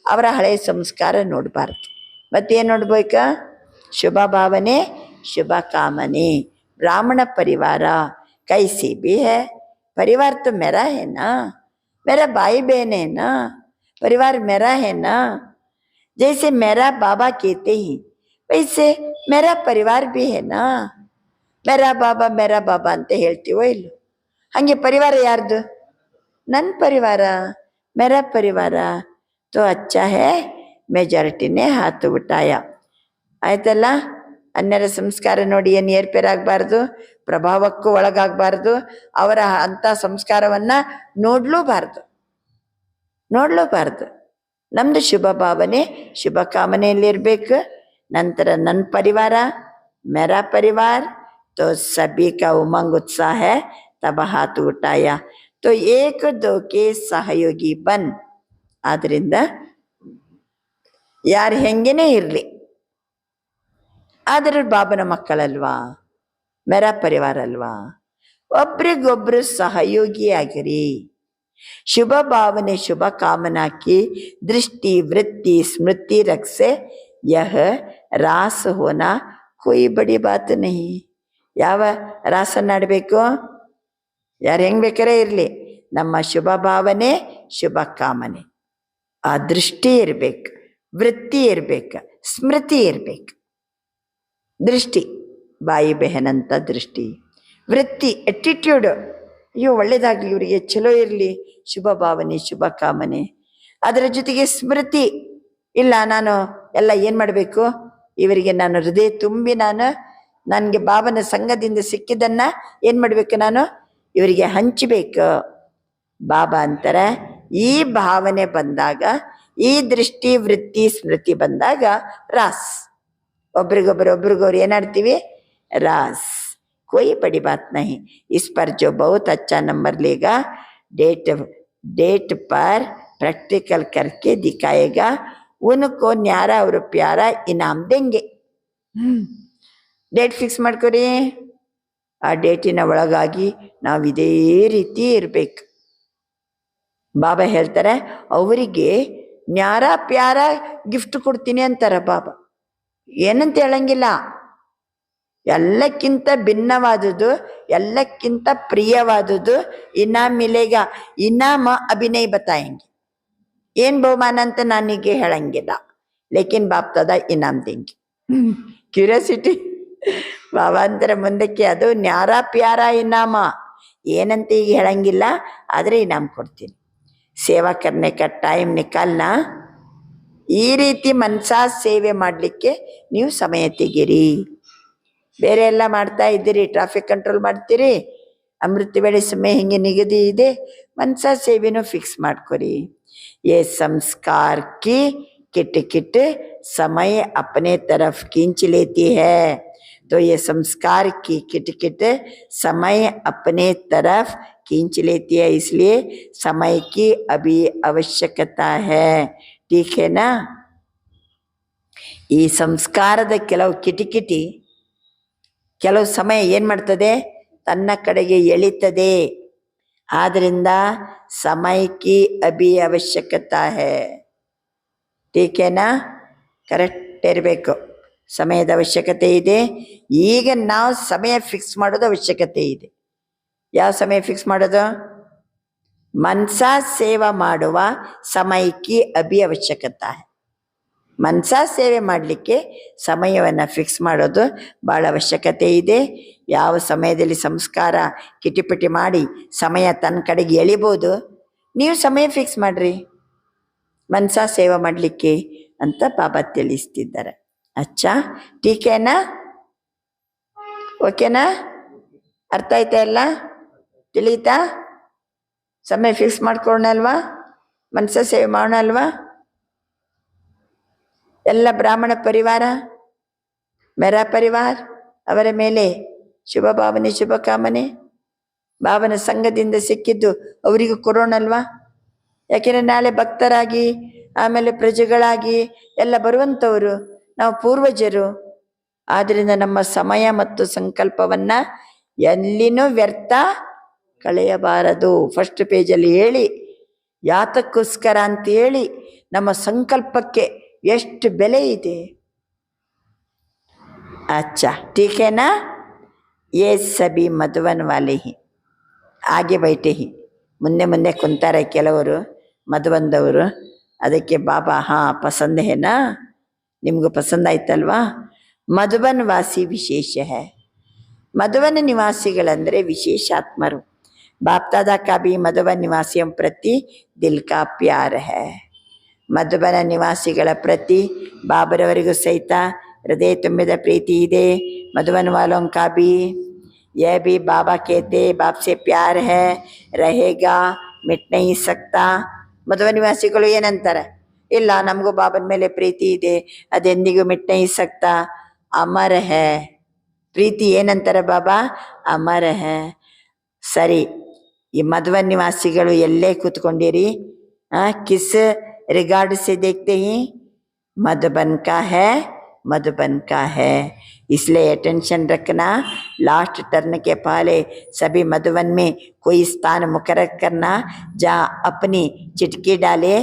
ಅವರ ಹಳೆಯ ಸಂಸ್ಕಾರ ನೋಡಬಾರ್ದು. ಮತ್ತೇನು ನೋಡ್ಬೇಕಾ, ಶುಭ ಭಾವನೆ ಶುಭ ಕಾಮನೆ. ब्राह्मण परिवार कैसी भी है, परिवार तो मेरा है ना, मेरा भाई बहन है ना, परिवार मेरा है ना. जैसे मेरा बाबा कहते ही वैसे मेरा परिवार भी है ना. मेरा बाबा ಅಂತ ಹೇಳ್ತೀವೋ ಇಲ್ಲೋ, ಹಾಗೆ ಪರಿವಾರ ಯಾರ್ದು, ನನ್ನ ಪರಿವಾರ, मेरा परिवार तो अच्छा है. मेजॉरिटी ने हाथ उठाया. ಆಯ್ತಲ್ಲ. ಅನ್ಯರ ಸಂಸ್ಕಾರ ನೋಡಿ ಏನು ಏರ್ಪೇರಾಗಬಾರ್ದು, ಪ್ರಭಾವಕ್ಕೂ ಒಳಗಾಗಬಾರ್ದು, ಅವರ ಅಂಥ ಸಂಸ್ಕಾರವನ್ನ ನೋಡ್ಲೂಬಾರ್ದು. ನಮ್ದು ಶುಭ ಭಾವನೆ ಶುಭ ಕಾಮನೆಯಲ್ಲಿರ್ಬೇಕು. ನಂತರ ನನ್ನ ಪರಿವಾರ ಮೇರಾ ಪರಿವಾರ तो सभी का उमंग उत्साह है, तब हाथ उठाया. तो एक दो के सहयोगी बन. ಆದ್ರಿಂದ ಯಾರು ಹೆಂಗೇನೇ ಇರಲಿ, ಆದರೆ ಬಾಬನ ಮಕ್ಕಳಲ್ವಾ, ಮೇರಾ ಪರಿವಾರ ಅಲ್ವಾ, ಒಬ್ರಿಗೊಬ್ರು ಸಹಯೋಗಿಯಾಗಿರಿ. ಶುಭ ಭಾವನೆ ಶುಭ ಕಾಮನಾ ಕಿ ದೃಷ್ಟಿ ವೃತ್ತಿ ಸ್ಮೃತಿ ರಕ್ಷೆ ಯಹ ರಾಸ ಹೋನಾ ಕೋಯಿ ಬಡಿ ಬಾತ್ ನಹಿ. ಯಾವ ರಾಸನ್ನ ಆಡಬೇಕು, ಯಾರು ಹೆಂಗ್ ಬೇಕಾರೆ ಇರಲಿ, ನಮ್ಮ ಶುಭ ಭಾವನೆ ಶುಭ ಕಾಮನೆ, ಆ ದೃಷ್ಟಿ ಇರ್ಬೇಕು, ವೃತ್ತಿ ಇರ್ಬೇಕು, ಸ್ಮೃತಿ ಇರ್ಬೇಕು. ದೃಷ್ಟಿ ಬಾಯಿ ಬೆಹನಂತ ದೃಷ್ಟಿ, ವೃತ್ತಿ ಎಟಿಟ್ಯೂಡ್, ಅಯ್ಯೋ ಒಳ್ಳೇದಾಗ್ಲಿ ಇವರಿಗೆ, ಚಲೋ ಇರಲಿ, ಶುಭ ಭಾವನೆ ಶುಭ ಕಾಮನೆ. ಅದರ ಜೊತೆಗೆ ಸ್ಮೃತಿ, ಇಲ್ಲ ನಾನು ಎಲ್ಲ ಏನು ಮಾಡಬೇಕು, ಇವರಿಗೆ ನಾನು ಹೃದಯ ತುಂಬಿ ನನಗೆ ಬಾಬನ ಸಂಘದಿಂದ ಸಿಕ್ಕಿದ್ದನ್ನ ಏನು ಮಾಡಬೇಕು, ನಾನು ಇವರಿಗೆ ಹಂಚಬೇಕು. ಬಾಬಾ ಅಂತಾರೆ, ಈ ಭಾವನೆ ಬಂದಾಗ, ಈ ದೃಷ್ಟಿ ವೃತ್ತಿ ಸ್ಮೃತಿ ಬಂದಾಗ ರಾಸ್, ಒಬ್ರಿಗೊಬ್ರು ಏನಾಡ್ತೀವಿ, रास. कोई बड़ी बात नहीं. इस पर जो बहुत अच्छा नंबर लेगा, डेट पर प्रैक्टिकल करके दिखाएगा, उनको न्यारा और प्यारा इनाम देंगे. ಡೇಟ್ ಫಿಕ್ಸ್ ಮಾಡ್ಕೊರಿ. ಆ ಡೇಟಿನ ಒಳಗಾಗಿ ನಾವು ಇದೇ ರೀತಿ ಇರಬೇಕು. ಬಾಬಾ ಹೇಳ್ತಾರೆ, ಅವರಿಗೆ ನ್ಯಾರ ಪ್ಯಾರ ಗಿಫ್ಟ್ ಕೊಡ್ತೀನಿ ಅಂತಾರೆ ಬಾಬಾ. ಏನಂತ ಹೇಳಂಗಿಲ್ಲ, ಎಲ್ಲಕ್ಕಿಂತ ಭಿನ್ನವಾದುದು, ಎಲ್ಲಕ್ಕಿಂತ ಪ್ರಿಯವಾದುದು ಇನಾಮ್ ಮಿಲೇಗ. ಇನಾಮ ಅಭಿನಯ ಬತಾಯಂಗೆ, ಏನ್ ಬಹುಮಾನ ಅಂತ ನಾನೀಗ ಹೇಳಂಗಿಲ್ಲ, ಲೇಕಿನ್ ಬಾಪ್ತದ ಇನಾಮ್ ದೇಂಗೆ. ಕ್ಯೂರಿಯಾಸಿಟಿ. ಬಾಬಾ ಅಂತಾರೆ ಮುಂದಕ್ಕೆ, ಅದು ನ್ಯಾರ ಪ್ಯಾರ ಇನಾಮ, ಏನಂತ ಈಗ ಹೇಳಂಗಿಲ್ಲ, ಆದರೆ ಇನಾಮ್ ಕೊಡ್ತೀನಿ. ಸೇವಾ ಕರ್ನೆ ಕ ಟೈಮ್ ನಿಕಾಲ್ನ. ಈ ರೀತಿ ಮನಸಾ ಸೇವೆ ಮಾಡಲಿಕ್ಕೆ ನೀವು ಸಮಯ ತೆಗೀರಿ. ಬೇರೆ ಎಲ್ಲ ಮಾಡ್ತಾ ಇದ್ದೀರಿ, ಟ್ರಾಫಿಕ್ ಕಂಟ್ರೋಲ್ ಮಾಡ್ತೀರಿ, ಅಮೃತ ವೇಳೆ ಸಮಯ ಹಿಂಗೆ ನಿಗದಿ ಇದೆ, ಮನಸಾ ಸೇವೆನೂ ಫಿಕ್ಸ್ ಮಾಡ್ಕೊರಿ. ये संस्कार की किट किट समय अपने तरफ खींच लेती है. तो ये संस्कार की किट किट समय अपने तरफ खींच लेती है, इसलिए समय की अभी आवश्यकता है. ठीक है ना. ಈ ಸಂಸ್ಕಾರದ ಕೆಲವು ಕಿಟಿಕಿಟಿ ಕೆಲವು ಸಮಯ ಏನು ಮಾಡ್ತದೆ, ತನ್ನ ಕಡೆಗೆ ಎಳಿತದೆ. ಆದ್ರಿಂದ ಸಮಯಕ್ಕೆ ಅಭಿ ಅವಶ್ಯಕತಾ ಹೇ. ಟೀಕೆನಾ ಕರೆಕ್ಟ್ ಇರಬೇಕು. ಸಮಯದ ಅವಶ್ಯಕತೆ ಇದೆ. ಈಗ ನಾವು ಸಮಯ ಫಿಕ್ಸ್ ಮಾಡೋದು ಅವಶ್ಯಕತೆ ಇದೆ. ಯಾವ ಸಮಯ ಫಿಕ್ಸ್ ಮಾಡೋದು? ಮನಸಾ ಸೇವಾ ಮಾಡುವ ಸಮಯಕ್ಕೆ ಅಭಿ ಅವಶ್ಯಕತೆ. ಮನಸಾ ಸೇವೆ ಮಾಡಲಿಕ್ಕೆ ಸಮಯವನ್ನು ಫಿಕ್ಸ್ ಮಾಡೋದು ಭಾಳ ಅವಶ್ಯಕತೆ ಇದೆ. ಯಾವ ಸಮಯದಲ್ಲಿ ಸಂಸ್ಕಾರ ಕಿಟಿಪಿಟಿ ಮಾಡಿ ಸಮಯ ತನ್ನ ಕಡೆಗೆ ಎಳಿಬೋದು, ನೀವು ಸಮಯ ಫಿಕ್ಸ್ ಮಾಡಿರಿ ಮನಸಾ ಸೇವೆ ಮಾಡಲಿಕ್ಕೆ ಅಂತ ಬಾಬಾ ತಿಳಿಸ್ತಿದ್ದಾರೆ. ಅಚ್ಚಾ, ಟೀಕೆನಾ? ಓಕೆನಾ? ಅರ್ಥ ಆಯ್ತಾ? ಎಲ್ಲ ತಿಳಿತಾ? ಸಮಯ ಫಿಕ್ಸ್ ಮಾಡ್ಕೊಳ್ಳೋಣ ಅಲ್ವಾ? ಮನಸಾ ಸೇವೆ ಮಾಡೋಣ ಅಲ್ವಾ? ಎಲ್ಲ ಬ್ರಾಹ್ಮಣ ಪರಿವಾರ, ಮೇರಾ ಪರಿವಾರ ಅವರ ಮೇಲೆ ಶುಭ ಭಾವನೆ, ಶುಭ ಕಾಮನೆ. ಭಾವನ ಸಂಘದಿಂದ ಸಿಕ್ಕಿದ್ದು ಅವರಿಗೂ ಕೊಡೋಣಲ್ವಾ? ಯಾಕೆಂದರೆ ನಾಳೆ ಭಕ್ತರಾಗಿ ಆಮೇಲೆ ಪ್ರಜೆಗಳಾಗಿ ಎಲ್ಲ ಬರುವಂಥವರು ನಾವು ಪೂರ್ವಜರು. ಆದ್ದರಿಂದ ನಮ್ಮ ಸಮಯ ಮತ್ತು ಸಂಕಲ್ಪವನ್ನು ಎಲ್ಲಿನೂ ವ್ಯರ್ಥ ಕಳೆಯಬಾರದು. ಫಸ್ಟ್ ಪೇಜಲ್ಲಿ ಹೇಳಿ ಯಾತಕ್ಕೋಸ್ಕರ ಅಂತ ಹೇಳಿ ನಮ್ಮ ಸಂಕಲ್ಪಕ್ಕೆ ಎಷ್ಟು ಬೆಲೆ ಇದೆ. अच्छा ठीक है ना? ये सभी मधुबन वाले ही आगे बैठे ही ಮುಂದೆ ಮುಂದೆ ಕುಂತಾರೆ ಕೆಲವರು ಮಧುಬಂದವರು. ಅದಕ್ಕೆ ಬಾಬಾ ಹಾಂ ಪಸಂದ್ ಹೇನಾ, ನಿಮಗೂ ಪಸಂದ್ ಆಯ್ತಲ್ವಾ? ಮಧುಬನ್ ವಾಸಿ ವಿಶೇಷ ಹೈ. ಮಧುಬನ ನಿವಾಸಿಗಳಂದರೆ ವಿಶೇಷಾತ್ಮರು. ಬಾಪ್ದಾದಾ ಕಾ ಭಿ ಮಧುಬನ್ ನಿವಾಸಿಯಂ ಪ್ರತಿ ದಿಲ್ ಕಾ ಪ್ಯಾರ್ ಹೈ. ಮಧುಬನ ನಿವಾಸಿಗಳ ಪ್ರತಿ ಬಾಬರವರಿಗೂ ಸಹಿತ ಹೃದಯ ತುಂಬಿದ ಪ್ರೀತಿ ಇದೆ. मधुबन वालों का भी यह भी बाबा कहते बाप से प्यार है रहेगा मिट नहीं सकता. ಮಧುಬನ ನಿವಾಸಿಗಳು ಏನಂತಾರೆ? ಇಲ್ಲ, ನಮಗೂ ಬಾಬನ ಮೇಲೆ ಪ್ರೀತಿ ಇದೆ, ಅದೆಂದಿಗೂ ಮಿಟ್ नहीं सकता, ಅಮರ है. ಪ್ರೀತಿ ಏನಂತಾರೆ ಬಾಬಾ? ಅಮರ है. ಸರಿ, ಈ ಮಧುಬನ ನಿವಾಸಿಗಳು ಎಲ್ಲೇ ಕೂತ್ಕೊಂಡಿರಿ, ಕಿಸ್ रिगार्ड से देखते ही मधुबन का है, मधुबन का है. इसलिए अटेंशन रखना. लास्ट टर्न के पहले सभी मधुबन में कोई स्थान मुकर्रर करना जहाँ अपनी चिटकी डाले,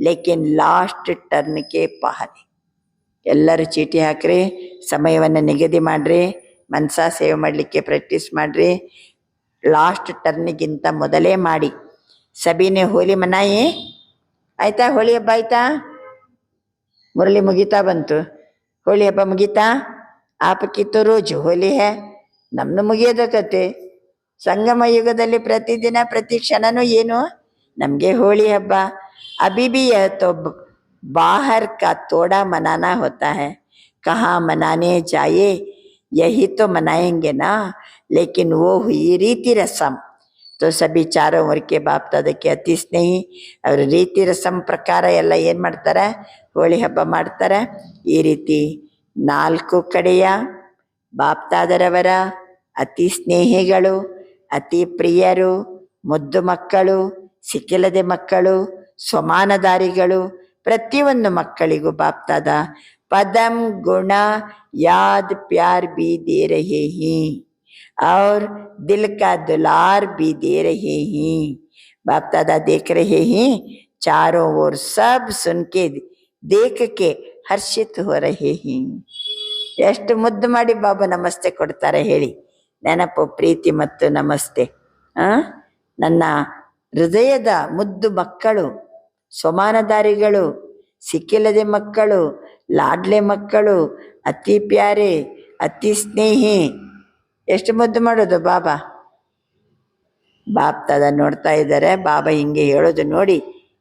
लेकिन लास्ट टर्न के पहले ಎಲ್ಲರೂ ಚೀಟಿ ಹಾಕ್ರಿ, ಸಮಯವನ್ನು ನಿಗದಿ ಮಾಡಿರಿ, ಮನಸಾ ಸೇವೆ ಮಾಡಲಿಕ್ಕೆ ಪ್ರಾಕ್ಟೀಸ್ ಮಾಡಿರಿ. ಲಾಸ್ಟ್ ಟರ್ನಿಗಿಂತ ಮೊದಲೇ ಮಾಡಿ. ಸಭಿನೇ ಹೋಲಿ ಮನಾಯಿ ಆಯ್ತಾ? ಹೋಳಿ ಹಬ್ಬ ಆಯ್ತಾ? ಮುರಳಿ ಮುಗಿತಾ ಬಂತು, ಹೋಳಿ ಹಬ್ಬ ಮುಗೀತಾ? ಆಪಕ್ಕಿತ್ತು ರೋಜು ಹೋಲಿ ಹೇ, ನಮ್ಮನ್ನು ಮುಗಿಯೋದ ಕತೆ. ಸಂಗಮ ಯುಗದಲ್ಲಿ ಪ್ರತಿದಿನ ಪ್ರತಿ ಕ್ಷಣನೂ ಏನು ನಮಗೆ ಹೋಳಿ ಹಬ್ಬ. ಅಭಿ ಭಿ ಯಹ ತೋ ಬಾಹರ್ ಕಾ ತೋಡಾ ಮನಾನಾ ಹೋತಾ ಹೈ, ಕಹಾ ಮನಾನೆ ಜಾಯೆ ಯಹಿ ತೋ ಮನಾಯೆಂಗೆ ನಾ, ಲೇಕಿನ್ ವೋ ಹುಯಿ ರೀತಿ ರಸಂ. तो सभी चारों ओर के बाप दादा के अति स्नेही ಅವರು ರೀತಿ ರಸಂ ಪ್ರಕಾರ ಎಲ್ಲ ಏನು ಮಾಡ್ತಾರೆ? ಹೋಳಿ ಹಬ್ಬ ಮಾಡ್ತಾರೆ. ಈ ರೀತಿ 4 ಕಡೆಯ ಬಾಪ್ತಾದರವರ ಅತಿ ಸ್ನೇಹಿಗಳು, ಅತಿ ಪ್ರಿಯರು, ಮುದ್ದು ಮಕ್ಕಳು, ಸಿಕ್ಕಿಲ್ಲದೆ ಮಕ್ಕಳು, ಸ್ವಮಾನದಾರಿಗಳು, ಪ್ರತಿಯೊಂದು ಮಕ್ಕಳಿಗೂ ಬಾಪ್ತಾದ ಪದಂ ಗುಣ ಯಾದ್ ಪ್ಯಾರ್ ಬಿ ದೇ ರಹೇ ಹಿ और दिल का दुलार भी दे रहे हैं. बाप दादा देख रहे हैं, चारों ओर सब सुन के देख के हर्षित हो रहे हैं. ಎಷ್ಟು ಮುದ್ದು ಮಾಡಿ ಬಾಬಾ ನಮಸ್ತೆ ಕೊಡ್ತಾರೆ ಹೇಳಿ. ನೆನಪು, ಪ್ರೀತಿ ಮತ್ತು ನಮಸ್ತೆ. ನನ್ನ ಹೃದಯದ ಮುದ್ದು ಮಕ್ಕಳು, ಸ್ವಮಾನದಾರಿಗಳು, ಸಿಕ್ಕಿಲ್ಲದೆ ಮಕ್ಕಳು, ಲಾಡ್ಲೆ ಮಕ್ಕಳು, ಅತಿ ಪ್ಯಾರೆ, ಅತಿ ಸ್ನೇಹಿ. ಎಷ್ಟು ಮುದ್ದು ಮಾಡೋದು ಬಾಬಾ. ಬಾಪ್ತಾದ ನೋಡ್ತಾ ಇದ್ದಾರೆ. ಬಾಬಾ ಹಿಂಗೆ ಹೇಳೋದು ನೋಡಿ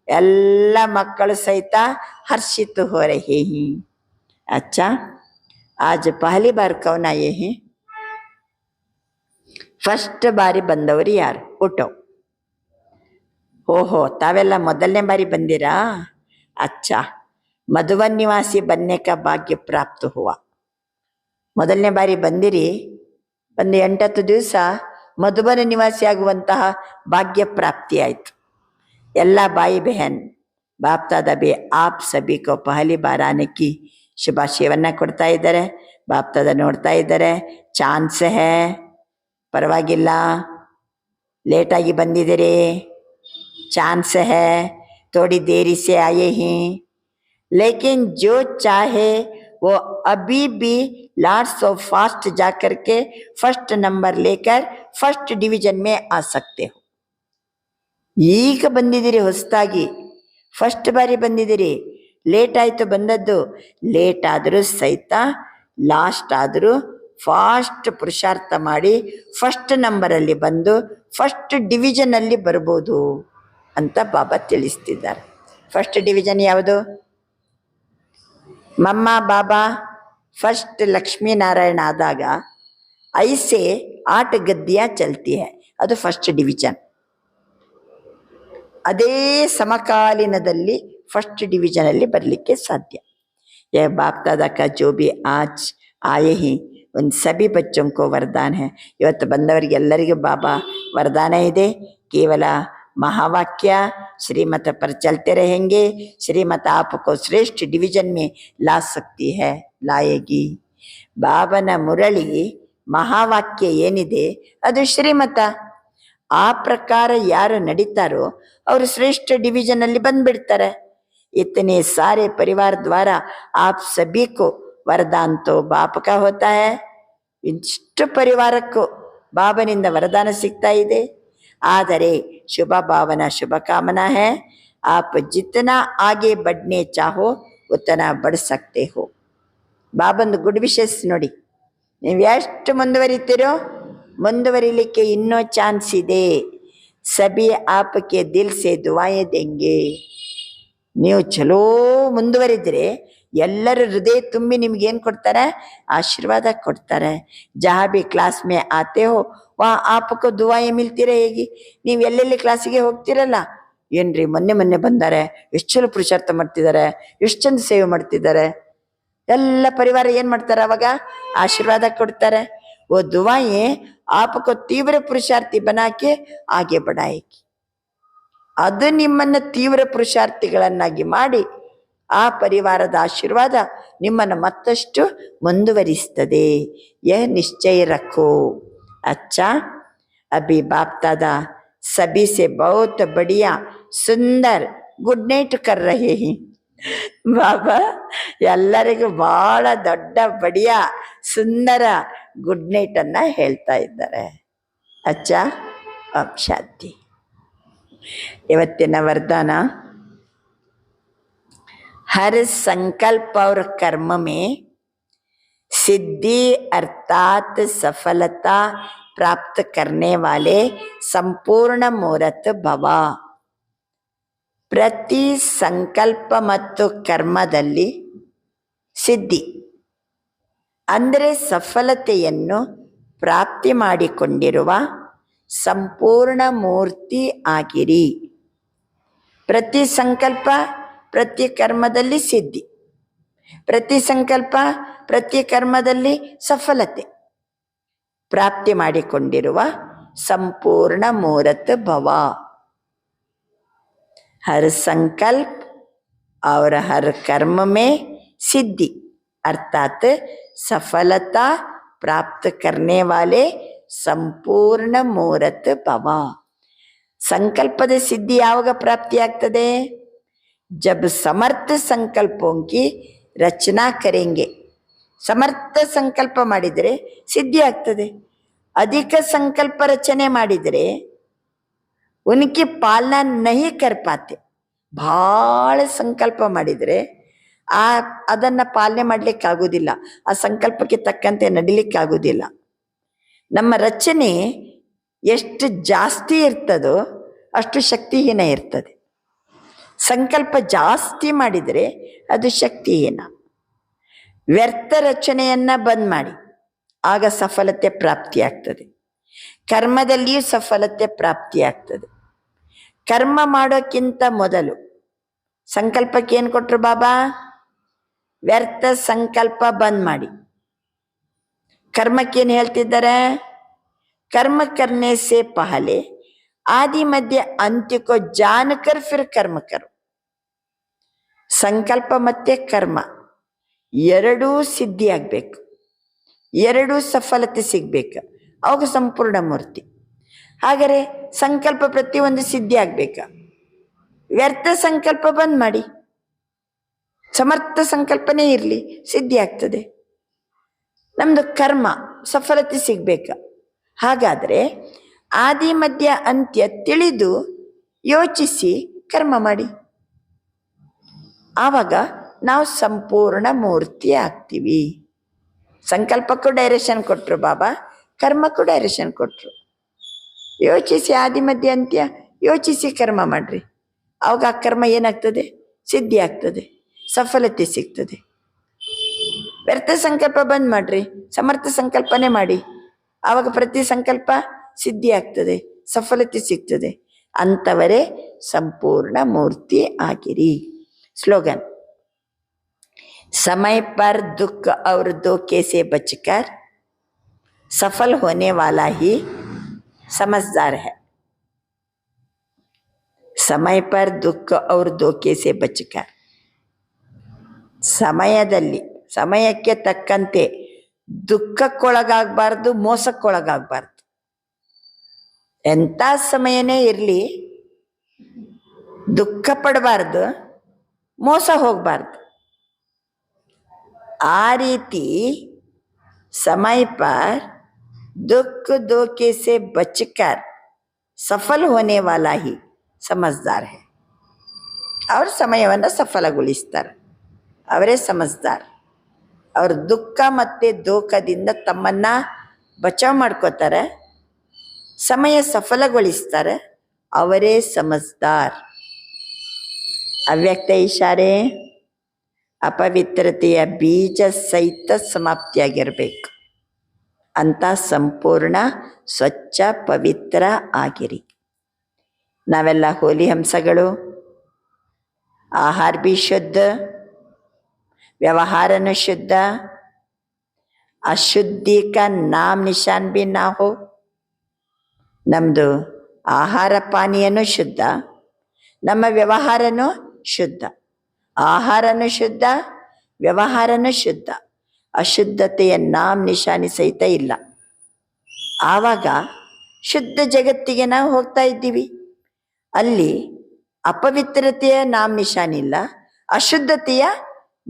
ಎಲ್ಲ ಮಕ್ಕಳು ಸಹಿತ ಹರ್ಷಿತ ಹೋ ರಹೇ ಹಿ. ಅಚ್ಚಾ, ಆಜ್ ಪಹಲಿ ಬಾರ್ ಕೌನ್ ಆಯೇ ಹಿ? ಫಸ್ಟ್ ಬಾರಿ ಬಂದವರು ಯಾರು? ಊಟೋ. ಓಹೋ, ತಾವೆಲ್ಲ ಮೊದಲನೇ ಬಾರಿ ಬಂದಿರಾ? ಅಚ್ಚಾ, ಮಧುಬನ್ ನಿವಾಸಿ ಬನ್ನೆ ಕಾ ಭಾಗ್ಯ ಪ್ರಾಪ್ತ ಹುವ. ಮೊದಲನೇ ಬಾರಿ ಬಂದಿರಿ, ಒಂದು 8-10 ದಿವಸ ಮಧುಬನ ನಿವಾಸಿ ಆಗುವಂತಹ ಭಾಗ್ಯ ಪ್ರಾಪ್ತಿ ಆಯಿತು. ಎಲ್ಲ ಬಾಯಿ ಬೆಹನ್ ಬಾಪ್ತಾದ ಬಿ ಆಪ್ ಸಭಿ ಕೋ ಪಹಲಿ ಬಾರ್ ಆನೆ ಕಿ ಶುಭಾಶಯವನ್ನ ಕೊಡ್ತಾ ಇದ್ದಾರೆ. ಬಾಪ್ತಾದ ನೋಡ್ತಾ ಇದ್ದಾರೆ. ಚಾನ್ಸ್ ಹೇ, ಪರವಾಗಿಲ್ಲ, ಲೇಟಾಗಿ ಬಂದಿದ್ದೀರಿ, ಚಾನ್ಸ್ ಹೇ, ಥೋಡಿ ದೇರಿ ಸೆ ಆಯೇ ಹಿ, ಲೇಕಿನ್ ಜೋ ಚಾಹೆ वो अभी भी लॉट्स ऑफ फास्ट जाकर के फर्स्ट नंबर लेकर फर्स्ट डिविजन में आ सकते हो. ಈಗ ಬಂದಿದ್ದೀರಿ, ಹೊಸದಾಗಿ ಫಸ್ಟ್ ಬಾರಿ ಬಂದಿದ್ದೀರಿ. ಲೇಟ್ ಆಯಿತು ಬಂದದ್ದು. ಲೇಟ್ ಆದರೂ ಸಹಿತ ಲಾಸ್ಟ್ ಆದರೂ ಫಾಸ್ಟ್ ಪುರುಷಾರ್ಥ ಮಾಡಿ ಫಸ್ಟ್ ನಂಬರಲ್ಲಿ ಬಂದು ಫಸ್ಟ್ ಡಿವಿಷನಲ್ಲಿ ಬರ್ಬೋದು ಅಂತ ಬಾಬಾ ತಿಳಿಸ್ತಿದ್ದಾರೆ. ಫಸ್ಟ್ ಡಿವಿಷನ್ ಯಾವುದು? ಮಮ್ಮ ಬಾಬಾ ಫಸ್ಟ್ ಲಕ್ಷ್ಮೀನಾರಾಯಣ ಆದಾಗ ಐಸೆ 8 ಗದ್ದಿಯಾ ಚಲ್ತಿ ಹೈ, ಅದು ಫಸ್ಟ್ ಡಿವಿಷನ್. ಅದೇ ಸಮಕಾಲೀನದಲ್ಲಿ ಫಸ್ಟ್ ಡಿವಿಷನಲ್ಲಿ ಬರಲಿಕ್ಕೆ ಸಾಧ್ಯ. यह बाप दादा का जो भी आज आए हैं उन सभी बच्चों को वरदान है. ಇವತ್ತು ಬಂದವರಿಗೆ ಎಲ್ಲರಿಗೂ ಬಾಬಾ ವರದಾನ ಇದೆ. ಕೇವಲ महावाक्य श्रीमत पर चलते रहेंगे. श्रीमत आपको श्रेष्ठ डिविजन में ला सकती है, लाएगी. ಬಾಬನ ಮುರಳಿ ಮಹಾವಾಕ್ಯ ಏನಿದೆ ಅದು ಶ್ರೀಮತ. ಆ ಪ್ರಕಾರ ಯಾರು ನಡೀತಾರೋ ಅವರು ಶ್ರೇಷ್ಠ ಡಿವಿಜನ್ ಅಲ್ಲಿ ಬಂದ್ಬಿಡ್ತಾರೆ. इतने सारे परिवार द्वारा आप सभी को वरदान तो बाप का होता है. ಇಷ್ಟು ಪರಿವಾರಕ್ಕೂ ಬಾಬನಿಂದ ವರದಾನ ಸಿಗ್ತಾ ಇದೆ. ಆದರೆ ಶುಭ ಭಾವನಾ ಶುಭ ಕಾಮನಾ है. आप जितना आगे बढ़ने चाहो उतना बढ़ सकते हो. ಬಾಬಂದು ಗುಡ್ ವಿಶಸ್ ನೋಡಿ. ನೀವು ಎಷ್ಟು ಮುಂದುವರಿತೀರೋ ಮುಂದುವರಿಲಿಕ್ಕೆ ಇನ್ನೂ ಚಾನ್ಸ್ ಇದೆ. ಸಭಿ ಆಪ್ಕೆ ದಿಲ್ ಸೆ ದುವಾಯೆ ದೇಂಗೆ. ನೀವು ಚಲೋ ಮುಂದುವರಿದ್ರೆ ಎಲ್ಲರ ಹೃದಯ ತುಂಬಿ ನಿಮ್ಗೇನು ಕೊಡ್ತಾರೆ? ಆಶೀರ್ವಾದ ಕೊಡ್ತಾರೆ. ಜहाँ भी क्लास में आते हो वहाँ आपको दुआएं मिलती रहेगी. ನೀವು ಎಲ್ಲೆಲ್ಲಿ ಕ್ಲಾಸಿಗೆ ಹೋಗ್ತಿರಲ್ಲ, ಏನ್ರಿ ಮೊನ್ನೆ ಬಂದಾರೆ, ಎಷ್ಟು ಚಲೋ ಪುರುಷಾರ್ಥ ಮಾಡ್ತಿದ್ದಾರೆ, ಎಷ್ಟು ಚಂದ ಸೇವೆ ಮಾಡ್ತಿದ್ದಾರೆ. ಎಲ್ಲ ಪರಿವಾರ ಏನ್ ಮಾಡ್ತಾರೆ? ಅವಾಗ ಆಶೀರ್ವಾದ ಕೊಡ್ತಾರೆ. वो दुआएं आपको तीव्र पुरुषार्थी बना के आगे बढ़ाएगी. ಅದು ನಿಮ್ಮನ್ನು ತೀವ್ರ ಪುರುಷಾರ್ಥಿಗಳನ್ನಾಗಿ ಮಾಡಿ ಆ ಪರಿವಾರದ ಆಶೀರ್ವಾದ ನಿಮ್ಮನ್ನು ಮತ್ತಷ್ಟು ಮುಂದುವರಿಸ್ತದೆ. ಯಹ ನಿಶ್ಚಯ ರಖೋ. अच्छा अभी बाप दादा सभी से बहुत बढ़िया सुंदर गुड नाइट कर रहे हैं. ಬಾಬಾ ಎಲ್ಲರಿಗೂ ಬಹಳ ದೊಡ್ಡ ಬಡಿಯ ಸುಂದರ ಗುಡ್ ನೈಟ್ ಅನ್ನ ಹೇಳ್ತಾ ಇದ್ದಾರೆ. ಅಚ್ಚಾ ಅಬ್ ಶಾಂತಿ. ಇವತ್ತಿನ वरदान हर संकल्प और कर्म में सिद्धि अर्थात सफलता प्राप्त करने वाले संपूर्ण मूर्त भव. ಪ್ರತಿ ಸಂಕಲ್ಪ ಮತ್ತು ಕರ್ಮದಲ್ಲಿ ಸಿದ್ಧಿ ಅಂದರೆ ಸಫಲತೆಯನ್ನು ಪ್ರಾಪ್ತಿ ಮಾಡಿಕೊಂಡಿರುವ ಸಂಪೂರ್ಣ ಮೂರ್ತಿ ಆಗಿರಿ. ಪ್ರತಿ ಸಂಕಲ್ಪ ಪ್ರತಿ ಕರ್ಮದಲ್ಲಿ ಸಿದ್ಧಿ, ಪ್ರತಿ ಸಂಕಲ್ಪ ಪ್ರತಿ ಕರ್ಮದಲ್ಲಿ ಸಫಲತೆ ಪ್ರಾಪ್ತಿ ಮಾಡಿಕೊಂಡಿರುವ ಸಂಪೂರ್ಣ ಮೂರತ್ ಭವ. हर संकल्प और हर कर्म में सिद्धि अर्थात सफलता प्राप्त करने वाले संपूर्ण मूर्त भव. संकल्पद सिद्धि यावग प्राप्ति ಆಗ್ತದೆ? जब समर्थ संकल्पों की रचना करेंगे. ಸಮರ್ಥ ಸಂಕಲ್ಪ ಮಾಡಿದರೆ ಸಿದ್ಧಿ ಆಗ್ತದೆ. ಅಧಿಕ ಸಂಕಲ್ಪ ರಚನೆ ಮಾಡಿದರೆ उनकी पालना नहीं कर पाते. ಭಾಳ ಸಂಕಲ್ಪ ಮಾಡಿದರೆ ಅದನ್ನು ಪಾಲನೆ ಮಾಡಲಿಕ್ಕಾಗೋದಿಲ್ಲ, ಆ ಸಂಕಲ್ಪಕ್ಕೆ ತಕ್ಕಂತೆ ನಡಿಲಿಕ್ಕಾಗೋದಿಲ್ಲ. ನಮ್ಮ ರಚನೆ ಎಷ್ಟು ಜಾಸ್ತಿ ಇರ್ತದೋ ಅಷ್ಟು ಶಕ್ತಿಹೀನ ಇರ್ತದೆ. ಸಂಕಲ್ಪ ಜಾಸ್ತಿ ಮಾಡಿದರೆ ಅದು ಶಕ್ತಿಹೀನ. ವ್ಯರ್ಥ ರಚನೆಯನ್ನು ಬಂದ್ ಮಾಡಿ, ಆಗ ಸಫಲತೆ ಪ್ರಾಪ್ತಿಯಾಗ್ತದೆ. ಕರ್ಮದಲ್ಲಿಯೂ ಸಫಲತೆ ಪ್ರಾಪ್ತಿಯಾಗ್ತದೆ. ಕರ್ಮ ಮಾಡೋಕ್ಕಿಂತ ಮೊದಲು ಸಂಕಲ್ಪಕ್ಕೆ ಏನು ಕೊಟ್ಟರು ಬಾಬಾ? ವ್ಯರ್ಥ ಸಂಕಲ್ಪ ಬಂದ್ ಮಾಡಿ. ಕರ್ಮಕ್ಕೇನು ಹೇಳ್ತಿದ್ದಾರೆ? ಕರ್ಮ ಕರ್ನೆ ಸೆ ಪಹಲೆ ಆದಿ ಮಧ್ಯ ಅಂತ್ಯ ಕೋ ಜಾನಕರ್ ಫಿರ್ ಕರ್ಮ ಕರೋ. ಸಂಕಲ್ಪ ಮತ್ತೆ ಕರ್ಮ ಎರಡೂ ಸಿದ್ಧಿ ಆಗ್ಬೇಕು, ಎರಡೂ ಸಫಲತೆ ಸಿಗ್ಬೇಕು, ಅವಾಗ ಸಂಪೂರ್ಣ ಮೂರ್ತಿ. ಹಾಗಾದರೆ ಸಂಕಲ್ಪ ಪ್ರತಿಯೊಂದು ಸಿದ್ಧಿ ಆಗ್ಬೇಕ. ವ್ಯರ್ಥ ಸಂಕಲ್ಪ ಬಂದ್ ಮಾಡಿ, ಸಮರ್ಥ ಸಂಕಲ್ಪನೆ ಇರಲಿ, ಸಿದ್ಧಿ ಆಗ್ತದೆ. ನಮ್ದು ಕರ್ಮ ಸಫಲತೆ ಸಿಗ್ಬೇಕ. ಹಾಗಾದ್ರೆ ಆದಿ ಮಧ್ಯ ಅಂತ್ಯ ತಿಳಿದು ಯೋಚಿಸಿ ಕರ್ಮ ಮಾಡಿ. ಆವಾಗ ನಾವು ಸಂಪೂರ್ಣ ಮೂರ್ತಿ ಆಗ್ತೀವಿ. ಸಂಕಲ್ಪಕ್ಕೂ ಡೈರೆಕ್ಷನ್ ಕೊಟ್ರು ಬಾಬಾ, ಕರ್ಮಕ್ಕೂ ಡೈರೆಕ್ಷನ್ ಕೊಟ್ರು. ಯೋಚಿಸಿ ಆದಿ ಮಧ್ಯ ಅಂತ್ಯ ಯೋಚಿಸಿ ಕರ್ಮ ಮಾಡ್ರಿ. ಅವಾಗ ಆ ಕರ್ಮ ಏನಾಗ್ತದೆ? ಸಿದ್ಧಿ ಆಗ್ತದೆ, ಸಫಲತೆ ಸಿಗ್ತದೆ. ವ್ಯರ್ಥ ಸಂಕಲ್ಪ ಬಂದ್ ಮಾಡ್ರಿ, ಸಮರ್ಥ ಸಂಕಲ್ಪನೆ ಮಾಡಿ. ಆವಾಗ ಪ್ರತಿ ಸಂಕಲ್ಪ ಸಿದ್ಧಿ ಆಗ್ತದೆ, ಸಫಲತೆ ಸಿಗ್ತದೆ. ಅಂಥವರೇ ಸಂಪೂರ್ಣ ಮೂರ್ತಿ ಆಗಿರಿ. स्लोगन, समय पर दुख और धोखे से बचकर सफल होने वाला ही समझदार है. समय पर दुख और धोखे से बचकर, ಸಮಯದಲ್ಲಿ ಸಮಯಕ್ಕೆ ತಕ್ಕಂತೆ ದುಃಖಕ್ಕೊಳಗಾಗಬಾರ್ದು, ಮೋಸಕ್ಕೊಳಗಾಗಬಾರ್ದು. ಎಂಥ ಸಮಯನೇ ಇರಲಿ ದುಃಖ ಪಡಬಾರ್ದು, ಮೋಸ ಹೋಗಬಾರ್ದು. ಆ ರೀತಿ समय पर दुख धोखे से बचकर सफल होने वाला ही समझदार है. ಅವ್ರ ಸಮಯವನ್ನು ಸಫಲಗೊಳಿಸ್ತಾರೆ, ಅವರೇ ಸಮಜ್ದಾರ್. ಅವ್ರ ದುಃಖ ಮತ್ತು ದೋಖದಿಂದ ತಮ್ಮನ್ನ ಬಚಾವ್ ಮಾಡ್ಕೋತಾರೆ, ಸಮಯ ಸಫಲಗೊಳಿಸ್ತಾರೆ, ಅವರೇ ಸಮಜ್ದಾರ್. ಅವ್ಯಕ್ತ ಇಶಾರೆ ಅಪವಿತ್ರತೆಯ ಬೀಜ ಸಹಿತ ಸಮಾಪ್ತಿಯಾಗಿರ್ಬೇಕು ಅಂತ ಸಂಪೂರ್ಣ ಸ್ವಚ್ಛ ಪವಿತ್ರ ಆಗಿರಿ. ನಾವೆಲ್ಲ ಹೋಲಿ ಹಂಸಗಳು. ಆಹಾರ ಭೀ ಶುದ್ಧ, ವ್ಯವಹಾರನೂ ಶುದ್ಧ, ಅಶುದ್ಧಿ ಕಾ ನಾಮ್ ನಿಶಾನ್ ಭೀ ನಾ ಹೋ. ನಮ್ಮದು ಆಹಾರ ಪಾನೀಯನೂ ಶುದ್ಧ, ನಮ್ಮ ವ್ಯವಹಾರನೂ ಶುದ್ಧ. ಆಹಾರನೂ ಶುದ್ಧ, ವ್ಯವಹಾರನೂ ಶುದ್ಧ. ಅಶುದ್ಧತೆಯ ನಾಮ್ ನಿಶಾನಿ ಸಹಿತ ಇಲ್ಲ. ಆವಾಗ ಶುದ್ಧ ಜಗತ್ತಿಗೆ ನಾವು ಹೋಗ್ತಾ ಇದ್ದೀವಿ. ಅಲ್ಲಿ ಅಪವಿತ್ರತೆಯ ನಾಮ್ ನಿಶಾನ್ ಇಲ್ಲ, ಅಶುದ್ಧತೆಯ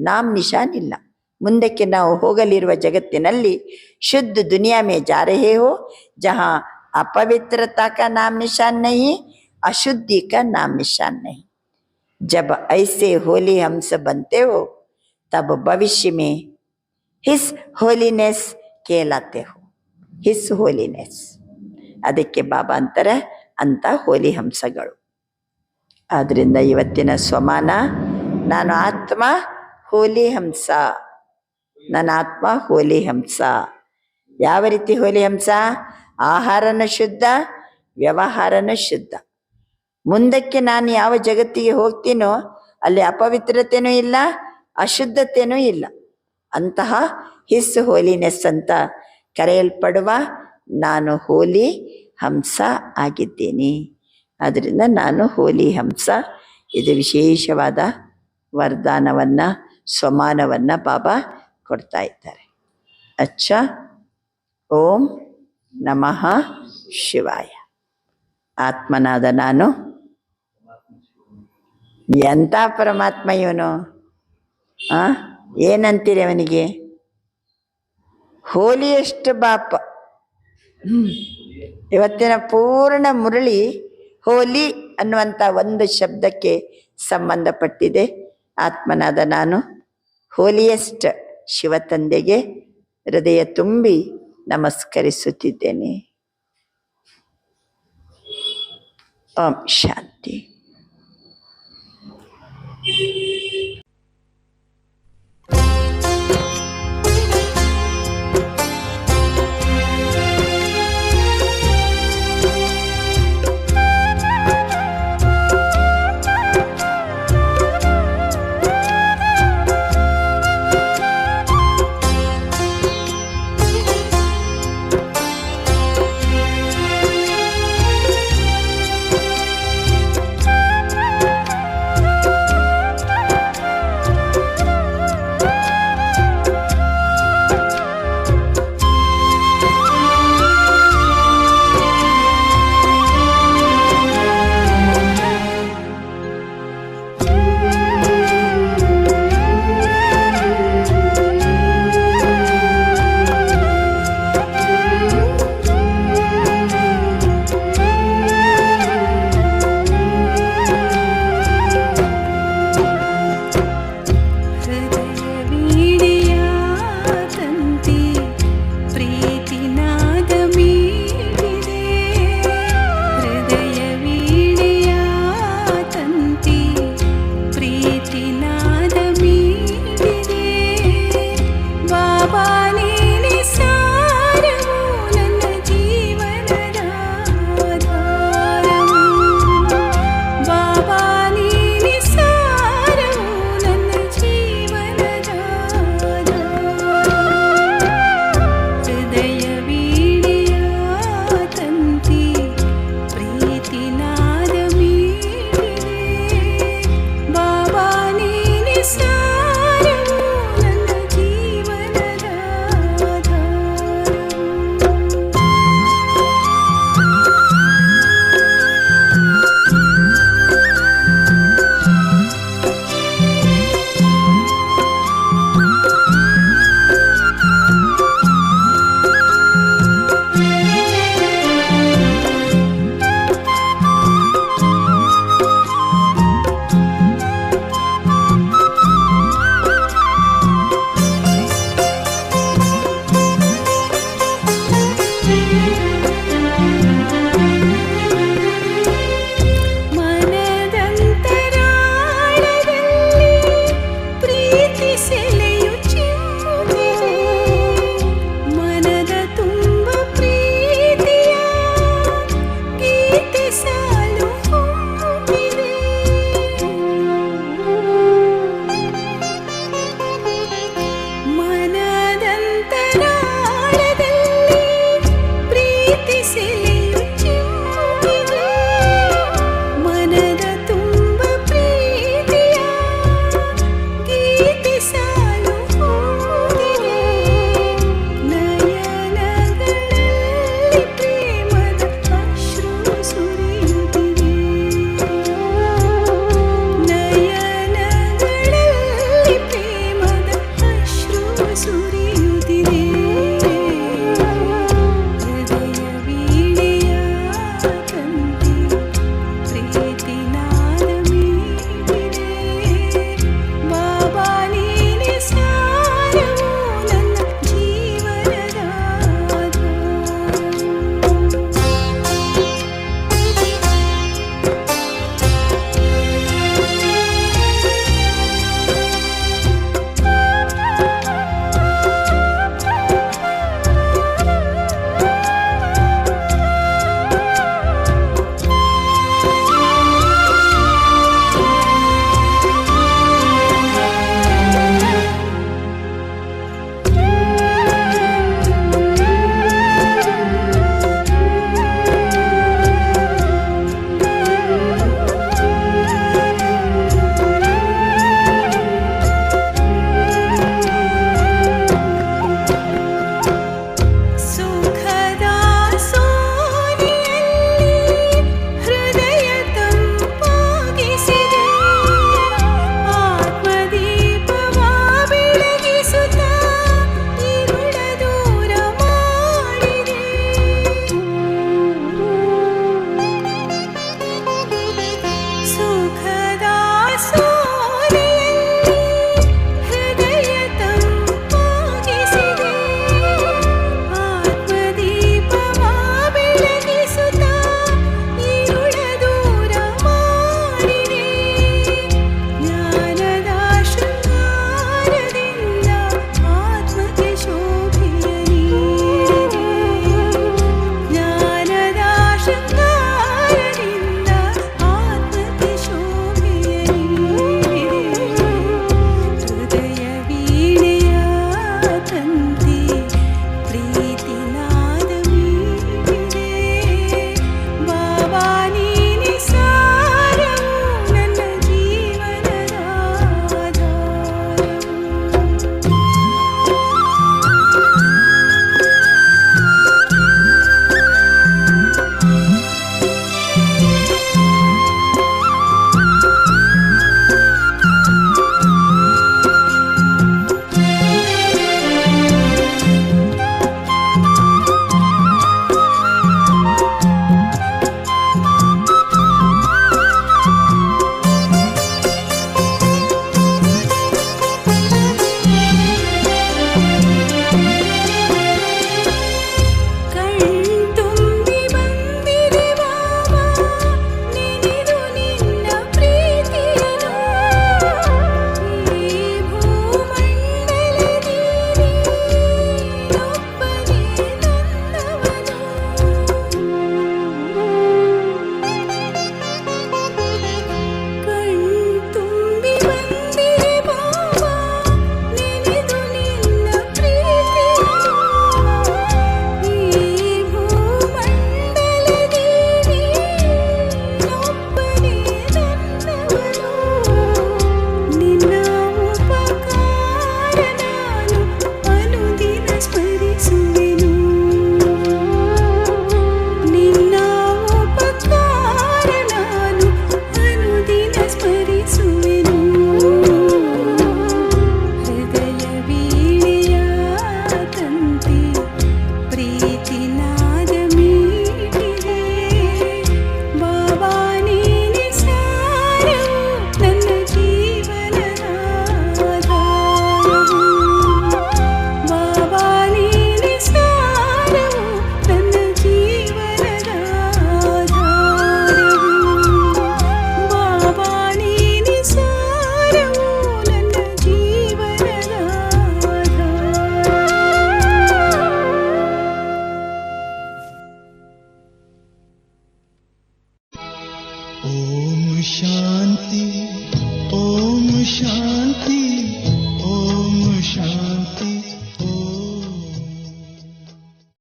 ನಾಮ್ ನಿಶಾನ್ ಇಲ್ಲ. ಮುಂದಕ್ಕೆ ನಾವು ಹೋಗಲಿರುವ ಜಗತ್ತಿನಲ್ಲಿ ಶುದ್ಧ ದುನಿಯಾ ಮೇ ಜಾ ರಹೇ ಹೋ, ಜಹಾ अपवित्रता का नाम निशान नहीं, अशुद्धि का नाम निशान नहीं. जब ऐसे होली हंस बनते हो तब भविष्य में हिस होलीनेस कहलाते हो. हिस होलीनेस ಅದಕ್ಕೆ ಬಾಬಾ ಅಂತಾರೆ ಅಂತ ಹೋಲಿ ಹಂಸಗಳು. ಆದ್ದರಿಂದ ಇವತ್ತಿನ ಸ್ವಮಾನ, ನಾನು ಆತ್ಮ ಹೋಲಿ ಹಂಸ, ನನ್ನ ಆತ್ಮ ಹೋಲಿ ಹಂಸ. ಯಾವ ರೀತಿ ಹೋಲಿ ಹಂಸ? ಆಹಾರನೂ ಶುದ್ಧ, ವ್ಯವಹಾರನೂ ಶುದ್ಧ. ಮುಂದಕ್ಕೆ ನಾನು ಯಾವ ಜಗತ್ತಿಗೆ ಹೋಗ್ತೀನೋ ಅಲ್ಲಿ ಅಪವಿತ್ರತೆನೂ ಇಲ್ಲ, ಅಶುದ್ಧತೆನೂ ಇಲ್ಲ. ಅಂತಹ ಹಿಸ್ ಹೋಲಿನೆಸ್ ಅಂತ ಕರೆಯಲ್ಪಡುವ ನಾನು ಹೋಲಿ ಹಂಸ ಆಗಿದ್ದೀನಿ. ಆದ್ದರಿಂದ ನಾನು ಹೋಲಿ ಹಂಸ. ಇದು ವಿಶೇಷವಾದ ವರದಾನವನ್ನು, ಸ್ವಮಾನವನ್ನು ಬಾಬಾ ಕೊಡ್ತಾ ಇದ್ದಾರೆ. ಅಚ್ಚಾ, ಓಂ ನಮಃ ಶಿವಾಯ. ಆತ್ಮನಾದ ನಾನು ಎಂಥ ಪರಮಾತ್ಮ ಇವನು? ಏನಂತೀರಿ ಅವನಿಗೆ? ಹೋಲಿಯಷ್ಟು ಬಾಪ. ಇವತ್ತಿನ ಪೂರ್ಣ ಮುರಳಿ ಹೋಲಿ ಅನ್ನುವಂಥ ಒಂದು ಶಬ್ದಕ್ಕೆ ಸಂಬಂಧಪಟ್ಟಿದೆ. ಆತ್ಮನಾದ ನಾನು ಹೋಲಿಯಸ್ಟ್ ಶಿವತಂದೆಗೆ ಹೃದಯ ತುಂಬಿ ನಮಸ್ಕರಿಸುತ್ತಿದ್ದೇನೆ. ಓಂ ಶಾಂತಿ.